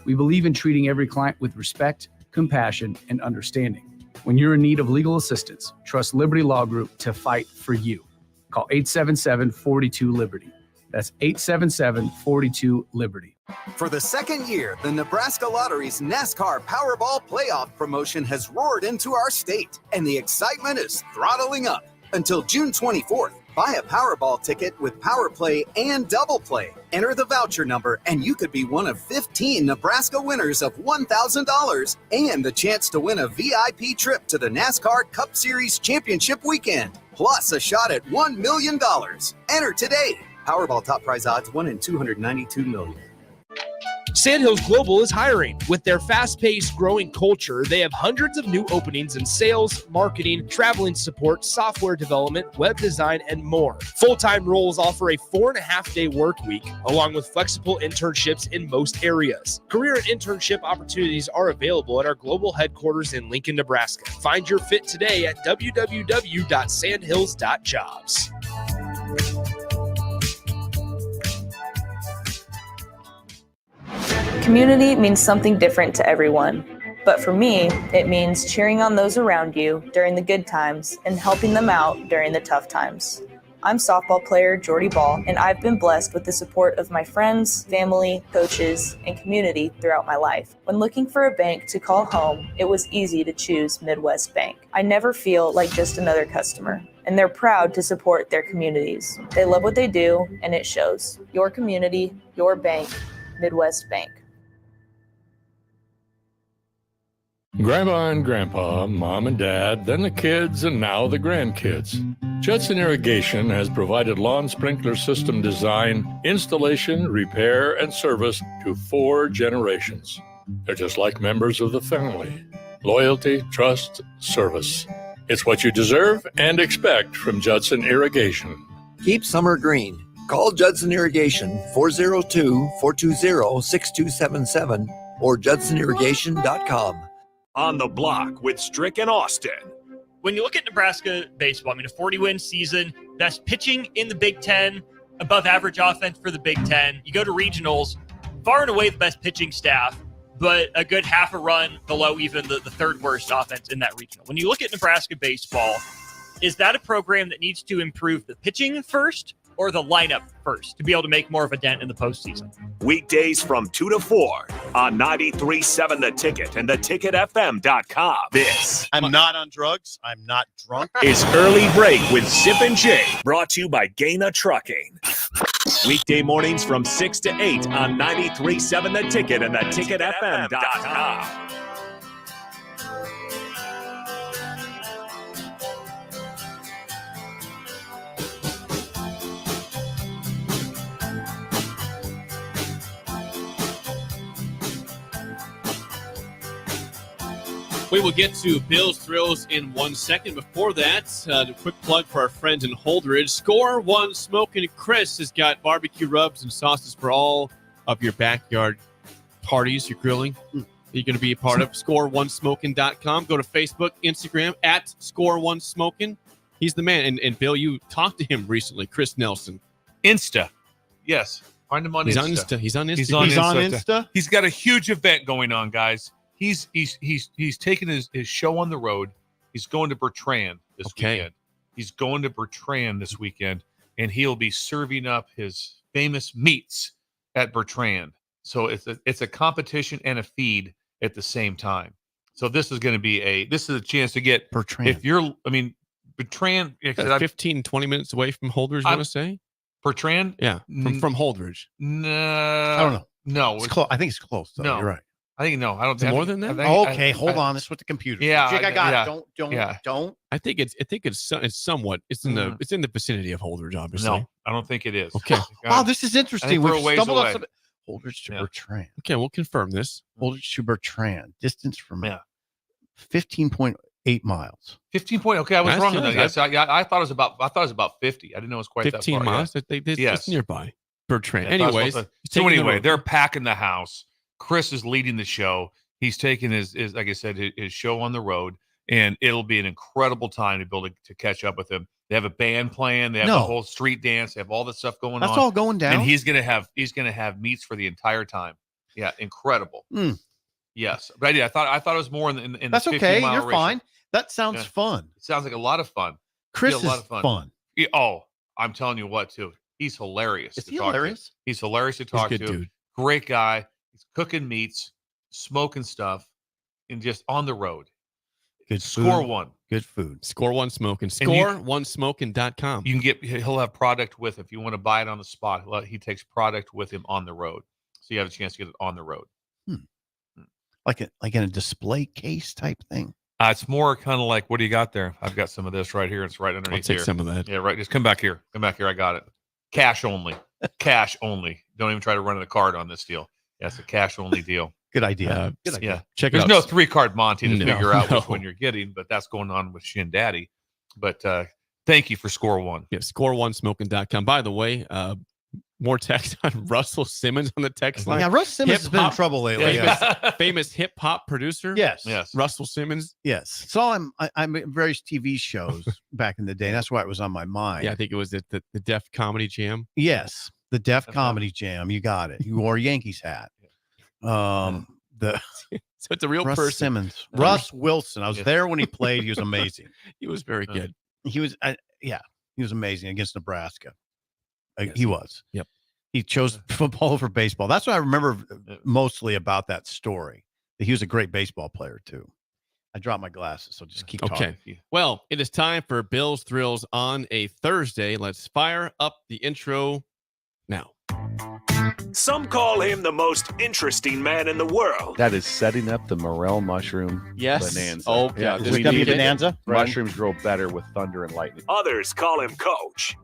We believe in treating every client with respect, compassion, and understanding. When you're in need of legal assistance, trust Liberty Law Group to fight for you. Call 877-42-LIBERTY. That's 877-42-LIBERTY. For the second year, the Nebraska Lottery's NASCAR Powerball Playoff promotion has roared into our state, and the excitement is throttling up. Until June 24th, buy a Powerball ticket with Power Play and Double Play. Enter the voucher number, and you could be one of 15 Nebraska winners of $1,000 and the chance to win a VIP trip to the NASCAR Cup Series Championship weekend, plus a shot at $1 million. Enter today. Powerball top prize odds 1 in 292 million. Sandhills Global is hiring. With their fast-paced, growing culture, they have hundreds of new openings in sales, marketing, traveling support, software development, web design, and more. Full-time roles offer a 4.5-day work week, along with flexible internships in most areas. Career and internship opportunities are available at our global headquarters in Lincoln, Nebraska. Find your fit today at www.sandhills.jobs. Community means something different to everyone. But for me, it means cheering on those around you during the good times and helping them out during the tough times. I'm softball player Jordy Ball, and I've been blessed with the support of my friends, family, coaches, and community throughout my life. When looking for a bank to call home, it was easy to choose Midwest Bank. I never feel like just another customer, and they're proud to support their communities. They love what they do, and it shows. Your community, your bank, Midwest Bank. Grandma and Grandpa, Mom and Dad, then the kids, and now the grandkids. Judson Irrigation has provided lawn sprinkler system design, installation, repair, and service to 4 generations. They're just like members of the family. Loyalty, trust, service. It's what you deserve and expect from Judson Irrigation. Keep summer green. Call Judson Irrigation 402-420-6277 or judsonirrigation.com. On the Block with Strick and Austin. When you look at Nebraska baseball, a 40-win season, best pitching in the Big Ten, above average offense for the Big Ten. You go to regionals, far and away the best pitching staff, but a good half a run below even the third worst offense in that regional. When you look at Nebraska baseball, is that a program that needs to improve the pitching first or the lineup first to be able to make more of a dent in the postseason? Weekdays from 2 to 4 on 93.7 The Ticket and theticketfm.com. This I'm not on drugs. I'm not drunk. is Early Break with Zip and Jay, brought to you by Gaina Trucking. Weekday mornings from 6 to 8 on 93.7 The Ticket and theticketfm.com. We will get to Bill's Thrills in 1 second. Before that, a quick plug for our friends in Holdridge. Score One Smoking Chris has got barbecue rubs and sauces for all of your backyard parties, your grilling. You're going to be a part of ScoreOneSmoking.com. Go to Facebook, Instagram, at ScoreOneSmoking. He's the man. And Bill, you talked to him recently, Chris Nelson. Insta. Yes. Find him on Insta. He's on Insta. He's on Insta. He's got a huge event going on, guys. He's taking his show on the road. He's going to Bertrand this weekend. He's going to Bertrand this weekend, and he'll be serving up his famous meats at Bertrand. So it's a competition and a feed at the same time. So this is going to be a chance to get Bertrand. If you're, Bertrand, 15, 20 minutes away from Holdridge, you want to say? Bertrand? Yeah, from Holdridge. No, I don't know. No, it's close. I think it's close. Though. No, You're right. I think no. I don't. More than that. Hold on. That's what the computer. Yeah, Jake, I got yeah, it. Don't. I think it's somewhat. It's in the vicinity of Holdridge, obviously. No, I don't think it is. Okay. Wow, this is interesting. We're We've a ways stumbled away. on Holdridge to Bertrand. Okay, we'll confirm this. Holdridge to Bertrand. Distance from 15.8 miles. 15 point. Okay, I was That's wrong on good. that. Yes, I thought it was about 50. I didn't know it was quite 15 that far. miles. Yeah. It's nearby. Bertrand. Yeah, Anyways, so anyway, they're packing the house. Chris is leading the show. He's taking his like I said, his show on the road, and it'll be an incredible time to be able to catch up with him. They have a band playing. They have a whole street dance. They have all this stuff going on. That's all going down. And he's gonna have meats for the entire time. Yeah, incredible. Yes, but I thought it was more in the That's 50 okay. mile You're ratio. fine. That sounds fun. It sounds like a lot of fun. Chris It'll be a lot is of fun. I'm telling you what, too. He's hilarious. Is to he talk hilarious? To. He's hilarious to talk He's a to. good dude. Great guy. He's cooking meats, smoking stuff, and just on the road. Good Score food. One. Good food. Score One Smoking. And you- ScoreOneSmoking.com. You can he'll have product with if you want to buy it on the spot. He takes product with him on the road, so you have a chance to get it on the road. Like in a display case type thing. It's more kind of like, what do you got there? I've got some of this right here. It's right underneath I'll take here. some of that. Yeah, right. Just come back here. Come back here. I got it. Cash only. Cash only. Don't even try to run the card on this deal. Yeah, it's a cash only deal. Good idea. Good idea. Yeah, check There's it no out. 3-card Monty to figure out which No. one you're getting, but that's going on with Shin Daddy. But thank you for Score One. Yeah, score1smoking.com. By the way, more text on Russell Simmons on the text line. Yeah, Russ Simmons has been in trouble lately. Famous hip hop producer. Yes. Russell Simmons. Yes. Saw him. I'm in various TV shows back in the day. That's why it was on my mind. Yeah, I think it was at the Def Comedy Jam. Yes, the Def Comedy Jam. You got it. You wore a Yankees hat. So it's a real Russ person. Simmons. Russ Wilson. I was there when he played. He was amazing. He was very good. He was, he was amazing against Nebraska. He was. Yep. He chose football over baseball. That's what I remember mostly about that story. That he was a great baseball player too. I dropped my glasses, so just keep talking. Okay. Well, it is time for Bill's Thrills on a Thursday. Let's fire up the intro now. Some call him the most interesting man in the world. That is setting up the morel mushroom Yes. bonanza. Oh, yeah. Is this gonna be bonanza? Mushrooms grow better with thunder and lightning. Others call him Coach.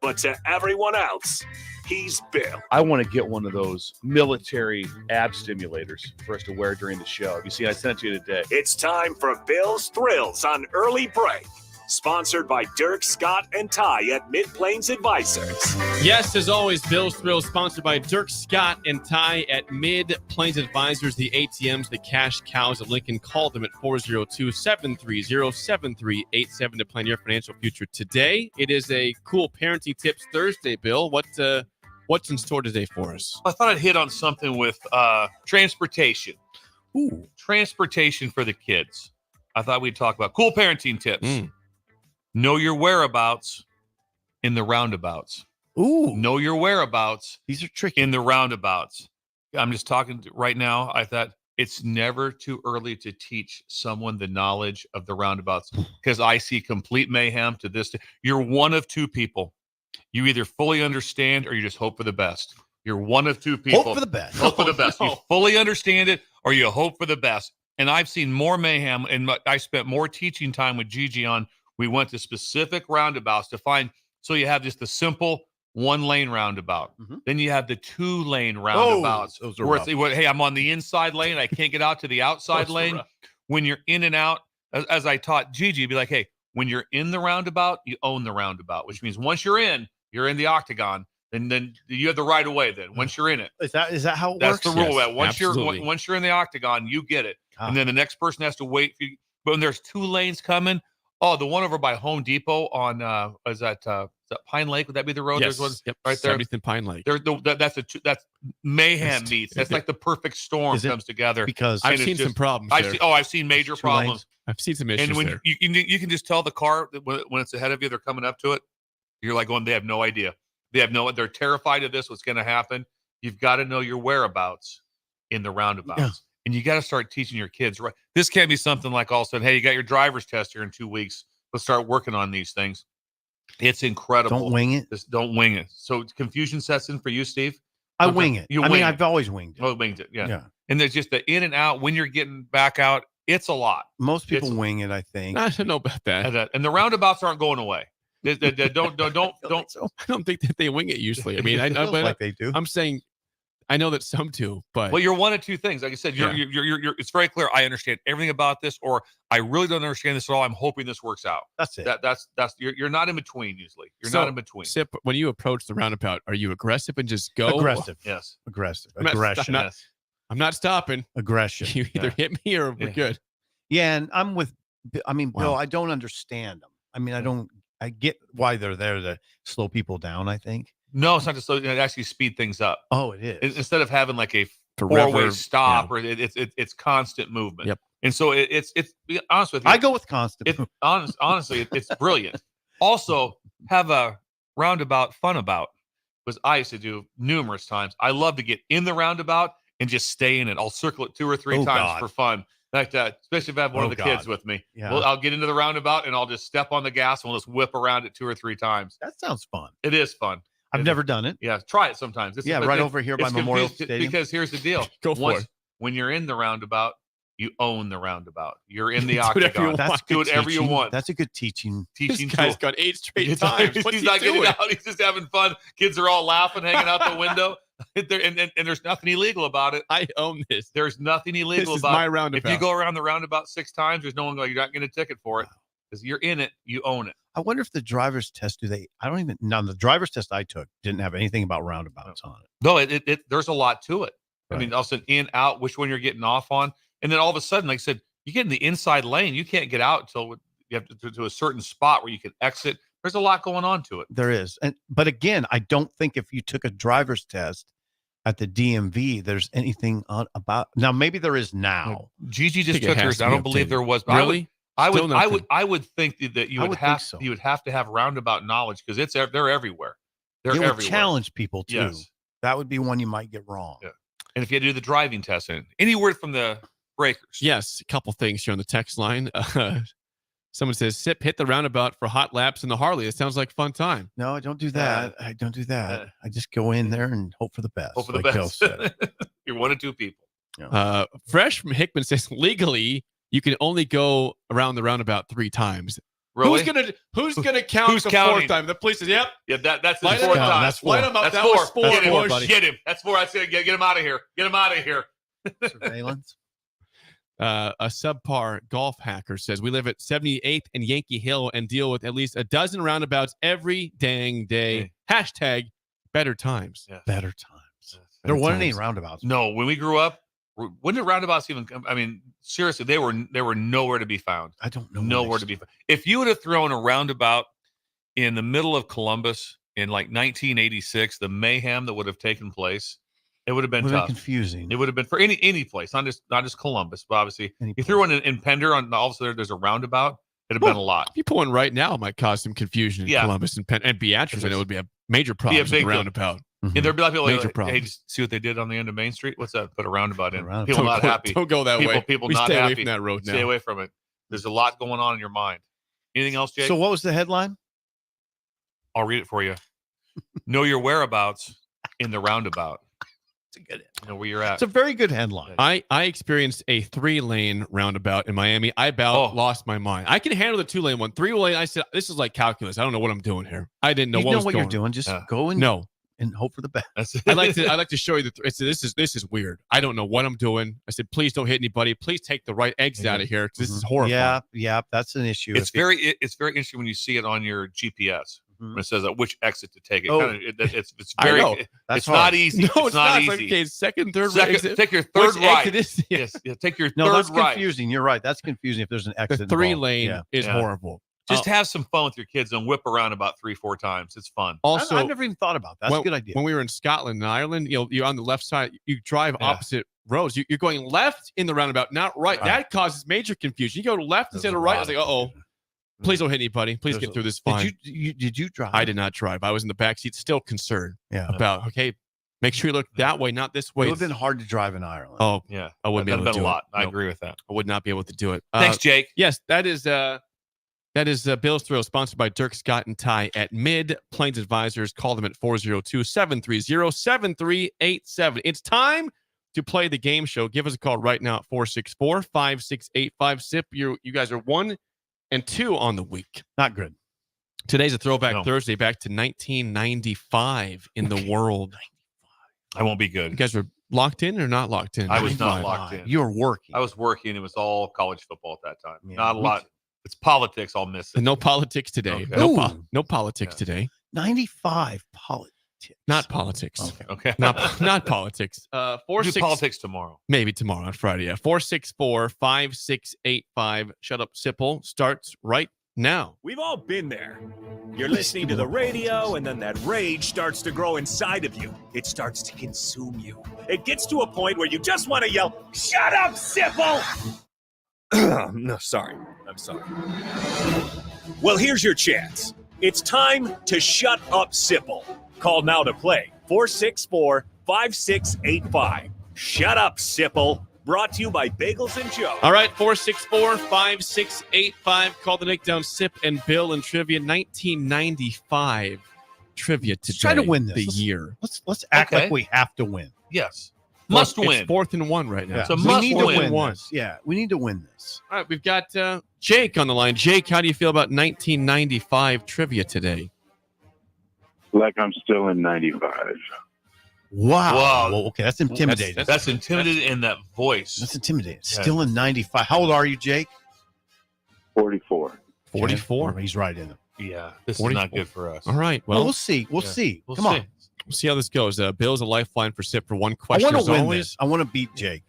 But to everyone else, he's Bill. I want to get one of those military ab stimulators for us to wear during the show. You see, I sent it to you today. It's time for Bill's Thrills on Early Break. Sponsored by Dirk, Scott, and Ty at Mid-Plains Advisors. Yes, as always, Bill's Thrills sponsored by Dirk, Scott, and Ty at Mid-Plains Advisors, the ATMs, the cash cows at Lincoln. Call them at 402-730-7387 to plan your financial future today. It is a cool Parenting Tips Thursday, Bill. What's in store today for us? I thought I'd hit on something with transportation. Ooh. Transportation for the kids. I thought we'd talk about cool parenting tips. Know your whereabouts in the roundabouts. Ooh. Know your whereabouts. These are tricky. In the roundabouts. I'm just talking right now. I thought it's never too early to teach someone the knowledge of the roundabouts because I see complete mayhem to this. You're one of two people. You either fully understand or you just hope for the best. You're one of two people. Hope for the best. Hope for the best. You fully understand it or you hope for the best. And I've seen more mayhem, and I spent more teaching time with Gigi on. We went to specific roundabouts to find. So you have just the simple 1-lane roundabout. Then you have the 2-lane roundabouts. Those are where rough. hey, I'm on the inside lane. I can't get out to the outside lane. When you're in and out, as I taught Gigi, be like, hey, when you're in the roundabout, you own the roundabout, which means once you're in the octagon. And then you have the right of way. Then once you're in it, is that how it works? That's the rule. Yes, Once you're in the octagon, you get it, and then the next person has to wait for you. But when there's 2 lanes coming, the one over by Home Depot on is that Pine Lake? Would that be the road? Yes. There's one Right there. 70th and Pine Lake. That's mayhem meets. That's like the perfect storm comes together. Because I've seen some problems. I've seen major problems. I've seen some issues And when there. you can just tell the car that when it's ahead of you, they're coming up to it. You're like going, they have no idea. They're terrified of this. What's going to happen? You've got to know your whereabouts in the roundabouts. Yeah. And you got to start teaching your kids, right? This can't be something like all of a sudden, hey, you got your driver's test here in 2 weeks. Let's start working on these things. It's incredible. Don't wing it. Just don't wing it. So confusion sets in for you, Steve? I wing it. You I wing mean, it. I've always winged it. Oh, winged it. Yeah. And there's just the in and out when you're getting back out. It's a lot. Most people wing it, I think. I don't know about that. And the roundabouts aren't going away. Don't. I don't think that they wing it usually. I mean, I know, Feels like they do. I'm saying, I know that some do, but Well, you're one of two things. Like I said, you're it's very clear. I understand everything about this, or I really don't understand this at all. I'm hoping this works out. That's it. That's you're not in between usually. You're not in between. Sip, when you approach the roundabout, are you aggressive and just go? Aggressive. Yes. Aggressive. I'm not- Aggression. I'm not stopping. Aggression. You either hit me or we're good. Yeah, and I'm with. I mean, Bill, I don't understand them. I mean, I get why they're there to slow people down, I think. No, it's not just slow. It actually speed things up. Oh, it is. Instead of having like a Forever, four-way stop, or it's constant movement. Yep. And so it's be honest with you. I go with constant. Honestly, it's brilliant. Also, have a roundabout fun about, was I used to do numerous times. I love to get in the roundabout and just stay in it. I'll circle it 2 or 3 times for fun. Like that, especially if I have one of the kids with me. Yeah. Well, I'll get into the roundabout and I'll just step on the gas and we'll just whip around it 2 or 3 times. That sounds fun. It is fun. I've never done it. Yeah, try it sometimes. Right over here by Memorial Stadium. Because here's the deal. Go for it. When you're in the roundabout, you own the roundabout. You're in the Do whatever you octagon. want. That's do whatever you want. That's a good teaching. This guy's got 8 straight times. What's He's he not getting doing? out. He's just having fun. Kids are all laughing, hanging out the window. and there's nothing illegal about it. I own this. There's nothing illegal This is about my it. roundabout. If you go around the roundabout 6 times, there's no one going, you're not getting a ticket for it because you're in it. You own it. I wonder if the driver's test, the driver's test I took didn't have anything about roundabouts on it. No, there's a lot to it. Right. I mean, also in, out, which one you're getting off on. And then all of a sudden, like I said, you get in the inside lane. You can't get out until you have to a certain spot where you can exit. There's a lot going on to it. There is. But again, I don't think if you took a driver's test at the DMV, there's anything about. Now, maybe there is now. Gigi just took hers. I don't believe there was. But really? I would think that you would have to have roundabout knowledge because they're everywhere. They're it would everywhere. challenge people too. Yes. That would be one you might get wrong. Yeah. And if you had to do the driving test, any word from the breakers? Yes, a couple things here on the text line. Someone says, Sip, hit the roundabout for hot laps in the Harley. It sounds like a fun time. No, I don't do that. I don't do that. I just go in there and hope for the best. Hope for the best. You're one of two people. Yeah. Fresh from Hickman says, legally, you can only go around the roundabout 3 times. Really? Who's gonna count Who's the counting? 4th time? The police says, yep. Yeah, that's the Light 4th him up. time. That's 4. Light him up. That's That 4. was 4. Get him, Busch. buddy. Get him. That's 4. I said, get him out of here. Get him out of here. Surveillance. A subpar golf hacker says, we live at 78th and Yankee Hill and deal with at least a dozen roundabouts every dang day. Hashtag better times. Yeah. Better times. There weren't any roundabouts. No, when we grew up, when did roundabouts even come? I mean, seriously, they were nowhere to be found. I don't know. Nowhere to be found. If you would have thrown a roundabout in the middle of Columbus in like 1986, the mayhem that would have taken place, it would have been tough. Confusing. It would have been for any place, not just Columbus, but obviously. You threw one in Pender on all of a sudden there's a roundabout, it'd have been a lot. If you pull one right now, it might cause some confusion in Columbus and Beatrice, and it would be a major problem with the roundabout. And there'd be like people Major like, problem. hey, just see what they did on the end of Main Street? What's that? Put a roundabout in. roundabout. People not happy. Don't go that way. People We not stay happy. away from that road now. Stay away from it. There's a lot going on in your mind. Anything else, Jake? So what was the headline? I'll read it for you. Know your whereabouts in the roundabout. It's a good. Know where you're at. It's a very good headline. I experienced a 3-lane roundabout in Miami. I lost my mind. I can handle the 2-lane one. 3-lane, I said, this is like calculus. I don't know what I'm doing here. I didn't know what you're doing. Just go and and hope for the best. I like to show you this is weird. I don't know what I'm doing. I said, please don't hit anybody. Please take the right exit out of here because this is horrifying. Yeah, that's an issue. It's very interesting when you see it on your GPS. When it says which exit to take. It's very. It's not easy. No, it's not easy. Like, okay, second, third exit. Take your third which right. Yes, take your third that's right. confusing. You're right. That's confusing if there's an exit. The 3-lane is horrible. Just have some fun with your kids and whip around about 3-4 times. It's fun. Also, I never even thought about that. That's a good idea. When we were in Scotland and Ireland, you're on the left side. You drive opposite roads. You're going left in the roundabout, not right. That causes major confusion. You go left instead of right. I was like, uh-oh. Please don't hit anybody. Please get through this fine. Did you drive? I did not drive. I was in the back seat, still concerned about, make sure you look that way, not this way. It would have been hard to drive in Ireland. Oh, yeah. I wouldn't be able to do it. a lot. I agree with that. I would not be able to do it. Thanks, Jake. Yes, that is Bill's Thrill, sponsored by Dirk, Scott, and Ty at Mid Plains Advisors. Call them at 402-730-7387. It's time to play the game show. Give us a call right now at 464-5685. SIP, you guys are 1 and 2 on the week. Not good. Today's a throwback Thursday back to 1995 in the world. I won't be good. You guys were locked in or not locked in? I was not locked in. You were working. I was working. It was all college football at that time. Not a lot. It's politics. I'll miss it. No politics today. Okay. No politics today. 95 politics. Not politics. Okay. Not politics. Do politics tomorrow. Maybe tomorrow on Friday. Yeah. 464-5685. Shut Up Sipple starts right now. We've all been there. You're listening to the radio, and then that rage starts to grow inside of you. It starts to consume you. It gets to a point where you just want to yell, "Shut up, Sipple!" No, sorry. I'm sorry. Well, here's your chance. It's time to shut up, Sipple. Call now to play. 464-5685. Shut up, Sipple. Brought to you by Bagels and Joe. All right, 464-5685. Call the Nick Down Sip and Bill and Trivia. 1995 trivia today. Let's try to win this. The year. Let's act like we have to win. Yes. Must win. It's 4th and 1 right now. Yeah. So we must need win. to win this. Yeah, we need to win this. All right, we've got Jake on the line. Jake, how do you feel about 1995 trivia today? Like I'm still in 95. Wow. Wow. Well, okay, that's intimidating. That's intimidating in that voice. That's intimidating. Still in 95. How old are you, Jake? 44. 44. Okay. He's right in them. Yeah, this 44. is not good for us. All right. Well, we'll see. We'll see. We'll Come see. on. we'll see how this goes. Bill's a lifeline for Sip for one I question. want as to win always. this. I want to beat Jake.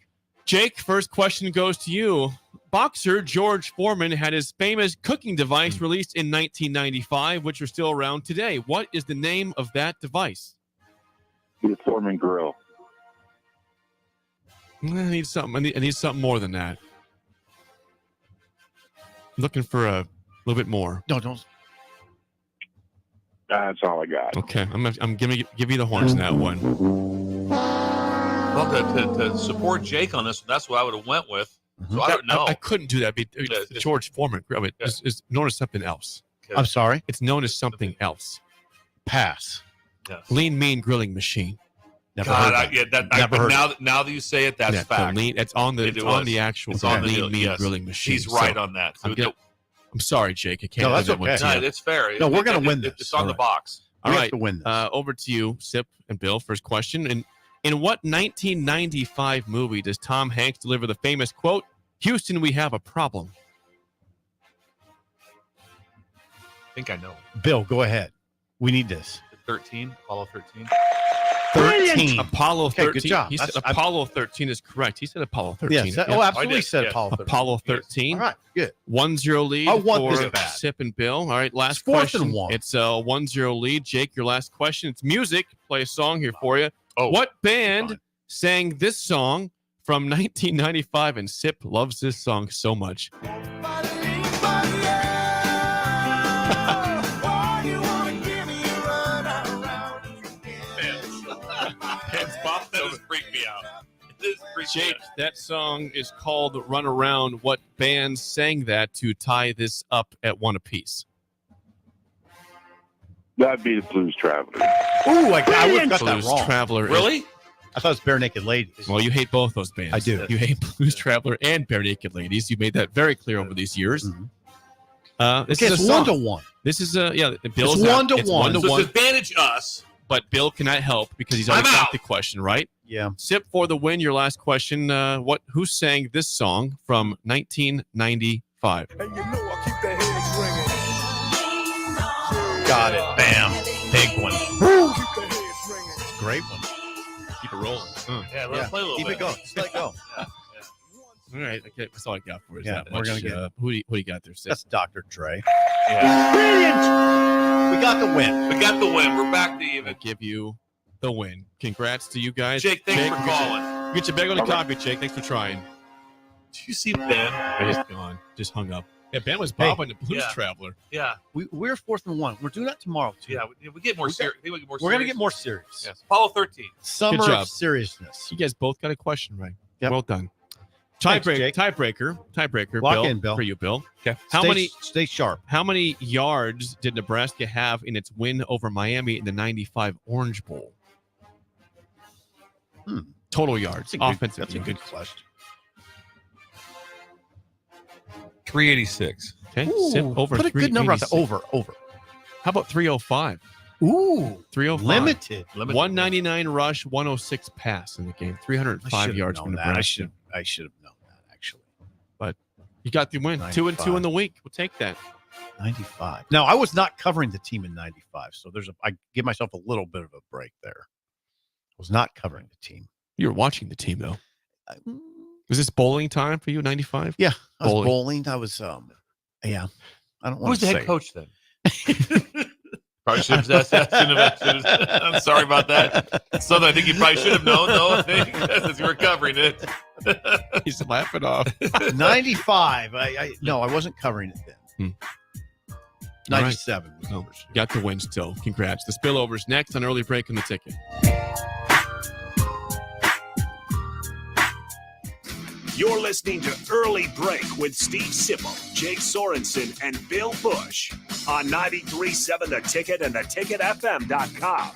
Jake, first question goes to you. Boxer George Foreman had his famous cooking device released in 1995, which are still around today. What is the name of that device? The Foreman Grill. I need something. I need something more than that. I'm looking for a little bit more. No, don't. That's all I got. Okay, I'm gonna give you the horns in that one. Well, to support Jake on this, that's what I would have went with. So I don't know. I couldn't do that. George Foreman is known as something else. Okay. I'm sorry. It's known as something else. Pass. Yes. Lean Mean Grilling Machine. Never God, heard that. now that you say it, that's fact. It's on the actual Lean Mean Grilling Machine. He's right on that. So I'm sorry, Jake. I can't. No, that's do that one okay. to you. No, it's fair. No, we're going to win this. It's on the box. All We right. have to win this. Over to you, Sip and Bill. First question. In what 1995 movie does Tom Hanks deliver the famous quote, "Houston, we have a problem"? I think I know. Bill, go ahead. We need this. 13, Apollo 13. 13. Apollo 13. Okay, good job. He said Apollo 13 is correct. He said Apollo 13. Yes. Absolutely said Apollo 13. Apollo 13. All right, good. 1-0 lead I want for this bad. Sip and Bill. All right, last It's fourth question. and one. It's a 1-0 lead. Jake, your last question. It's music. Play a song here for you. Oh, what band sang this song from 1995? And Sip loves this song so much. That does freak me out. Jake, that song is called Run Around. What band sang that to tie this up at one apiece? That'd be the Blues Traveler. Ooh, I would have got that Blues wrong. Traveler. Really? I thought it was Bare Naked Ladies. Well, you hate both those bands. I do. You hate Blues Traveler and Bare Naked Ladies. You made that very clear over these years. Mm-hmm. This Okay, is it's a 1-1. This is Bill's It's out. 1-1. It's 1-1. So it's advantage us. But Bill cannot help because he's already I'm got out. the question right. Yeah. Sip for the win. Your last question. Who sang this song from 1995? Got it. Bam. Big one. Great one. Keep it rolling. Yeah, let's play a little Keep bit. it going. Just let it go. All right. Okay. That's all I got for you. Yeah, we're gonna get who do you got there, Sip? That's Dr. Dre. Yeah. Brilliant. We got the win. We got the win. We're back to even. I give you the win. Congrats to you guys. Jake, thanks for calling. Get your bag on the coffee, Jake. Thanks for trying. Did you see Ben? He's gone. Just hung up. Yeah, Ben was bobbing the Blues yeah. Traveler. Yeah. We're 4th and 1. We're doing that tomorrow, too. Yeah, we get more serious. We're going to get more serious. Yes. Apollo 13. Summer Good job. of seriousness. You guys both got a question right. Yep. Well done. Thanks, Jake. Tiebreaker. Lock Bill, in, Bill. for you, Bill. Okay. Stay sharp. How many yards did Nebraska have in its win over Miami in the 95 Orange Bowl? Total yards. Offensive. That's a good question. 386. Okay. Ooh, Sip over put a good number on the 386. over. How about 305? Ooh. 305. Limited. 199 rush, 106 pass in the game. 305 yards from Nebraska. I should have known that, actually. But you got the win. 2-2 in the week. We'll take that. 95. Now, I was not covering the team in 95, so I give myself a little bit of a break there. I was not covering the team. You were watching the team, though. Was this bowling time for you, 95? Yeah, I was bowling. I was, yeah. I don't want Who's to the say. head coach then? Probably should have asked. I'm sorry about that. Something I think you probably should have known, though, I think, as you were covering it. He's laughing off. 95. No, I wasn't covering it then. 97 was no, got the win still. Congrats. The spillovers next on Early Break on the Ticket. You're listening to Early Break with Steve Sipple, Jake Sorensen, and Bill Busch on 93.7 The Ticket and theticketfm.com.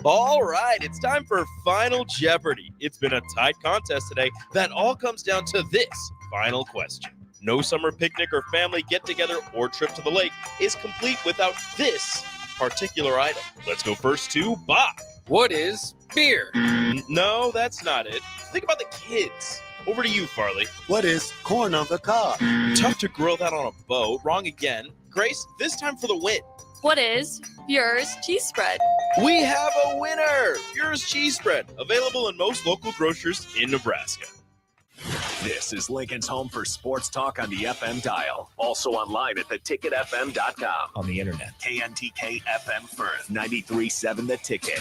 All right, it's time for Final Jeopardy. It's been a tight contest today that all comes down to this final question. No summer picnic or family get-together or trip to the lake is complete without this particular item. Let's go first to Bob. What is Beer. No, that's not it. Think about the kids. Over to you, Farley. What is corn on the cob? Tough to grill that on a boat. Wrong again. Grace, this time for the win. What is Bure's cheese spread? We have a winner! Bure's cheese spread, available in most local grocers in Nebraska. This is Lincoln's home for sports talk on the FM dial. Also online at theticketfm.com. On the internet, KNTK FM Firth, 93.7 The Ticket.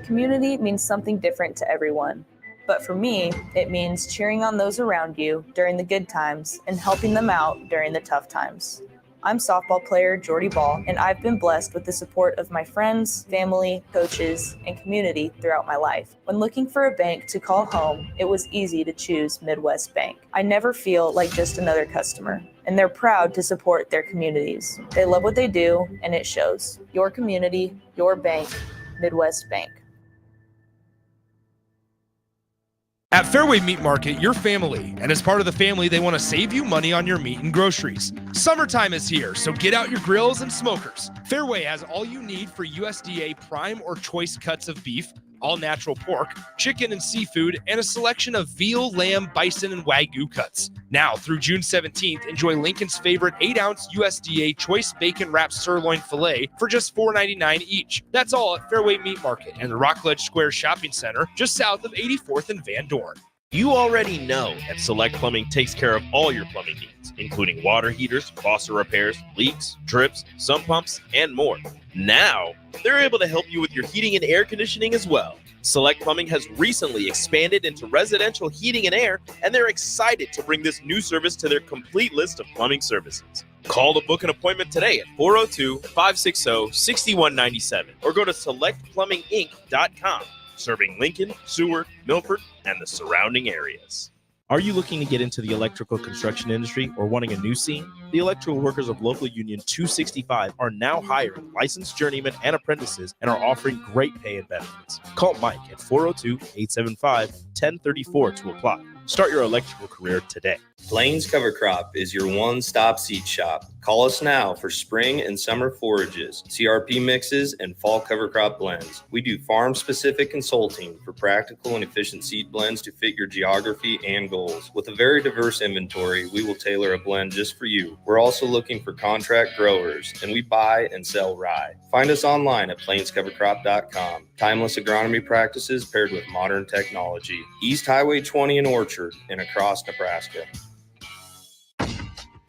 Community means something different to everyone. But for me, it means cheering on those around you during the good times and helping them out during the tough times. I'm softball player Jordy Ball, and I've been blessed with the support of my friends, family, coaches, and community throughout my life. When looking for a bank to call home, it was easy to choose Midwest Bank. I never feel like just another customer, and they're proud to support their communities. They love what they do, and it shows. Your community, your bank, Midwest Bank. At Fairway Meat Market, you're family, and as part of the family, they want to save you money on your meat and groceries. Summertime is here, so get out your grills and smokers. Fairway has all you need for USDA prime or choice cuts of beef, all natural pork, chicken and seafood, and a selection of veal, lamb, bison, and Wagyu cuts. Now, through June 17th, enjoy Lincoln's favorite 8-ounce USDA choice bacon wrapped sirloin filet for just $4.99 each. That's all at Fairway Meat Market and the Rockledge Square Shopping Center, just south of 84th and Van Dorn. You already know that Select Plumbing takes care of all your plumbing needs, including water heaters, faucet repairs, leaks, drips, sump pumps, and more. Now, they're able to help you with your heating and air conditioning as well. Select Plumbing has recently expanded into residential heating and air, and they're excited to bring this new service to their complete list of plumbing services. Call to book an appointment today at 402-560-6197 or go to selectplumbinginc.com. Serving Lincoln, Seward, Milford, and the surrounding areas. Are you looking to get into the electrical construction industry or wanting a new scene? The electrical workers of Local Union 265 are now hiring licensed journeymen and apprentices and are offering great pay and benefits. Call Mike at 402-875-1034 to apply. Start your electrical career today. Plains Cover Crop is your one-stop seed shop. Call us now for spring and summer forages, CRP mixes, and fall cover crop blends. We do farm-specific consulting for practical and efficient seed blends to fit your geography and goals. With a very diverse inventory, we will tailor a blend just for you. We're also looking for contract growers, and we buy and sell rye. Find us online at plainscovercrop.com. Timeless agronomy practices paired with modern technology. East Highway 20 in Orchard and across Nebraska.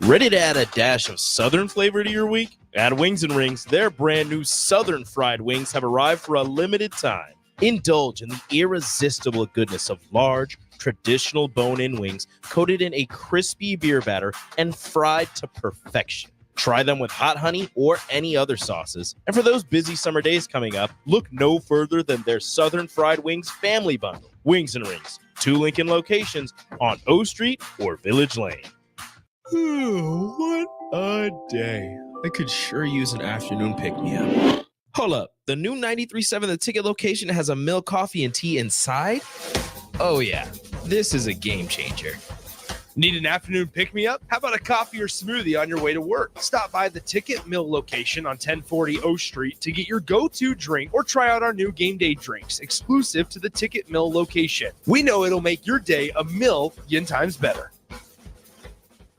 Ready to add a dash of Southern flavor to your week? At Wings and Rings, their brand new Southern fried wings have arrived for a limited time. Indulge in the irresistible goodness of large, traditional bone-in wings coated in a crispy beer batter and fried to perfection. Try them with hot honey or any other sauces. And for those busy summer days coming up, look no further than their Southern Fried Wings Family Bundle. Wings and Rings, 2 Lincoln locations on O Street or Village Lane. What a day. I could sure use an afternoon pick-me-up. Hold up. The new 93.7 The Ticket location has a milk, coffee, and tea inside? Oh, yeah. This is a game changer. Need an afternoon pick-me-up? How about a coffee or smoothie on your way to work? Stop by the Ticket Mill location on 1040 O Street to get your go-to drink or try out our new game day drinks exclusive to the Ticket Mill location. We know it'll make your day a million times better.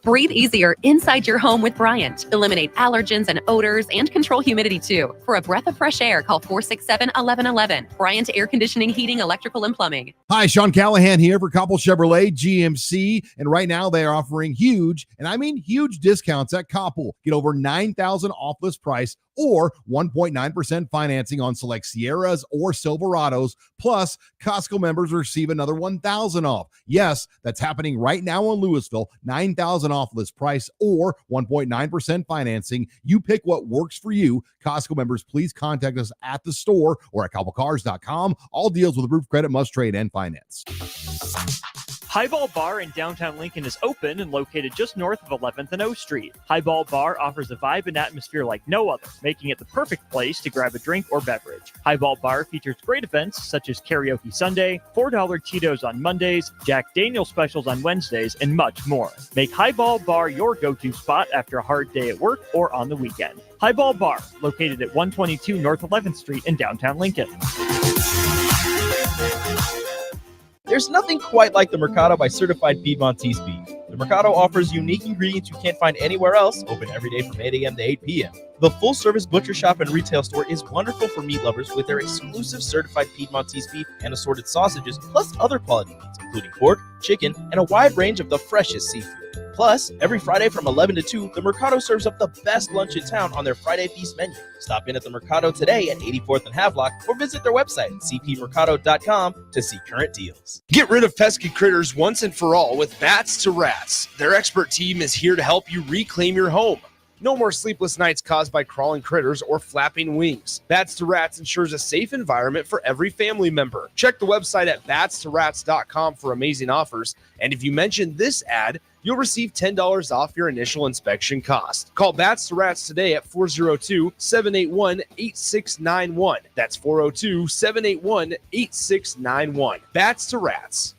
Breathe easier inside your home with Bryant. Eliminate allergens and odors and control humidity too. For a breath of fresh air, call 467-1111. Bryant Air Conditioning, Heating, Electrical, and Plumbing. Hi, Sean Callahan here for Koppel Chevrolet GMC. And right now they are offering huge, and I mean huge discounts at Koppel. Get over $9,000 off list price or 1.9% financing on select Sierras or Silverados. Plus, Costco members receive another $1,000 off. Yes, that's happening right now in Louisville. $9,000 off list price or 1.9% financing. You pick what works for you. Costco members, please contact us at the store or at koppelcars.com. All deals with approved credit must trade and finance. Highball Bar in downtown Lincoln is open and located just north of 11th and O Street. Highball Bar offers a vibe and atmosphere like no other, making it the perfect place to grab a drink or beverage. Highball Bar features great events such as Karaoke Sunday, $4 Cheetos on Mondays, Jack Daniel's specials on Wednesdays, and much more. Make Highball Bar your go-to spot after a hard day at work or on the weekend. Highball Bar, located at 122 North 11th Street in downtown Lincoln. There's nothing quite like the Mercado by Certified Piedmontese Beef. The Mercado offers unique ingredients you can't find anywhere else, open every day from 8 a.m. to 8 p.m. The full-service butcher shop and retail store is wonderful for meat lovers with their exclusive Certified Piedmontese Beef and assorted sausages, plus other quality meats, including pork, chicken, and a wide range of the freshest seafood. Plus, every Friday from 11 to 2, the Mercado serves up the best lunch in town on their Friday Feast menu. Stop in at the Mercado today at 84th and Havelock or visit their website at cpmercado.com to see current deals. Get rid of pesky critters once and for all with Bats to Rats. Their expert team is here to help you reclaim your home. No more sleepless nights caused by crawling critters or flapping wings. Bats to Rats ensures a safe environment for every family member. Check the website at batstoRats.com for amazing offers. And if you mention this ad, you'll receive $10 off your initial inspection cost. Call Bats to Rats today at 402-781-8691. That's 402-781-8691. Bats to Rats.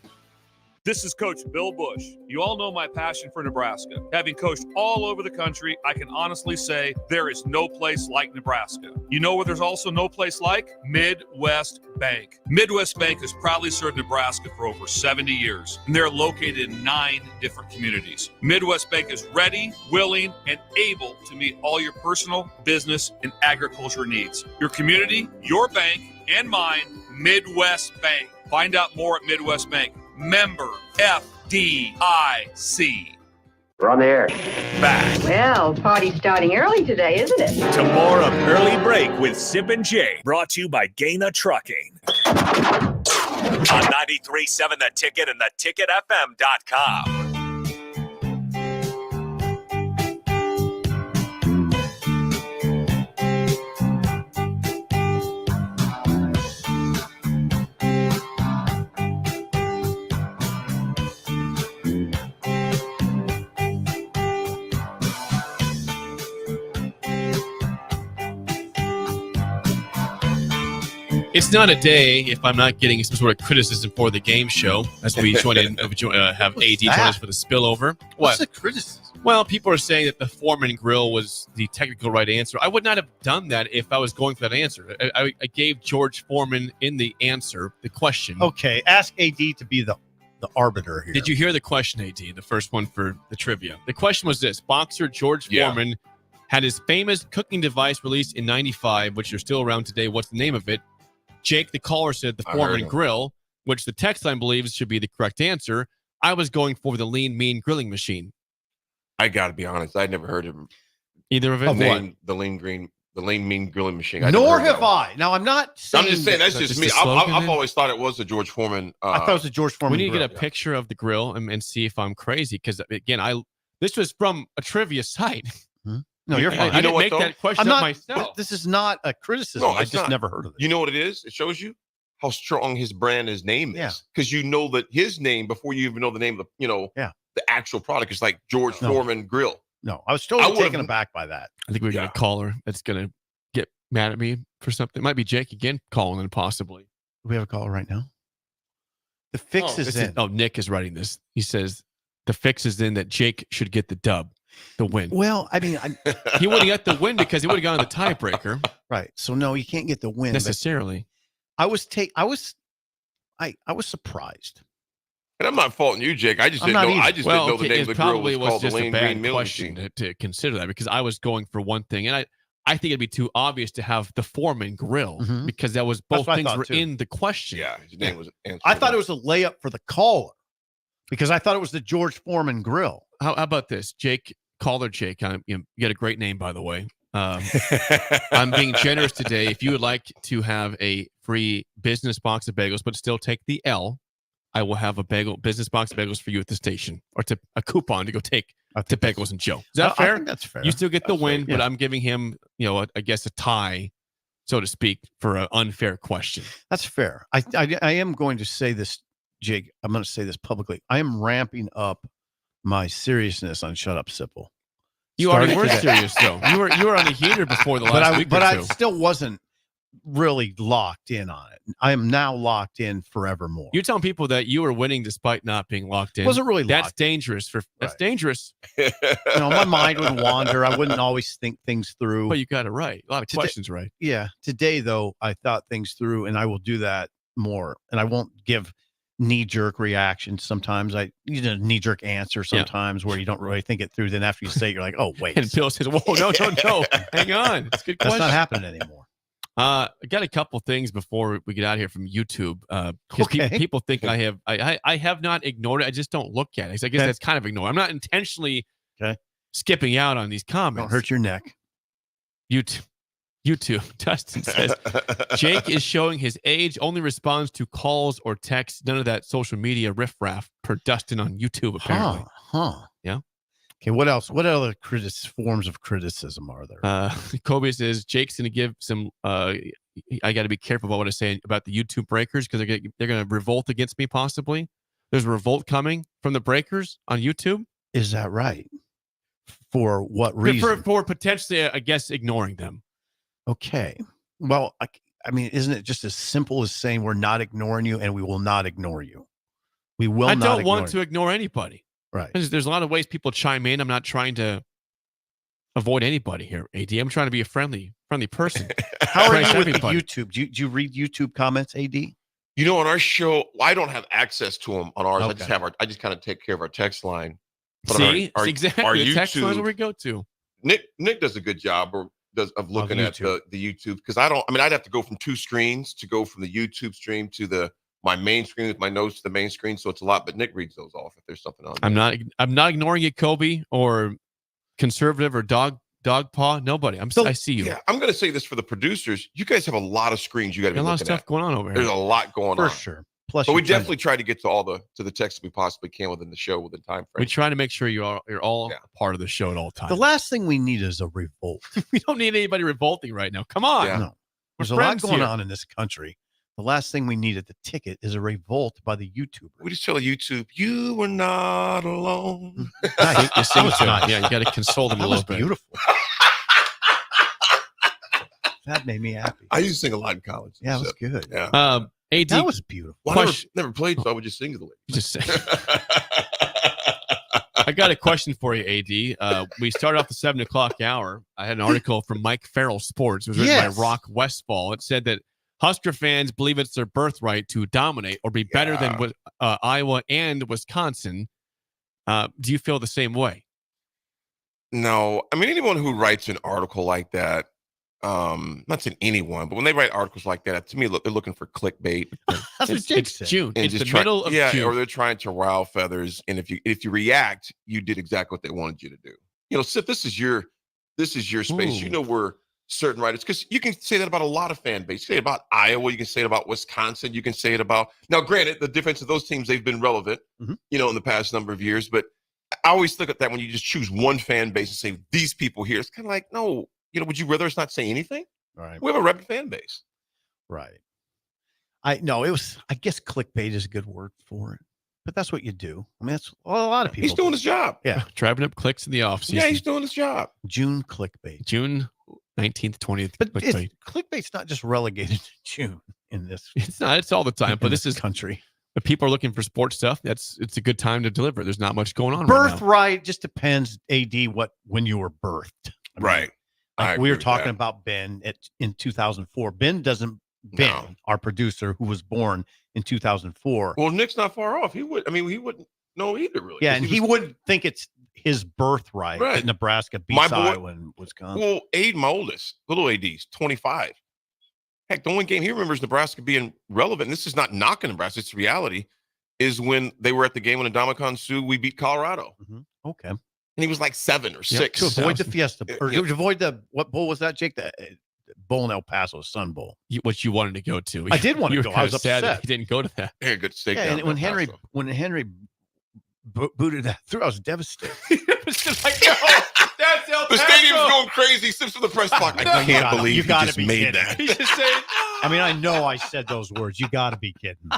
This is Coach Bill Busch. You all know my passion for Nebraska. Having coached all over the country, I can honestly say there is no place like Nebraska. You know where there's also no place like? Midwest Bank. Midwest Bank has proudly served Nebraska for over 70 years, and they're located in 9 different communities. Midwest Bank is ready, willing, and able to meet all your personal, business, and agriculture needs. Your community, your bank, and mine, Midwest Bank. Find out more at Midwest Bank. Member FDIC. We're on the air. Back Well, party's starting early today, isn't it? to more of Early Break with Sip and Jay, brought to you by Gaina Trucking. On 93.7 The Ticket and theticketfm.com. It's not a day if I'm not getting some sort of criticism for the game show as we join in, have AD join us for the spillover. What's the criticism? Well, people are saying that the Foreman grill was the technical right answer. I would not have done that if I was going for that answer. I gave George Foreman in the answer, the question. Okay, ask AD to be the arbiter here. Did you hear the question, AD, the first one for the trivia? The question was this. Boxer George Foreman had his famous cooking device released in 95, which are still around today. What's the name of it? Jake, the caller, said the Foreman grill, which the text line believes should be the correct answer. I was going for the Lean Mean grilling machine. I got to be honest. I'd never heard of either of it. The Lean Mean grilling machine. Nor have I. Now, I'm not saying... I'm just saying, that's just me. I've always thought it was the George Foreman. I thought it was the George Foreman We need to grill. get a picture of the grill and see if I'm crazy. Because, again, this was from a trivia site. No, you're fine. I didn't make that question up myself. This is not a criticism. I just never heard of it. You know what it is? It shows you how strong his brand, his name is. Because you know that his name before you even know the name of the actual product is like George Foreman Grill. No, I was totally taken aback by that. I think we got a caller that's going to get mad at me for something. It might be Jake again calling in, possibly. Do we have a caller right now? The fix is in. Nick is writing this. He says the fix is in that Jake should get the dub, the win. Well, I mean, he would have got the win because he would have gone on the tiebreaker. Right. So no, you can't get the win necessarily. I was surprised. And I'm not faulting you, Jake. I just didn't know. I just didn't know the name of the grill was called the Lean Green Meal Machine. To consider that, because I was going for one thing, and I think it'd be too obvious to have the Foreman grill because that was both things were in the question. Yeah, his name was. I thought it was a layup for the caller because I thought it was the George Foreman grill. How about this, Jake? Caller Jake. You got a great name, by the way. I'm being generous today. If you would like to have a free business box of bagels, but still take the L, I will have a business box of bagels for you at the station, or a coupon to go take to Bagels and Joe. Is that fair? I think that's fair. You still get the win, but I'm giving him, I guess a tie, so to speak, for an unfair question. That's fair. I am going to say this, Jake. I'm going to say this publicly. I am ramping up my seriousness on Shut Up Sipple. You already were serious, though. You were on the heater before the last week or two. But I still wasn't really locked in on it. I am now locked in forevermore. You're telling people that you were winning despite not being locked in. Wasn't really That's locked in. dangerous. That's dangerous. My mind would wander. I wouldn't always think things through. But you got it right. A lot of questions right. Yeah. Today, though, I thought things through, and I will do that more. And I won't give knee-jerk reactions. Sometimes knee-jerk answer sometimes where you don't really think it through. Then after you say it, you're like, oh, wait. And Bill says, whoa, no. Hang on. It's a good question. That's not happening anymore. I got a couple things before we get out of here from YouTube. Because people think I have not ignored it. I just don't look at it. I guess that's kind of ignored. I'm not intentionally skipping out on these comments. Don't hurt your neck. YouTube. Dustin says, Jake is showing his age, only responds to calls or texts. None of that social media riffraff per Dustin on YouTube, apparently. Yeah. Okay, what else? What other forms of criticism are there? Kobe says, Jake's going to give some, I got to be careful about what I say about the YouTube breakers because they're going to revolt against me possibly. There's a revolt coming from the breakers on YouTube. Is that right? For what reason? For potentially, I guess, ignoring them. Okay. Well, I mean, isn't it just as simple as saying we're not ignoring you and we will not ignore you? We will not. I don't want to ignore anybody. Right. There's a lot of ways people chime in. I'm not trying to avoid anybody here, AD. I'm trying to be a friendly person. How are you with YouTube? Do you read YouTube comments, AD? You know, on our show, I don't have access to them on ours. Okay. I just kind of take care of our text line. But See, exactly. The text line is where we go to. Nick does a good job of looking at the YouTube because I'd have to go from two screens to go from the YouTube stream to my main screen with my notes to the main screen, so it's a lot. But Nick reads those off if there's something on there. I'm not ignoring it, Kobe, or conservative or dog paw. Nobody. I see you. Yeah, I'm going to say this for the producers. You guys have a lot of screens you got to be looking at. A lot of stuff going on over here. There's a lot going on for sure. Plus, but we definitely try to get to the texts we possibly can within the show within time frame. We try to make sure you're all a part of the show at all times. The last thing we need is a revolt. We don't need anybody revolting right now. Come on. Yeah. No. There's a lot going on in this country. The last thing we need at the ticket is a revolt by the YouTubers. We just tell YouTube, you were not alone. Nice. Yeah, you got to console them a little bit. Beautiful. That made me happy. I used to sing a lot in college. Yeah, it was good. Yeah. AD, that was beautiful. Well, I never played, so I would just sing to the ladies. Just say. I got a question for you, AD. We started off the 7 o'clock hour. I had an article from Mike Farrell Sports. It was written by Rock Westfall. It said that Husker fans believe it's their birthright to dominate or be better than Iowa and Wisconsin. Do you feel the same way? No. I mean, anyone who writes an article like that, not saying anyone, but when they write articles like that, to me, they're looking for clickbait. It's June. It's the middle of June. Or they're trying to rile feathers. And if you react, you did exactly what they wanted you to do. You know, Sip, this is your space. Ooh. You know where certain writers, because you can say that about a lot of fan base. You can say it about Iowa. You can say it about Wisconsin. You can say it about now. Granted, the difference of those teams, they've been relevant, you know, in the past number of years. But I always look at that when you just choose one fan base and say these people here. It's kind of like no. You know, would you rather us not say anything? Right. We have a rabid fan base. Right. I guess clickbait is a good word for it, but that's what you do. I mean, that's a lot of people. He's doing his job. Yeah. Driving up clicks in the offseason. Yeah, he's doing his job. June clickbait. June 19th, 20th. But clickbait's not just relegated to June in this. It's not. It's all the time. But this is country. If people are looking for sports stuff, it's a good time to deliver. There's not much going on. Birthright just depends, AD, when you were birthed. I mean, right. We were talking about Ben in 2004. Ben, our producer, who was born in 2004. Well, Nick's not far off. He wouldn't know either, really. Yeah, and he wouldn't think it's his birthright that Nebraska beats Iowa and Wisconsin. Well, my oldest, little AD's 25. Heck, the only game he remembers Nebraska being relevant, and this is not knocking Nebraska, it's reality, is when they were at the game when Ndamukong Suh, we beat Colorado. Okay. And he was like 7 or 6. To avoid the Fiesta, or to avoid what bowl was that, Jake? The bowl in El Paso, Sun Bowl. Which you wanted to go to. I did want to go. I was upset that he didn't go to that. Yeah, good steak. Yeah, and when Henry booted that through, I was devastated. It was just like, no, that's El Paso. The stadium's going crazy. Sips from the press box. I can't believe you just made that. He's just saying, I mean, I know I said those words. You got to be kidding me.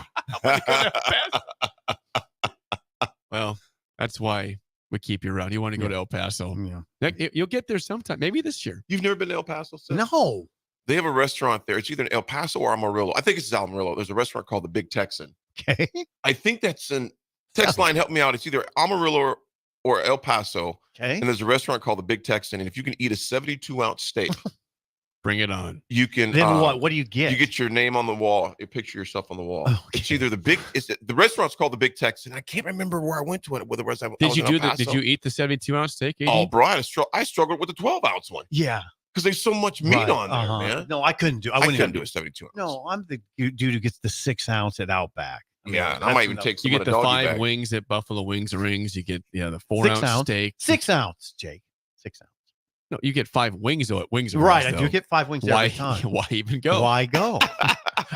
Well, that's why we keep you around. You want to go to El Paso. Yeah. You'll get there sometime. Maybe this year. You've never been to El Paso? No. They have a restaurant there. It's either in El Paso or Amarillo. I think it's Amarillo. There's a restaurant called the Big Texan. Okay. I think that's in text line. Help me out. It's either Amarillo or El Paso. Okay. And there's a restaurant called the Big Texan. And if you can eat a 72-ounce steak, bring it on. You can. Then what? What do you get? You get your name on the wall. You picture yourself on the wall. It's either the restaurant's called the Big Texan. I can't remember where I went to it. Whether it was Did you eat the 72-ounce steak? AD? Oh, bro, I struggled with the 12-ounce one. Yeah. Because there's so much meat on there, man. No, I couldn't do. I couldn't do a 72-ounce. No, I'm the dude who gets the 6-ounce at Outback. Yeah, I might even take some. You of get the 5 bag. wings at Buffalo Wings Rings. You get the 4-ounce steak. 6-ounce, Jake. 6-ounce. No, you get 5 wings though at Wings Rings. Right, I do get 5 wings every time. Why even go? Why go?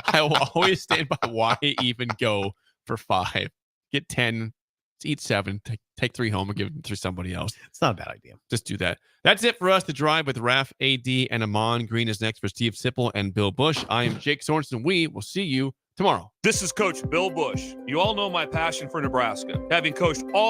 I will always stand by why even go for 5. Get 10, eat 7, take 3 home and give them to somebody else. It's not a bad idea. Just do that. That's it for us. The Drive with Raf, AD, and Amon. Green is next for Steve Sipple and Bill Busch. I am Jake Sorensen. We will see you tomorrow. This is Coach Bill Busch. You all know my passion for Nebraska, having coached all